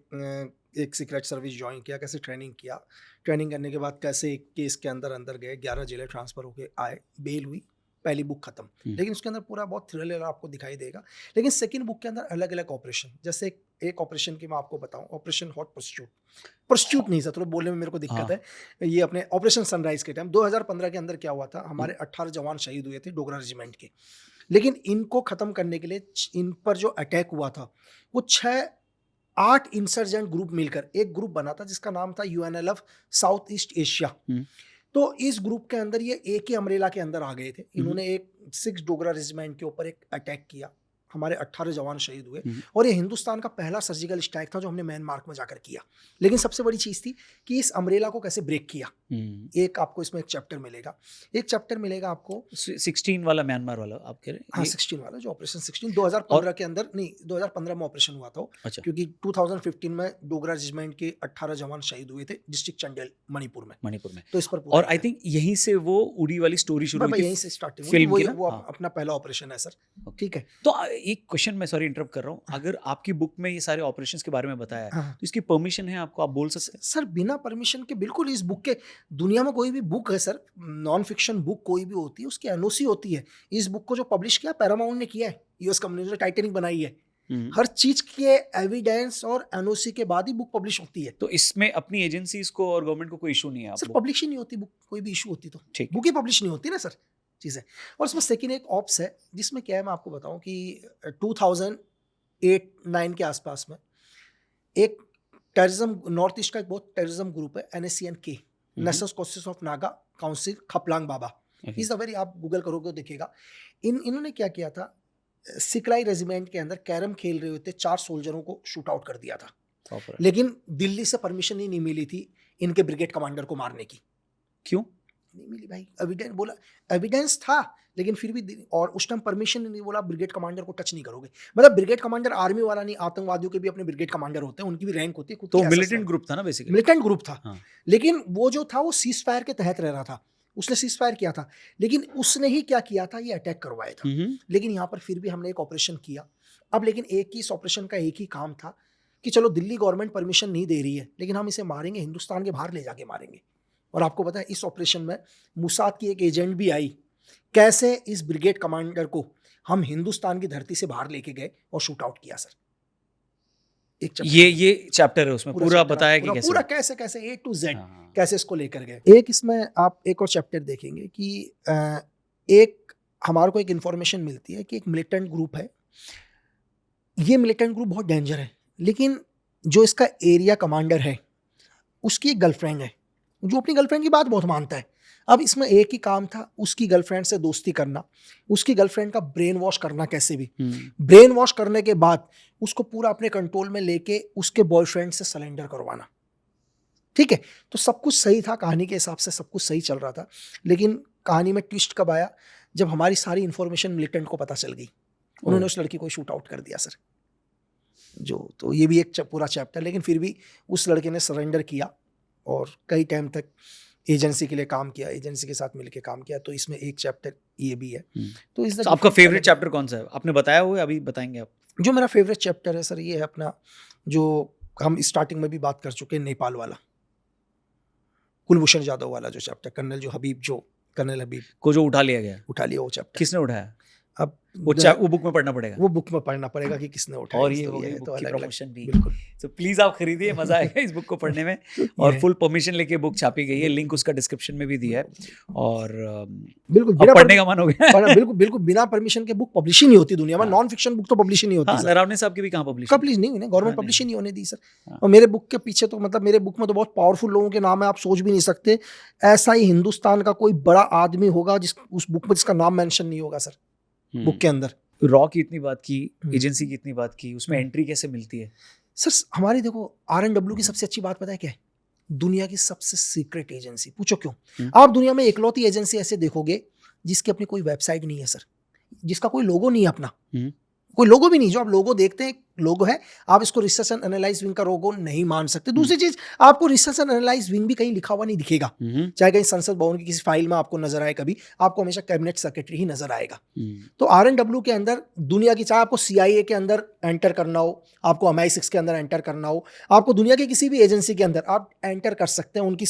[SPEAKER 2] एक सीक्रेट सर्विस ज्वाइन किया, कैसे ट्रेनिंग किया, ट्रेनिंग करने के बाद कैसे एक केस के अंदर अंदर गए, 11 जेलें ट्रांसफ़र होके आए, बेल हुई, पहली बुक खत्म। लेकिन उसके अंदर पूरा बहुत थ्रिलर आपको दिखाई देगा। लेकिन सेकंड बुक के अंदर अलग अलग ऑपरेशन, जैसे एक ऑपरेशन की मैं आपको बताऊं, ऑपरेशन हॉट परस्यूट नहीं सर, थोड़ा बोलने में मेरे को दिक्कत है। ये अपने ऑपरेशन सनराइज के टाइम 2015 के अंदर क्या हुआ था, हमारे 18 जवान शहीद हुए थे डोगरा रेजिमेंट के। लेकिन इनको खत्म करने के लिए इन पर जो अटैक हुआ था, वो 6-8 इंसर्जेंट ग्रुप मिलकर एक ग्रुप बना था जिसका नाम था यूएनएलएफ साउथ ईस्ट एशिया। तो इस ग्रुप के अंदर ये एक ही अमरेला के अंदर आ गए थे। इन्होंने एक 6 डोगरा रेजिमेंट के ऊपर एक अटैक किया, हमारे 18 जवान शहीद हुए, और ये हिंदुस्तान का पहला सर्जिकल स्ट्राइक था जो हमने म्यांमार में जाकर किया। लेकिन सबसे बड़ी चीज़ थी कि इस अमरेला को कैसे ब्रेक किया। एक आपको इसमें एक चैप्टर मिलेगा आपको
[SPEAKER 1] 16 वाला, म्यांमार वाला आप कह रहे हैं?
[SPEAKER 2] हाँ 16 वाला, जो ऑपरेशन 16 2015 के अंदर, नहीं 2015 में ऑपरेशन हुआ था।
[SPEAKER 1] अच्छा।
[SPEAKER 2] क्योंकि 2015 में डोगरा रेजिमेंट के 18 जवान शहीद हुए थे डिस्ट्रिक्ट चंडेल मणिपुर में। तो इस पर
[SPEAKER 1] और आई थिंक यहीं से वो उड़ी वाली स्टोरी शुरू हुई थी,
[SPEAKER 2] यहीं से स्टार्टिंग
[SPEAKER 1] फिल्म की ना?
[SPEAKER 2] वो
[SPEAKER 1] हाँ।
[SPEAKER 2] अपना पहला ऑपरेशन है सर। ठीक है।
[SPEAKER 1] तो एक क्वेश्चन, मैं सॉरी इंटरप्ट कर रहा हूँ, अगर आपकी बुक में ये सारे ऑपरेशंस के बारे में बताया है, तो इसकी परमिशन है आपको, आप बोल सकते हैं?
[SPEAKER 2] सर बिना परमिशन के बिल्कुल, इस बुक के, दुनिया में कोई भी बुक है सर, नॉन फिक्शन बुक कोई भी होती है उसकी एनओसी होती है। इस बुक को जो पब्लिश किया पैरामाउंट ने किया है, यूएस कंपनी ने टाइटैनिक बनाई है। हर चीज के एविडेंस और एनओसी के बाद ही बुक पब्लिश होती है।
[SPEAKER 1] तो इसमें अपनी एजेंसीज को और गवर्नमेंट को कोई इशू नहीं है?
[SPEAKER 2] सर पब्लिश ही नहीं होती बुक, कोई भी इशू होती तो
[SPEAKER 1] ठीक,
[SPEAKER 2] बुक ही पब्लिश नहीं होती ना सर, चीज़ें। और उसमें सेकंड एक ऑप्स है जिसमें क्या है, मैं आपको बताऊं कि 2008-9 के आसपास में एक टेररिज्म, नॉर्थ ईस्ट का एक बहुत टेररिज्म ग्रुप है, NSCN-K, national conscious of Naga council Khaplang Baba. Is the very, आप गूगल करोगे तो दिखेगा। इन्होंने क्या किया था, सिकलाई रेजिमेंट के अंदर कैरम खेल रहे होते 4 सोल्जरों को शूट आउट कर दिया था। लेकिन दिल्ली से परमिशन ही नहीं मिली थी इनके ब्रिगेड कमांडर को मारने की।
[SPEAKER 1] क्यों
[SPEAKER 2] नहीं मिली भाई? एविडेंस बोला, एविडेंस था लेकिन फिर भी, और उस टाइम परमिशन नहीं, बोला ब्रिगेड कमांडर को टच नहीं करोगे। मतलब ब्रिगेड कमांडर आर्मी वाला नहीं, आतंकवादियों के भी अपने ब्रिगेड कमांडर होते हैं, उनकी भी रैंक होती है।
[SPEAKER 1] तो मिलिटेंट ग्रुप था ना बेसिकली?
[SPEAKER 2] मिलिटेंट ग्रुप था।
[SPEAKER 1] हाँ।
[SPEAKER 2] लेकिन वो जो था वो सीज फायर के तहत रह रहा था, उसने सीज फायर किया था। लेकिन उसने ही क्या किया था, ये अटैक करवाया था। लेकिन यहाँ पर फिर भी हमने एक ऑपरेशन किया। अब लेकिन एक ही इस ऑपरेशन का एक ही काम था कि चलो दिल्ली गवर्नमेंट परमिशन नहीं दे रही है, लेकिन हम इसे मारेंगे, हिंदुस्तान के बाहर ले जाके मारेंगे। और आपको पता है इस ऑपरेशन में मुसाद की एक एजेंट भी आई, कैसे इस ब्रिगेड कमांडर को हम हिंदुस्तान की धरती से बाहर लेके गए और शूट आउट किया सर। एक
[SPEAKER 1] ये चैप्टर है, उसमें पूरा बताया कि
[SPEAKER 2] पूरा कैसे A to Z कैसे इसको लेकर गए। एक इसमें आप एक और चैप्टर देखेंगे कि एक हमारे को एक इंफॉर्मेशन मिलती है कि एक मिलिटेंट ग्रुप है। ये मिलिटेंट ग्रुप बहुत डेंजर है, लेकिन जो इसका एरिया कमांडर है उसकी एक गर्लफ्रेंड है जो अपनी गर्लफ्रेंड की बात बहुत मानता है। अब इसमें एक ही काम था, उसकी गर्लफ्रेंड से दोस्ती करना, उसकी गर्लफ्रेंड का ब्रेन वॉश करना, कैसे भी ब्रेन वॉश करने के बाद उसको पूरा अपने कंट्रोल में लेके उसके बॉयफ्रेंड से सरेंडर करवाना। ठीक है, तो सब कुछ सही था, कहानी के हिसाब से सब कुछ सही चल रहा था। लेकिन कहानी में ट्विस्ट कब आया, जब हमारी सारी इन्फॉर्मेशन मिलिटेंट को पता चल गई, उन्होंने उस लड़की को शूट आउट कर दिया सर। तो ये भी एक पूरा चैप्टर, लेकिन फिर भी उस लड़के ने सरेंडर किया और कई टाइम तक एजेंसी के लिए काम किया, एजेंसी के साथ मिलकर काम किया। तो इसमें एक चैप्टर ये भी है। तो इस
[SPEAKER 1] आपका फेवरेट चैप्टर कौन सा है? आपने बताया हुआ, अभी बताएंगे आप?
[SPEAKER 2] जो मेरा फेवरेट चैप्टर है सर, ये है अपना, जो हम स्टार्टिंग में भी बात कर चुके हैं, नेपाल वाला, कुलभूषण जाधव वाला जो चैप्टर, कर्नल हबीब
[SPEAKER 1] को जो उठा लिया वो
[SPEAKER 2] चैप्टर।
[SPEAKER 1] किसने उठाया?
[SPEAKER 2] अब
[SPEAKER 1] वो बुक में पढ़ना पड़ेगा,
[SPEAKER 2] वो बुक में पढ़ना पड़ेगा कि किसने उठाया।
[SPEAKER 1] और ये हो गई बुक की प्रमोशन भी।
[SPEAKER 2] बिल्कुल।
[SPEAKER 1] तो प्लीज आप खरीदिए, मजा आएगा इस बुक को पढ़ने में। और फुल परमिशन लेके बुक छापी गई है, लिंक उसका डिस्क्रिप्शन में भी दिया है। और
[SPEAKER 2] बिल्कुल
[SPEAKER 1] पढ़ने का मन हो गया।
[SPEAKER 2] बिल्कुल बिना परमिशन के बुक पब्लिश ही नहीं होती दुनिया में। नॉन फिक्शन बुक तो पब्लिश ही नहीं होती।
[SPEAKER 1] नरावने साहब की भी कहाँ पब्लिश
[SPEAKER 2] नहीं हुई, गवर्नमेंट पब्लिश ही नहीं होने दी सर। और मेरे बुक के पीछे तो मतलब मेरे बुक में तो बहुत पावरफुल लोगों के नाम है, आप सोच भी नहीं सकते। ऐसा ही हिंदुस्तान का कोई बड़ा आदमी होगा उस बुक में जिसका नाम मेंशन नहीं होगा सर बुक के अंदर।
[SPEAKER 1] रॉ की इतनी बात की, एजेंसी की इतनी बात की, उसमें एंट्री कैसे मिलती है
[SPEAKER 2] सर? हमारी देखो RNW की सबसे अच्छी बात पता है क्या है? दुनिया की सबसे सीक्रेट एजेंसी। पूछो क्यों? आप दुनिया में इकलौती एजेंसी ऐसे देखोगे जिसकी अपनी कोई वेबसाइट नहीं है सर, जिसका कोई लोगो नहीं है अपना, कोई लोगो भी नहीं। जो आप लोगो देखते हैं लोगो है, आप इसको रिसर्च एंड एनालाइज विंग का लोगो नहीं मान सकते। दूसरी चीज, आपको रिसर्च एंड एनालाइज विंग भी कहीं लिखा हुआ नहीं दिखेगा। चाहे कहीं संसद भवन की किसी फाइल में आपको नजर आए, कभी आपको हमेशा कैबिनेट सेक्रेटरी ही नजर आएगा। तो RNW के अंदर दुनिया की, चाहे आपको CIA के अंदर एंटर करना हो, आपको MI6 के अंदर एंटर करना हो, आपको दुनिया की किसी भी एजेंसी के अंदर आप एंटर कर सकते हैं, उनकी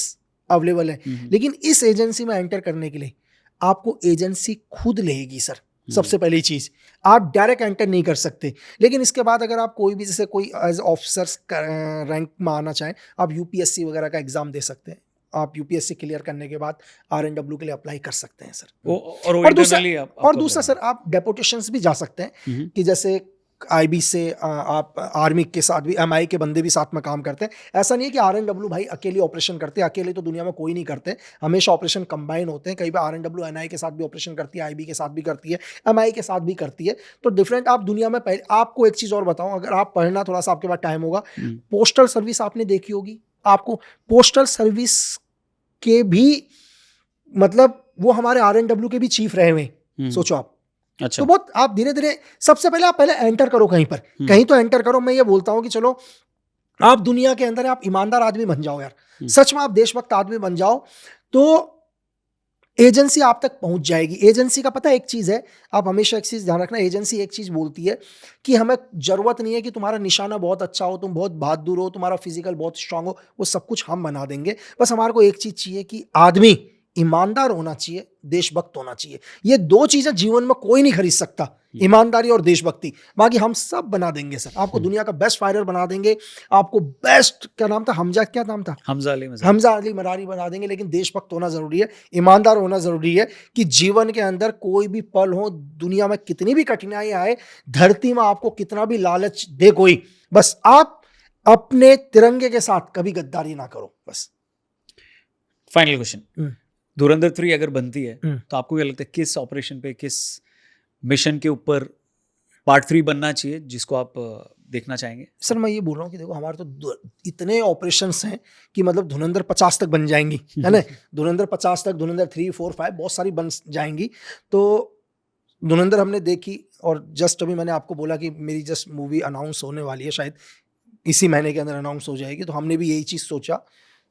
[SPEAKER 2] अवेलेबल है। लेकिन इस एजेंसी में एंटर करने के लिए आपको एजेंसी खुद लेगी सर। सबसे पहली चीज, आप डायरेक्ट एंटर नहीं कर सकते। लेकिन इसके बाद अगर आप कोई भी, जैसे कोई एज ऑफिसर्स रैंक में आना चाहें, आप UPSC वगैरह का एग्जाम दे सकते हैं। आप UPSC क्लियर करने के बाद RNW के लिए अप्लाई कर सकते हैं सर। और दूसरा सर, आप डेपुटेशंस भी जा सकते हैं कि जैसे IB से आप आर्मी के साथ भी, MI के बंदे भी साथ में काम करते हैं। ऐसा नहीं है कि RNW भाई अकेले ऑपरेशन करते हैं, अकेले तो दुनिया में कोई नहीं करते, हमेशा ऑपरेशन कंबाइन होते हैं। कई बार RNW NI के साथ भी ऑपरेशन करती है, IB के साथ भी करती है, MI के साथ भी करती है। तो डिफरेंट आप दुनिया में पहले, आपको एक चीज़ और बताऊं, अगर आप पढ़ना थोड़ा सा आपके पास टाइम होगा, पोस्टल सर्विस आपने देखी होगी, आपको पोस्टल सर्विस के भी मतलब वो हमारे RNW के भी चीफ रहे हुए, सोचो आप।
[SPEAKER 1] अच्छा।
[SPEAKER 2] तो बहुत आप धीरे धीरे, सबसे पहले आप पहले एंटर करो कहीं पर, कहीं तो एंटर करो। मैं ये बोलता हूं कि चलो आप दुनिया के अंदर आप ईमानदार आदमी बन जाओ यार, सच में आप देशभक्त आदमी बन जाओ, तो एजेंसी आप तक पहुंच जाएगी। एजेंसी का पता है एक चीज है, आप हमेशा एक चीज ध्यान रखना, एजेंसी एक चीज बोलती है कि हमें जरूरत नहीं है कि तुम्हारा निशाना बहुत अच्छा हो, तुम बहुत बहादुर हो, तुम्हारा फिजिकल बहुत स्ट्रांग हो, वो सब कुछ हम बना देंगे। बस हमारे को एक चीज चाहिए कि आदमी ईमानदार होना चाहिए, देशभक्त होना चाहिए। ये दो चीजें जीवन में कोई नहीं खरीद सकता, ईमानदारी और देशभक्ति। बाकी हम सब बना देंगे सर, आपको दुनिया का बेस्ट फाइटर बना देंगे, आपको बेस्ट, क्या नाम था, हमजा अली मरारी बना देंगे। लेकिन देशभक्त होना जरूरी है, ईमानदार होना जरूरी है कि जीवन के अंदर कोई भी पल हो, दुनिया में कितनी भी कठिनाई आए, धरती में आपको कितना भी लालच दे कोई, बस आप अपने तिरंगे के साथ कभी गद्दारी ना करो। बस
[SPEAKER 1] फाइनल क्वेश्चन, धुरंधर 3 अगर बनती है तो आपको क्या लगता है किस ऑपरेशन पे, किस मिशन के ऊपर पार्ट 3 बनना चाहिए जिसको आप देखना चाहेंगे?
[SPEAKER 2] सर मैं ये बोल रहा हूँ कि देखो हमारे तो इतने ऑपरेशंस हैं कि मतलब धुरंधर 50 तक बन जाएंगी, है ना? धुरंधर 50 तक, धुरंधर 3, 4, 5 बहुत सारी बन जाएंगी। तो धुरंधर हमने देखी, और जस्ट अभी मैंने आपको बोला कि मेरी जस्ट मूवी अनाउंस होने वाली है, शायद इसी महीने के अंदर अनाउंस हो जाएगी। तो हमने भी यही चीज़ सोचा।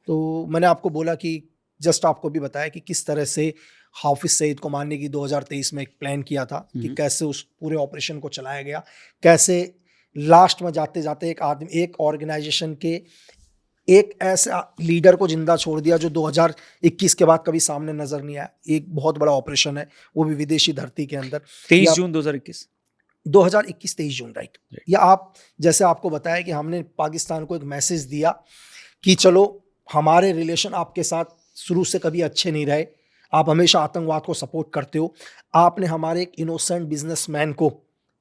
[SPEAKER 2] तो मैंने आपको बोला कि जस्ट आपको भी बताया कि किस तरह से हाफिज सईद को मारने की 2023 में एक प्लान किया था, कि कैसे उस पूरे ऑपरेशन को चलाया गया, कैसे लास्ट में जाते जाते एक आदमी, एक ऑर्गेनाइजेशन के एक ऐसा लीडर को जिंदा छोड़ दिया जो 2021 के बाद कभी सामने नजर नहीं आया। एक बहुत बड़ा ऑपरेशन है, वो भी विदेशी धरती के अंदर।
[SPEAKER 1] 23 जून 2021
[SPEAKER 2] 23 जून, राइट। या आप, जैसे आपको बताया कि हमने पाकिस्तान को एक मैसेज दिया कि चलो हमारे रिलेशन आपके साथ शुरू से कभी अच्छे नहीं रहे, आप हमेशा आतंकवाद को सपोर्ट करते हो। आपने हमारे एक इनोसेंट बिजनेसमैन को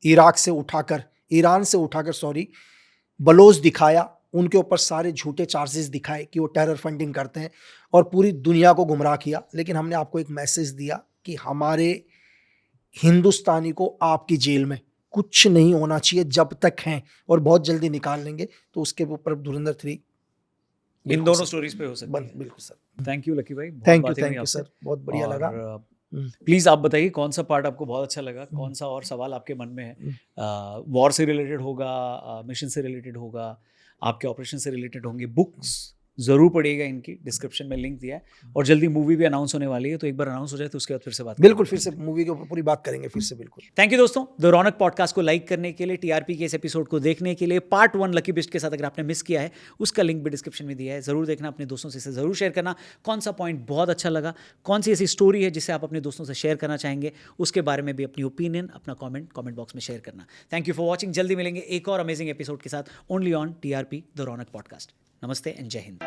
[SPEAKER 2] ईरान से उठाकर बलोच दिखाया, उनके ऊपर सारे झूठे चार्जेस दिखाए कि वो टेरर फंडिंग करते हैं, और पूरी दुनिया को गुमराह किया। लेकिन हमने आपको एक मैसेज दिया कि हमारे हिंदुस्तानी को आपकी जेल में कुछ नहीं होना चाहिए जब तक हैं, और बहुत जल्दी निकाल लेंगे। तो उसके ऊपर धुरंधर 3
[SPEAKER 1] इन दोनों स्टोरीज पे हो सकती है।
[SPEAKER 2] बिल्कुल सर।
[SPEAKER 1] थैंक यू लकी भाई,
[SPEAKER 2] थैंक यू सर, बहुत बढ़िया लगा।
[SPEAKER 1] प्लीज आप बताइए कौन सा पार्ट आपको बहुत अच्छा लगा, कौन सा और सवाल आपके मन में है, वॉर से रिलेटेड होगा, मिशन से रिलेटेड होगा, आपके ऑपरेशन से रिलेटेड होंगे, बुक्स जरूर पढ़िएगा, इनकी डिस्क्रिप्शन में लिंक दिया है, और जल्दी मूवी भी अनाउंस होने वाली है, तो एक बार अनाउंस हो जाए तो उसके बाद फिर से बात
[SPEAKER 2] बिल्कुल, फिर से मूवी के ऊपर पूरी बात करेंगे फिर से, बिल्कुल।
[SPEAKER 1] थैंक यू दोस्तों, द रौनक पॉडकास्ट को लाइक करने के लिए, टीआरपी के इस एपिसोड को देखने के लिए, पार्ट 1 लकी बिस्ट के साथ अगर आपने मिस किया है उसका लिंक भी डिस्क्रिप्शन में दिया है, जरूर देखना, अपने दोस्तों से इसे जरूर शेयर करना। कौन सा पॉइंट बहुत अच्छा लगा, कौन सी ऐसी स्टोरी है जिसे आप अपने दोस्तों से शेयर करना चाहेंगे, उसके बारे में भी अपनी ओपिनियन, अपना कमेंट बॉक्स में शेयर करना। थैंक यू फॉर वॉचिंग, जल्दी मिलेंगे एक और अमेजिंग एपिसोड के साथ, only on TRP the Raunak podcast. नमस्ते एंड जय हिंद।